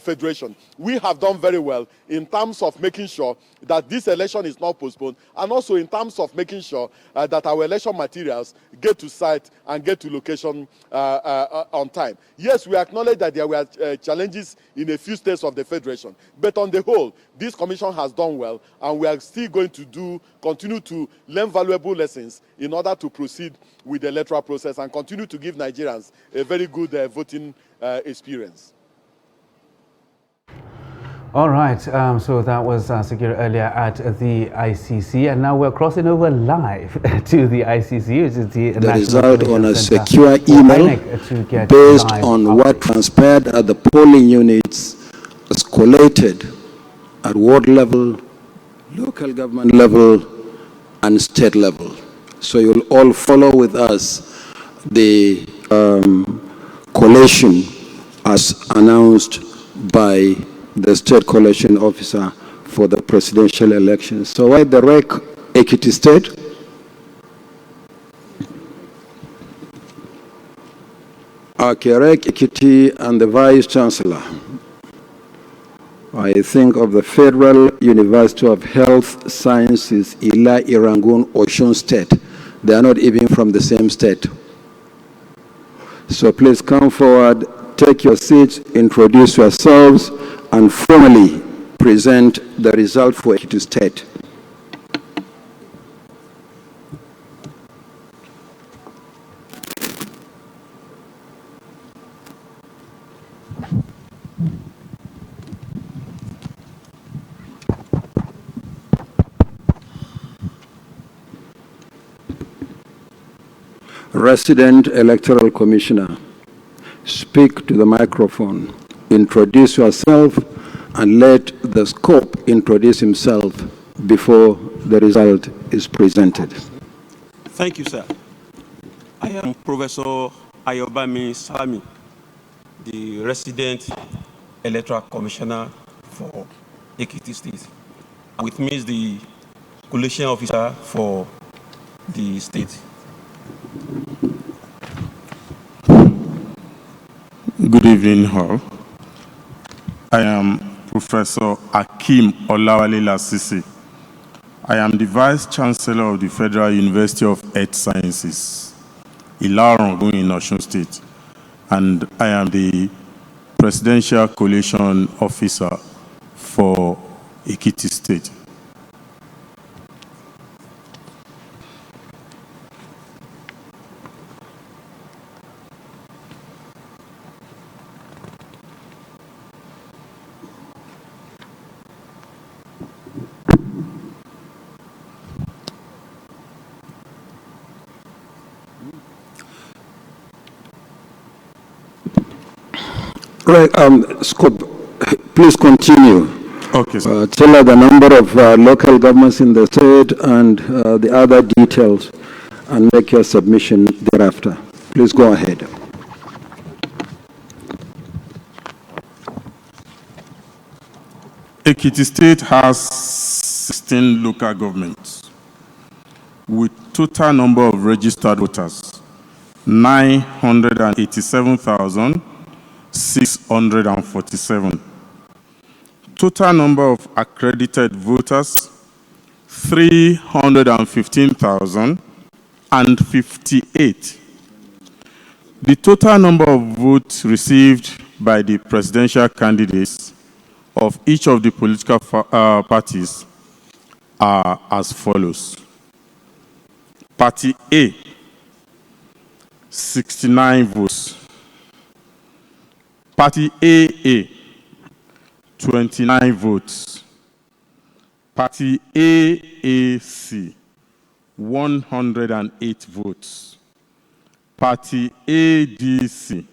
Federation, we have done very well in terms of making sure that this election is not postponed, and also in terms of making sure that our election materials get to site and get to location on time. Yes, we acknowledge that there were challenges in a few states of the Federation, but on the whole, this commission has done well, and we are still going to continue to learn valuable lessons in order to proceed with the electoral process and continue to give Nigerians a very good voting experience. All right, so that was Secure earlier at the ICC, and now we're crossing over live to the ICC, which is the result on a secure email based on what transpired at the polling units was collated at ward level, local government level, and state level. So you'll all follow with us the collation as announced by the State Collation Officer for the presidential elections. So why the REC Ekiti State? Okay, REC Ekiti and the Vice Chancellor. I think of the Federal University of Health Sciences, Ila Irangun, Osun State. They are not even from the same state. So please come forward, take your seats, introduce yourselves, and formally present the result for Ekiti State. Resident Electoral Commissioner, speak to the microphone. Introduce yourself and let the scope introduce himself before the result is presented. Thank you, sir. I am Professor Ayobami Salami, the resident electoral commissioner for Ekiti State. And with me is the collation officer for the state. Good evening, all. I am Professor Akim Olawale Lasisi. I am the Vice Chancellor of the Federal University of Earth Sciences, Ilarangun in Osun State, and I am the Presidential Collation Officer for Ekiti State. Right, Scope, please continue. Okay, sir. Tell us the number of local governments in the state and the other details, and make your submission thereafter. Please go ahead. Ekiti State has 16 local governments with total number of registered voters, 987,647. Total number of accredited voters, 315,058. The total number of votes received by the presidential candidates of each of the political parties are as follows. Party A, 69 votes. Party AA, 29 votes. Party AAC, 108 votes. Party ADC,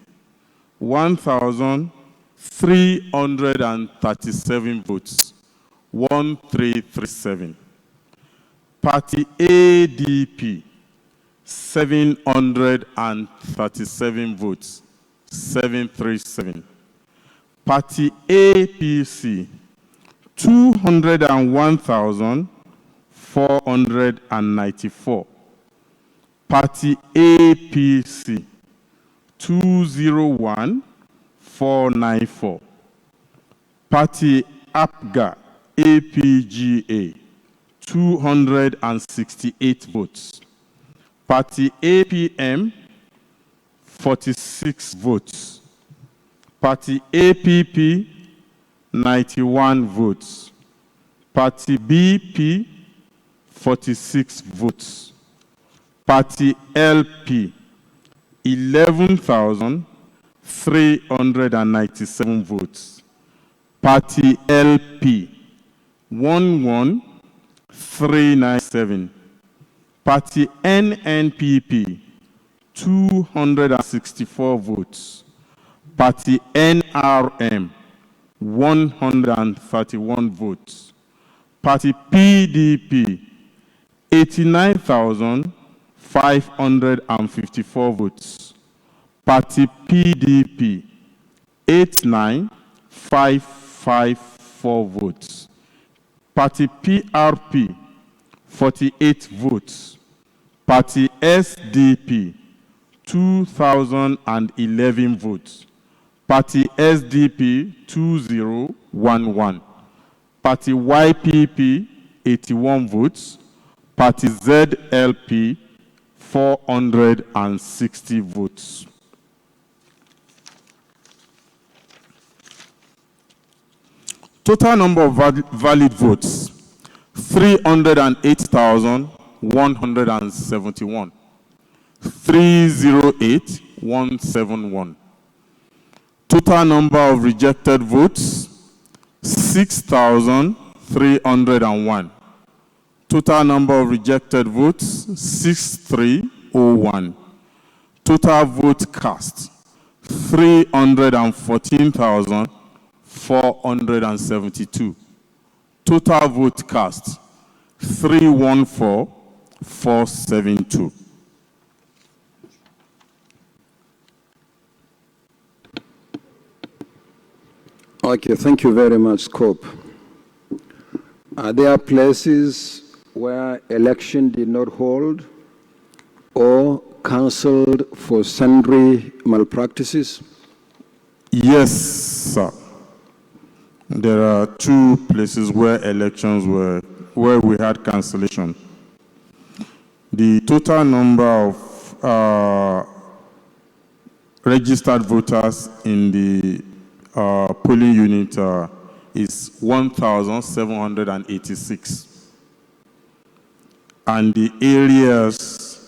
1,337 votes, 1337. Party ADP, 737 votes, 737. Party APC, 201,494. Party APC, 201,494. Party APGA, APGA, 268 votes. Party APM, 46 votes. Party APP, 91 votes. Party BP, 46 votes. Party LP, 11,397 votes. Party LP, 11,397. Party NNPP, 264 votes. Party NRM, 131 votes. Party PDP, 89,554 votes. Party PDP, 89,554 votes. Party PRP, 48 votes. Party SDP, 2,011 votes. Party SDP, 2011. Party YPP, 81 votes. Party ZLP, 460 votes. Total number of valid votes, 308,171. 308,171. Total number of rejected votes, 6,301. Total number of rejected votes, 6,301. Total vote cast, 314,472. Total vote cast, 314,472. Okay, thank you very much, Scope. Are there places where election did not hold or cancelled for sundry malpractices? Yes, sir. There are 2 places where elections where we had cancellation. The total number of registered voters in the polling unit is 1,786. And the areas,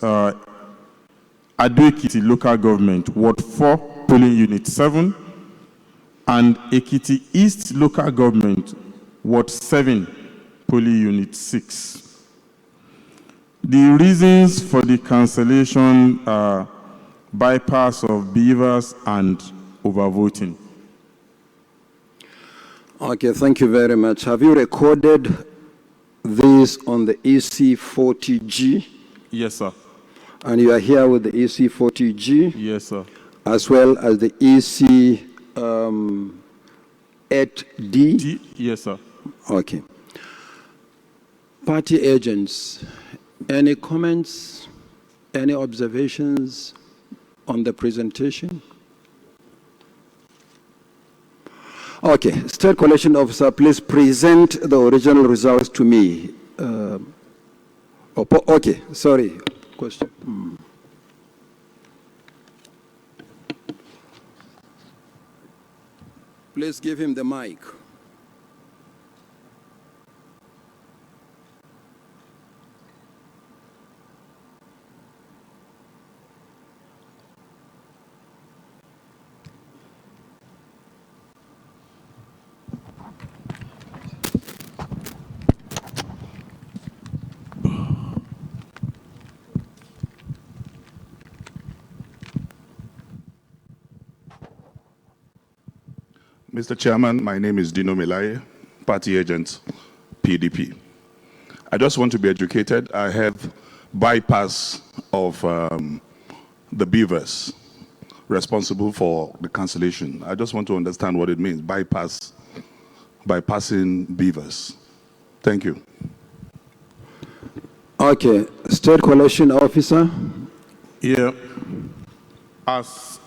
Ado-Ekiti local government, Ward 4, polling unit 7, and Ekiti East local government, Ward 7, polling unit 6. The reasons for the cancellation are bypass of beavers and overvoting. Okay, thank you very much. Have you recorded this on the EC40G? Yes, sir. And you are here with the EC40G? Yes, sir. As well as the EC8D? Yes, sir. Okay. Party agents, any comments, any observations on the presentation? Okay, State Collection Officer, please present the original results to me. Okay, sorry, question. Please give him the mic. Mr. Chairman, my name is Dino Melaye, party agent, PDP. I just want to be educated. I have bypass of the beavers responsible for the cancellation. I just want to understand what it means, bypassing beavers. Thank you. Okay, State Collection Officer. Yeah. As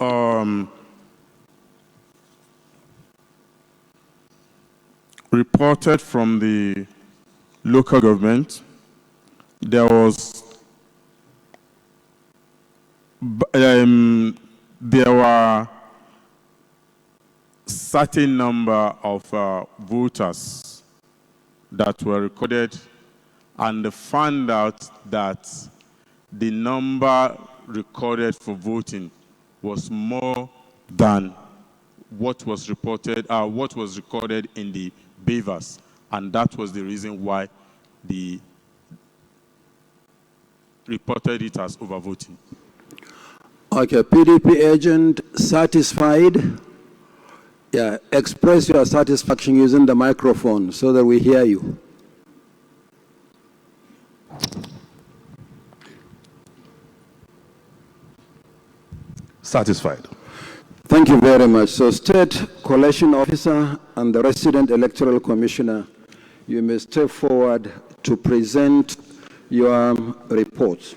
reported from the local government, there was there were certain number of voters that were recorded, and they found out that the number recorded for voting was more than what was reported, what was recorded in the beavers, and that was the reason why they reported it as overvoting. Okay, PDP agent, satisfied? Yeah, express your satisfaction using the microphone so that we hear you. Satisfied. Thank you very much. So, State Collection Officer and the Resident Electoral Commissioner, you may step forward to present your report.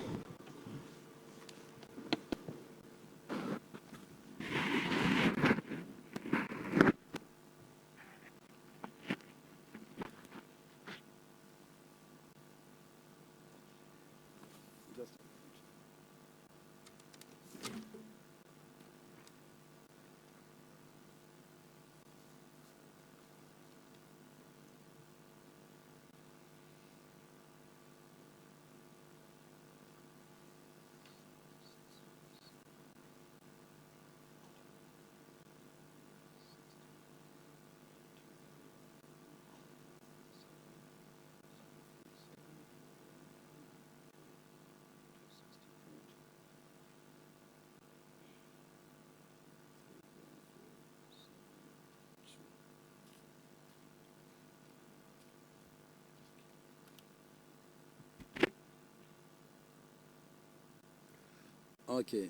Okay.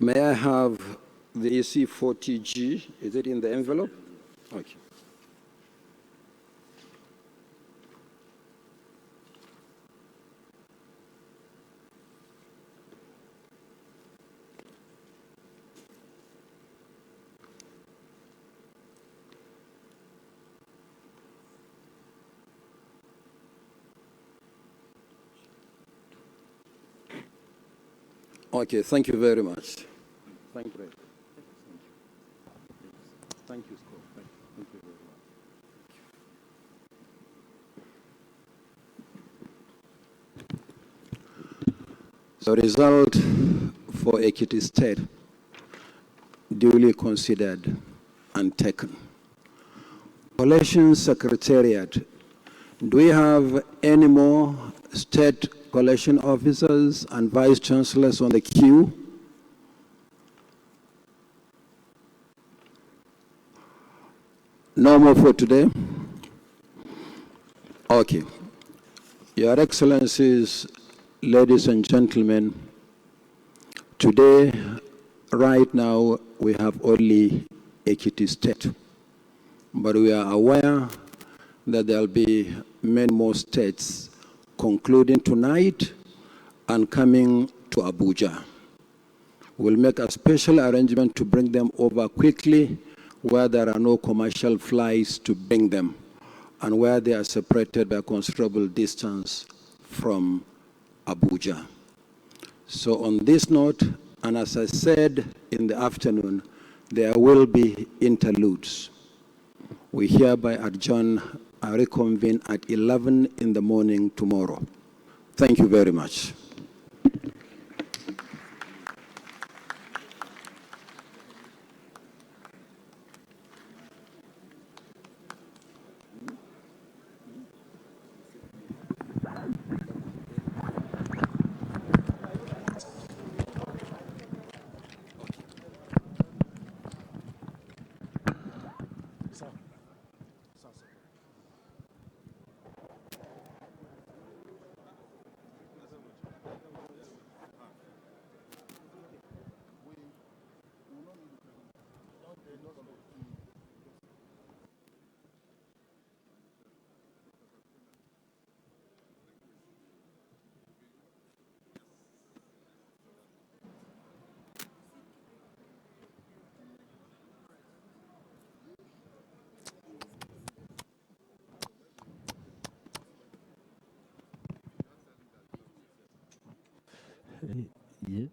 May I have the EC40G? Is it in the envelope? Okay. Okay, thank you very much. Thank you. Thank you, Scott. Thank you very much. The result for Ekiti State, duly considered and taken. Collection Secretariat, do we have any more state collection officers and vice chancellors on the queue? No more for today? Okay. Your Excellencies, ladies and gentlemen, today, right now, we have only Ekiti State, but we are aware that there will be many more states concluding tonight and coming to Abuja. We'll make a special arrangement to bring them over quickly where there are no commercial flights to bring them and where they are separated by a considerable distance from Abuja. So on this note, and as I said in the afternoon, there will be interludes. We hereby adjourn and reconvene at 11 in the morning tomorrow. Thank you very much. Yeah.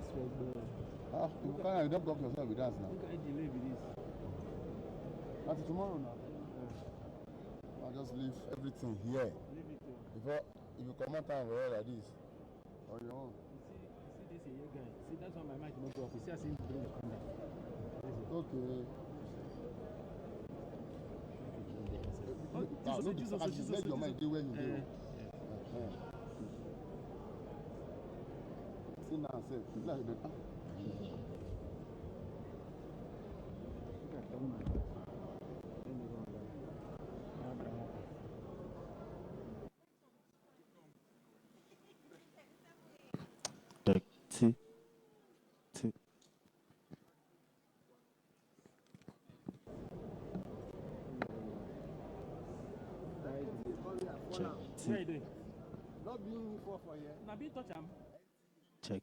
You can't, you don't block yourself with us now. Okay, delay with this. That's tomorrow now. I'll just leave everything here. Leave it here. If you come out time like this, on your own. You see this here guy. See, that's why my mic not go off. You see, I see him bring the camera. Okay. Let your mind do where you do. See now, say, it's like the Check. Not being for here. Now be touch him. Check.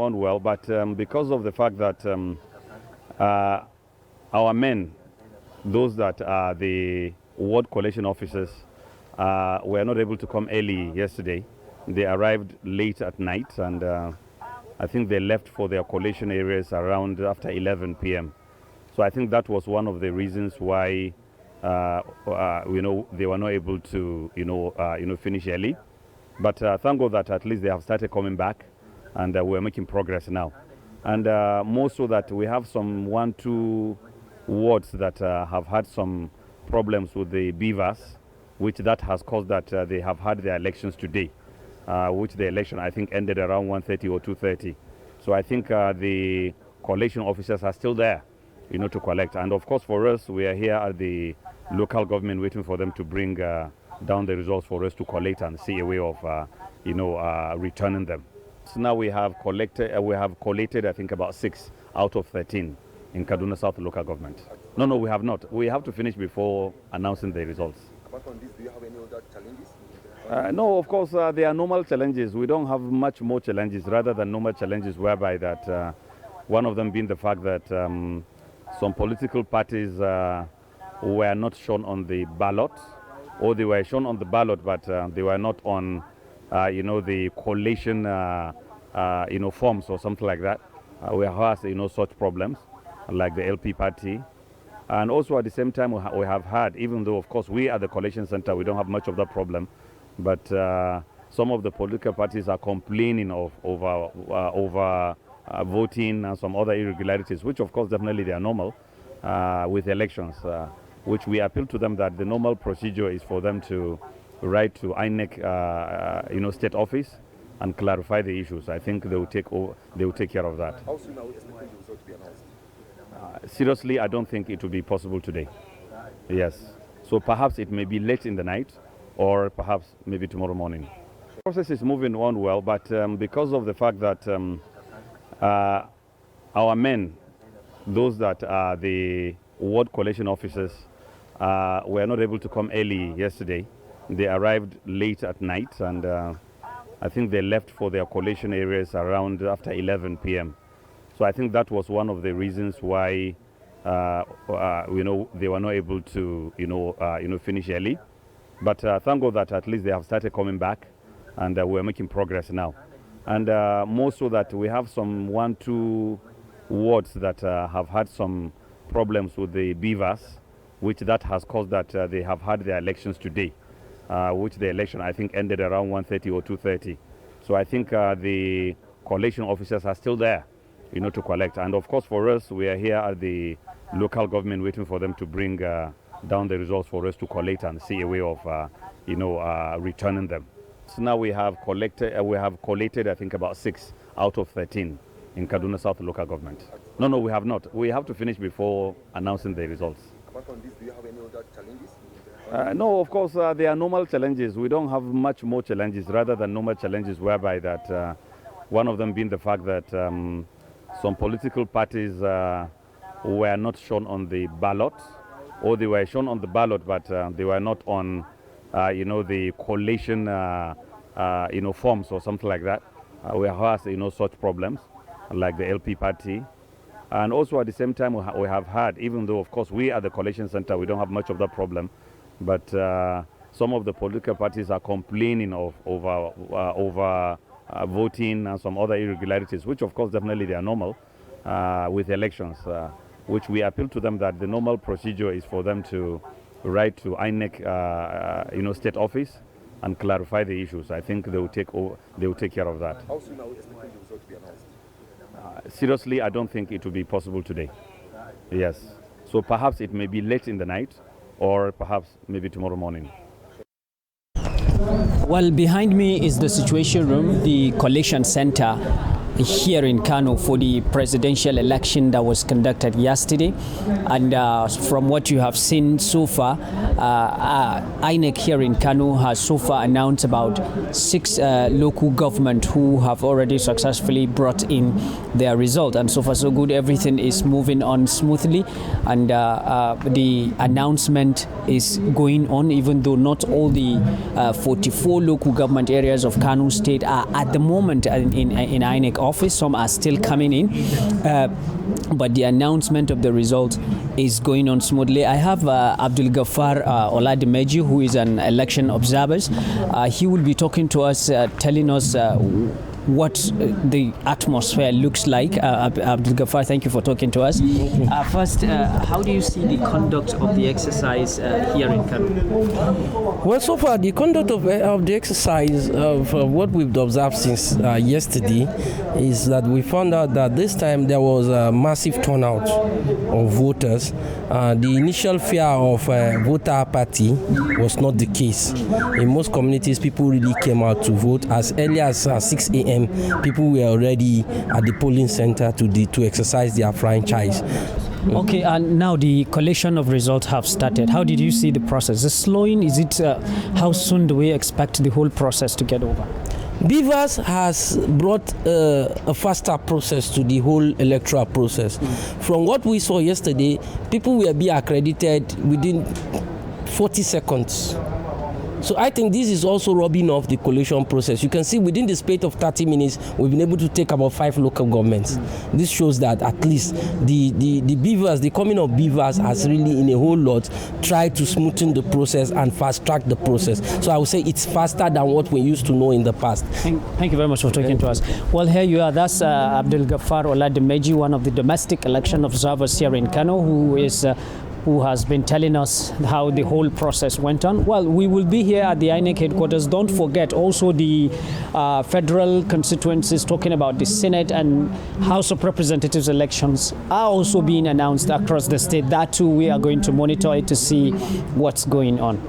Well, but because of the fact that our men, those that are the ward collation officers, were not able to come early yesterday. They arrived late at night, and I think they left for their collation areas around after 11 p.m. So I think that was one of the reasons why they were not able to finish early. But thank God that at least they have started coming back, and we're making progress now. And more so that we have some 1-2 wards that have had some problems with the beavers, which that has caused that they have had their elections today, which the election I think ended around 1:30 or 2:30. So I think the collation officers are still there, to collect. And of course for us, we are here at the local government waiting for them to bring down the results for us to collect and see a way of, returning them. So now we have collated I think about 6 out of 13 in Kaduna South local government. No, we have not. We have to finish before announcing the results. Apart from this, do you have any other challenges? No, of course, there are normal challenges. We don't have much more challenges rather than normal challenges, whereby that one of them being the fact that some political parties were not shown on the ballot, or they were shown on the ballot, but they were not on the collation forms or something like that. We have had such problems, like the LP party. And also at the same time, we have had, even though of course we at the collation center, we don't have much of that problem, but some of the political parties are complaining of over voting and some other irregularities, which of course definitely they are normal with elections, which we appeal to them that the normal procedure is for them to write to INEC, state office, and clarify the issues. I think they will take care of that. How soon are we expecting the result to be announced? Seriously, I don't think it will be possible today. Yes. So perhaps it may be late in the night, or perhaps maybe tomorrow morning. The process is moving on well, but because of the fact that our men, those that are the ward collation officers, were not able to come early yesterday. They arrived late at night, and I think they left for their collation areas around after 11 p.m. So I think that was one of the reasons why they were not able to finish early. But thank God that at least they have started coming back, and we're making progress now. And more so that we have some 1-2 wards that have had some problems with the beavers, which that has caused that they have had their elections today, which the election, I think, ended around 1:30 or 2:30. So I think the collation officers are still there, to collect. And of course, for us, we are here at the local government waiting for them to bring down the results for us to collect and see a way of, returning them. So now we have collated, I think, about 6 out of 13 in Kaduna South local government. No, we have not. We have to finish before announcing the results. Apart from this, do you have any other challenges? No, of course, there are normal challenges. We don't have much more challenges rather than normal challenges, whereby that one of them being the fact that some political parties were not shown on the ballot, or they were shown on the ballot, but they were not on, the collation, forms or something like that. We have had, such problems, like the LP party. And also at the same time, we have had, even though, of course, we at the collation center, we don't have much of that problem, but some of the political parties are complaining of over voting and some other irregularities, which, of course, definitely they are normal with elections, which we appeal to them that the normal procedure is for them to write to INEC, state office and clarify the issues. I think they will take care of that. How soon are we expecting the result to be announced? Seriously, I don't think it will be possible today. Yes. So perhaps it may be late in the night, or perhaps maybe tomorrow morning. Well, behind me is the Situation Room, the collation center here in Kano for the presidential election that was conducted yesterday. And from what you have seen so far, INEC here in Kano has so far announced about 6 local government who have already successfully brought in their result. And so far so good, everything is moving on smoothly, and the announcement is going on, even though not all the 44 local government areas of Kano State are at the moment in INEC office. Some are still coming in, but the announcement of the result is going on smoothly. I have Abdul Ghaffar Oladimeji, who is an election observer. He will be talking to us, telling us what the atmosphere looks like. Abdul Ghaffar, thank you for talking to us. First, how do you see the conduct of the exercise here in Kano? Well, so far, the conduct of the exercise of what we've observed since yesterday is that we found out that this time there was a massive turnout of voters. The initial fear of voter apathy was not the case. In most communities, people really came out to vote. As early as 6 a.m., people were already at the polling center to exercise their franchise. Okay, and now the collation of results have started. How did you see the process? Is it slowing? Is it? How soon do we expect the whole process to get over? BVAS has brought a faster process to the whole electoral process. From what we saw yesterday, people will be accredited within 40 seconds. So I think this is also rubbing off the collation process. You can see within the space of 30 minutes, we've been able to take about 5 local governments. This shows that at least the BVAS, the coming of BVAS has really in a whole lot tried to smoothen the process and fast track the process. So I would say it's faster than what we used to know in the past. Thank you very much for talking to us. Well, here you are. That's Abdul Ghaffar Oladimeji, one of the domestic election observers here in Kano, who has been telling us how the whole process went on. Well, we will be here at the INEC headquarters. Don't forget also the federal constituencies, talking about the Senate and House of Representatives elections are also being announced across the state. That too, we are going to monitor it to see what's going on.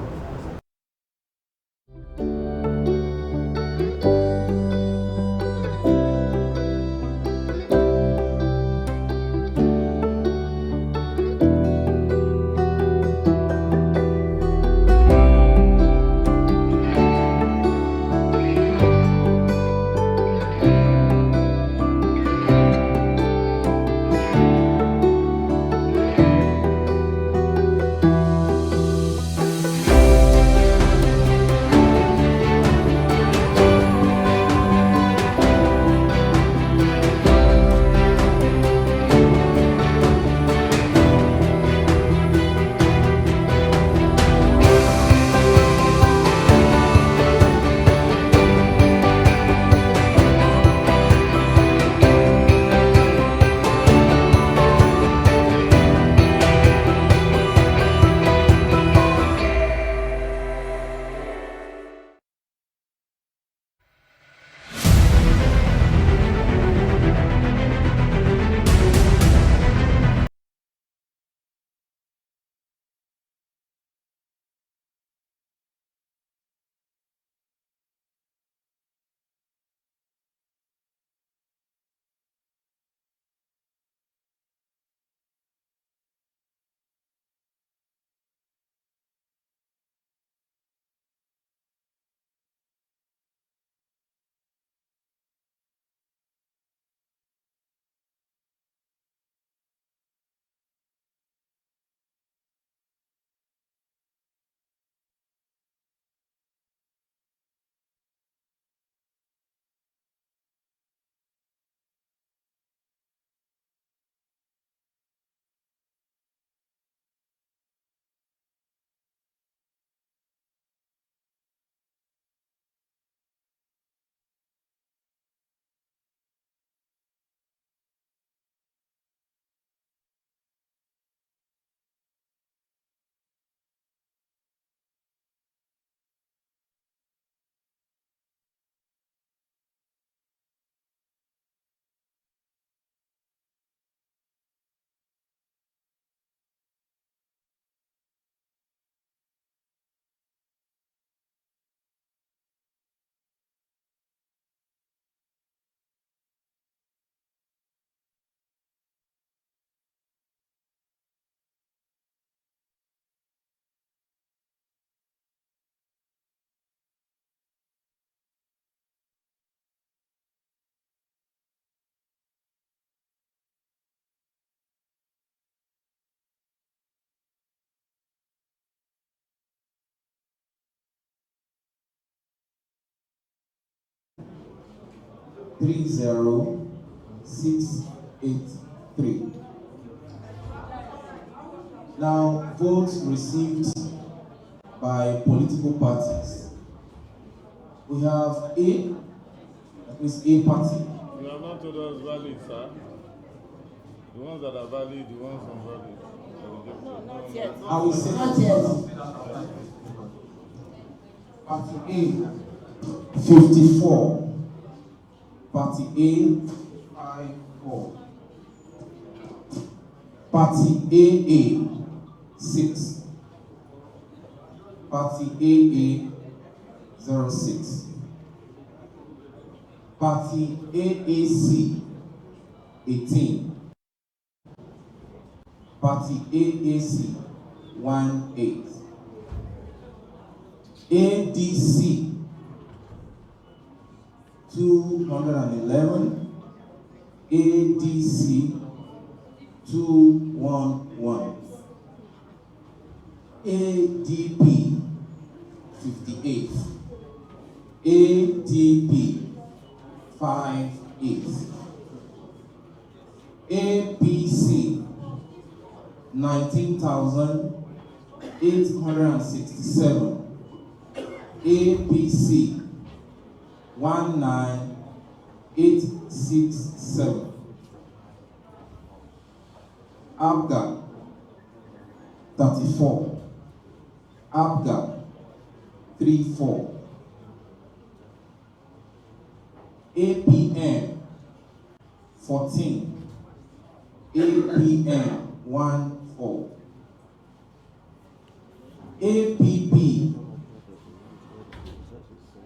30683. Now, votes received by political parties. We have A, that is A party. You have not told us valid, sir. The ones that are valid, the ones unvalid. Not yet. I will say not yet. Party A, 54. Party A, 54. Party AA, 6. Party AA, 06. Party AAC, 18. Party AAC, 18. ADC, 211. ADC, 211. ADP, 58. ADP, 58. APC, 19,867. APC, 19867. ABGA, 34. ABGA, 34. APM, 14. APM, 14. APP,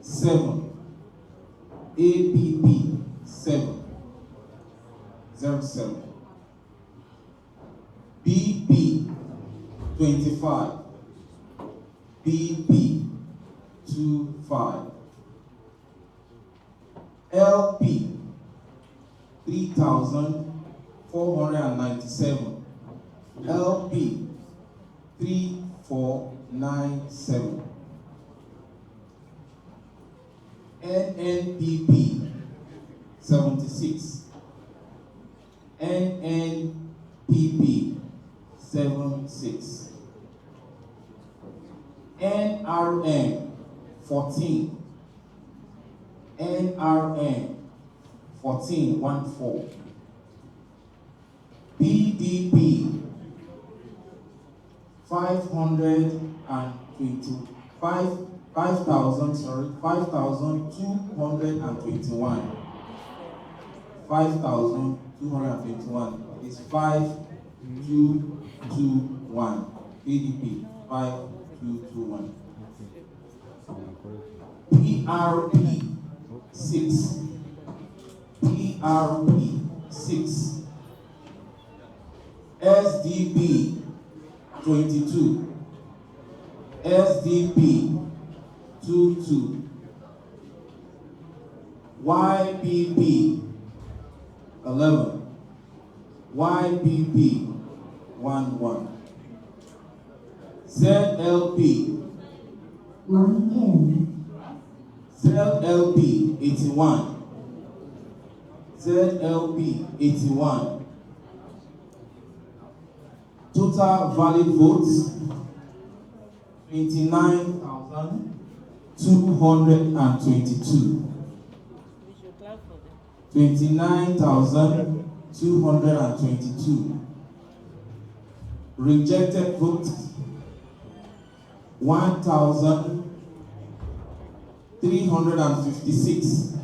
7. APP, 7. 07. BP, 25. BP, 25. LP, 3,497. LP, 3497. NNPP, 76. NNPP, 76. NRM, 14. NRM, 14. PDP, 5,221. 5,221 is 5221. PDP, 5221. PRP, 6. PRP, 6. SDP, 22. SDP, 22. YPP, 11. YPP, 11. ZLP, ZLP, 81. ZLP, 81. Total valid votes, 29,222. 29,222. Rejected votes, 1,356.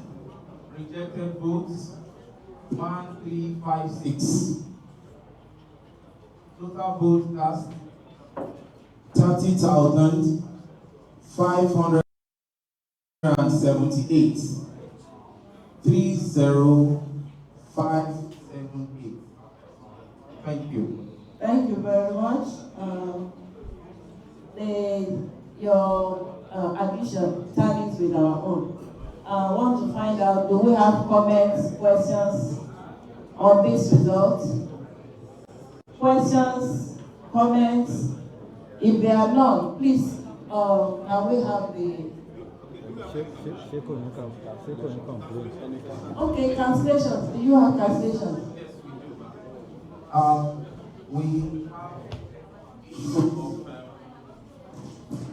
Rejected votes, 1,356. Total vote cast, 30,578. 30578. Thank you. Thank you very much. Your addition tallies with our own. I want to find out, do we have comments, questions on this result? Questions, comments? If there are none, please, can we have the Okay, translation. Do you have translation?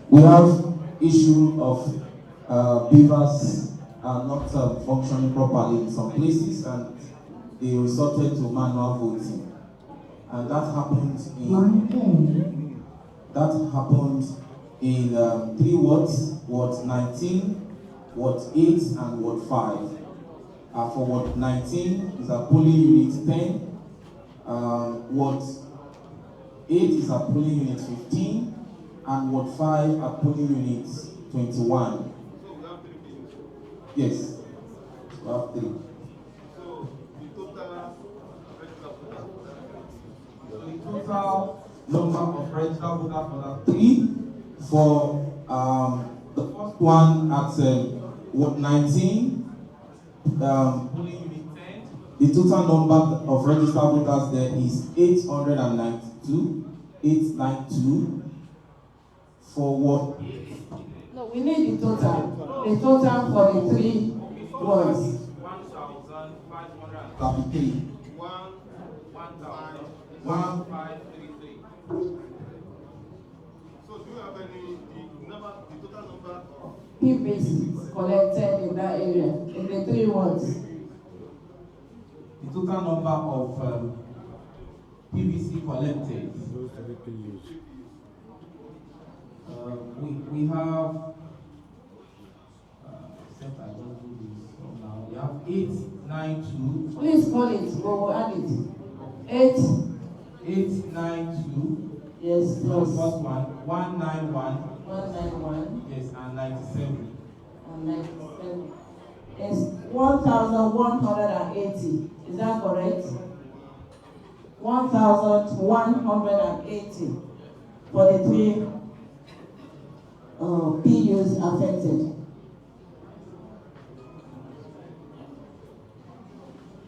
We have issue of beavers not functioning properly in some places, and they resorted to manual voting, and that happened in 3 wards: Ward 19, Ward 8, and Ward 5. For Ward 19 is a polling unit 10. Ward 8 is a polling unit 15, and Ward 5 a polling unit 21. Yes, we have 3. The total number of registered voters for that 3 for the first one at Ward 19, polling unit 10. The total number of registered voters there is 892. For Ward 8. No, we need the total. The total for the 3 wards. 1,533. 1,533. So do you have the total number of PVCs collected in that area, in the 3 wards? The total number of PVC collected. We have we have 892. Please call it, we'll add it. 892. Yes, plus. First one, 191. 191. Yes, and 97. And 97. It's 1,180. Is that correct? 1,180 for the 3 PUs affected.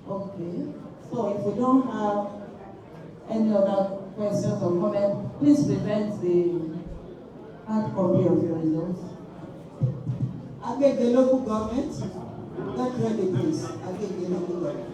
Okay. So if we don't have any other questions or comments, please present the hard copy of your results. I get the local government. Not ready, please. I get the local government.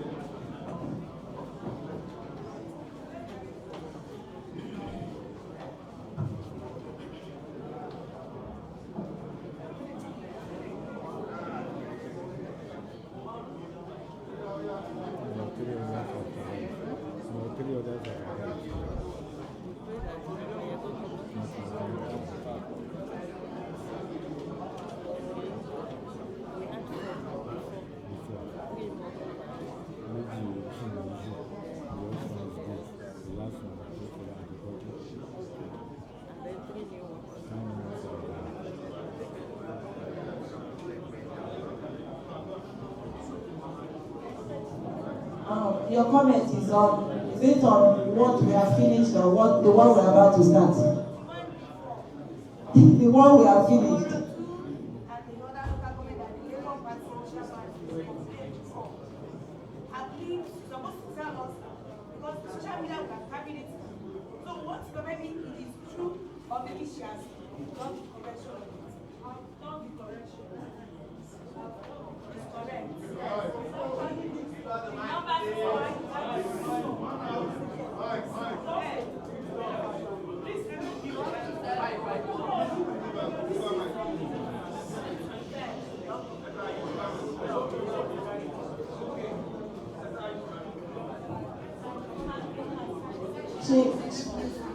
Your comment is it on what we have finished or the one we are about to start? The one we have finished.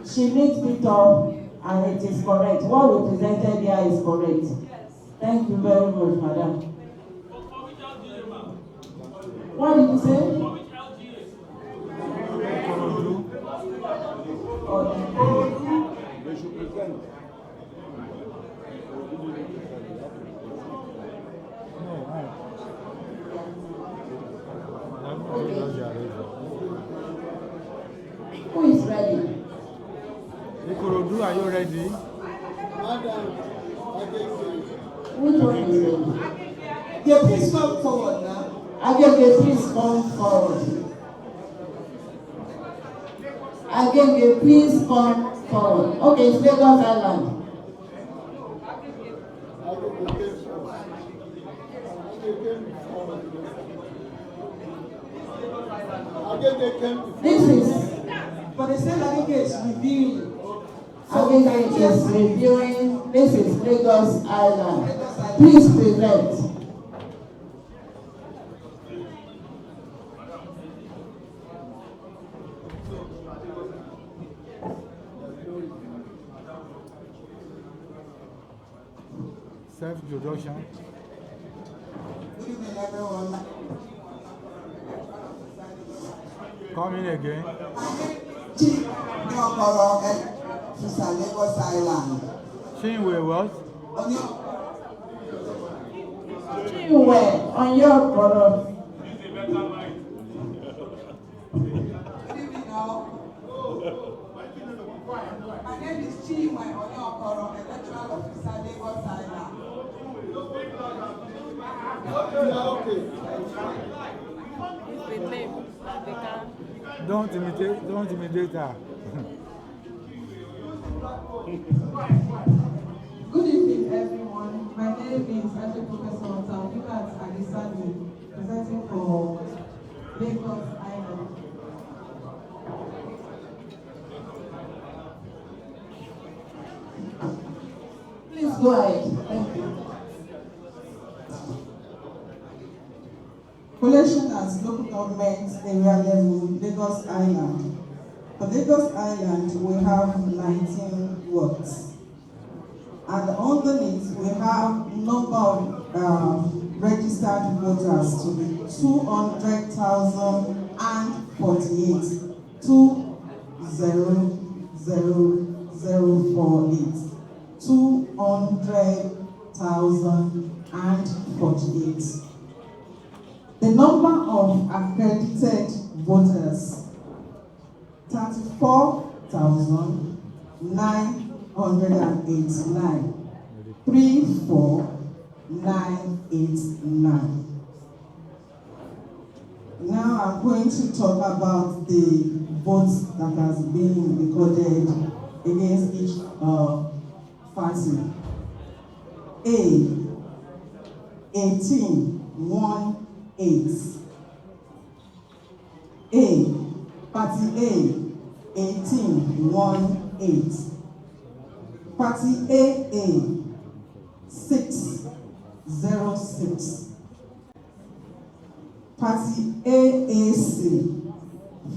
She mixed it up and it is correct. What we presented here is correct. Thank you very much, madam. What did you say? They should present. Who is ready? Ikorodu, are you ready? Which one is ready? Yeah, please come forward now. Agege, please come forward. Agege, please come forward. Okay, it's Lagos Island. This is for the same Agege reviewing. Agege is reviewing. This is Lagos Island. Please present. Self-introduction. Good evening, everyone. Come in again. Chief Nyokoro Fisa Lagos Island. Chinwe what? Chinwe Onyokoro. My name is Chinwe Onyokoro, electoral officer Lagos Island. Don't imitate her. Good evening, everyone. My name is Adjunct Professor Taufika Agisani, presenting for Lagos Island. Please go ahead. Thank you. Collation as local government area level, Lagos Island. For Lagos Island, we have 19 wards. And underneath, we have number of registered voters to be 200,048. 200,048. 200,048. The number of accredited voters, 34,989. 34989. Now I'm going to talk about the votes that has been recorded against each party. A, 1818. A, party A, 1818. Party AA, 606. Party AAC,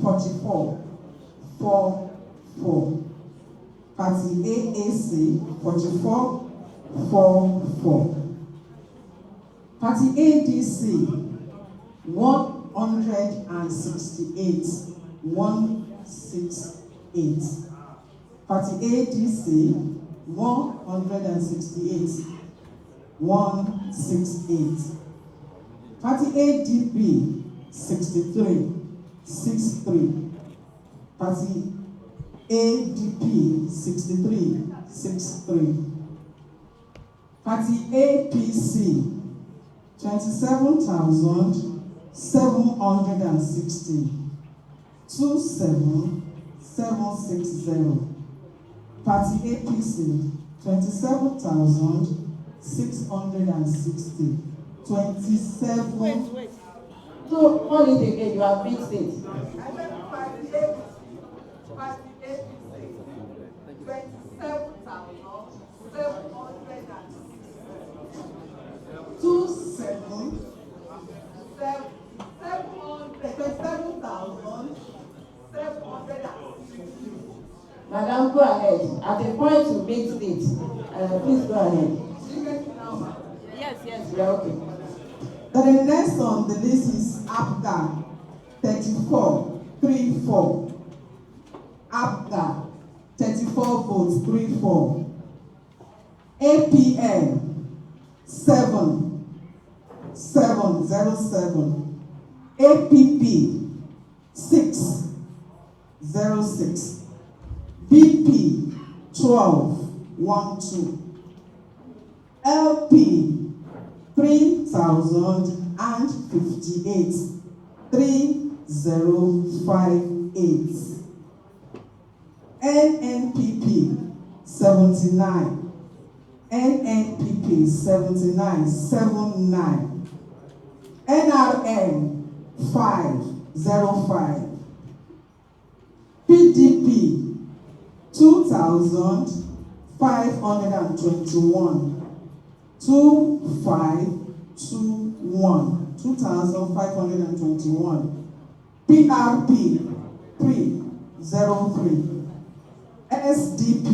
4444. Party AAC, 4444. Party ADC, 168. 168. Party ADC, 168. 168. Party ADP, 63. 63. Party ADP, 63. 63. Party APC, 27,760. 27760. Party APC, 27,660. 27. Wait. So, call it again, you have mixed it. Party APC, 27,760. Madam, go ahead. At the point you mixed it, please go ahead. Yes. Yeah, okay. Then the next on the list is APGA, 3434. APGA, 34 votes, 34. APN, 707. APP, 606. BP, 1212. LP, 3,058. 3058. NNPP, 79. NNPP, 79. 79. NRN, 505. PDP 2,521. 2521. 2,521. PRP 303. SDP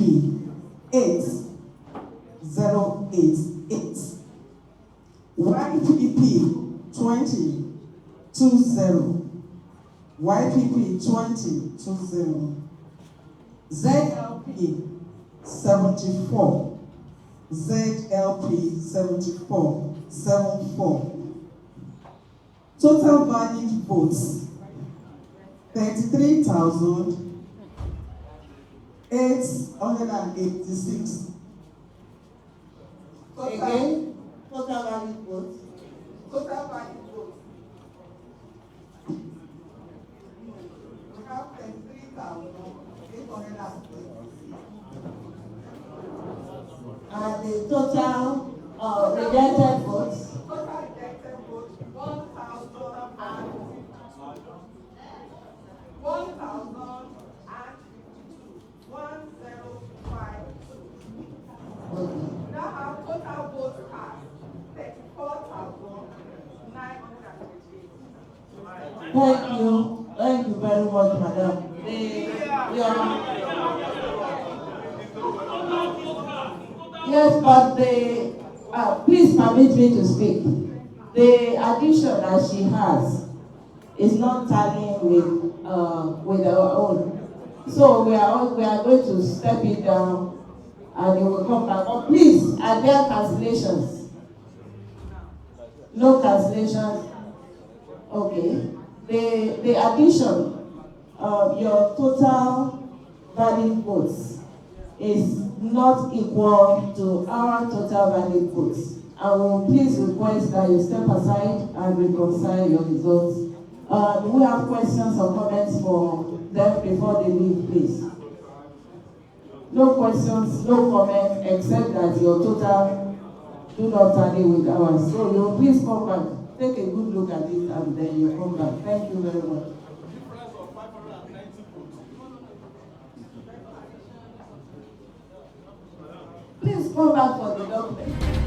8088. YPP 2020. YPP 2020. ZLP 74. ZLP 74. Total valid votes 33,886. Again, total valid votes. Total valid votes. We have 33,886. And the total rejected votes. Total rejected votes 1,052. 1052. Now have total votes cast 34,928. Thank you very much, madam. Yes, but please permit me to speak. The addition that she has is not tallying with our own. So we are going to step it down and you will come back. But please, are there cancellations? No cancellations? Okay. The addition of your total valid votes is not equal to our total valid votes. I will please request that you step aside and reconcile your results. Do we have questions or comments for them before they leave, please? No questions, no comments, except that your total do not tally with ours. So you please come back, take a good look at it, and then you come back. Thank you very much. Please come back for the document.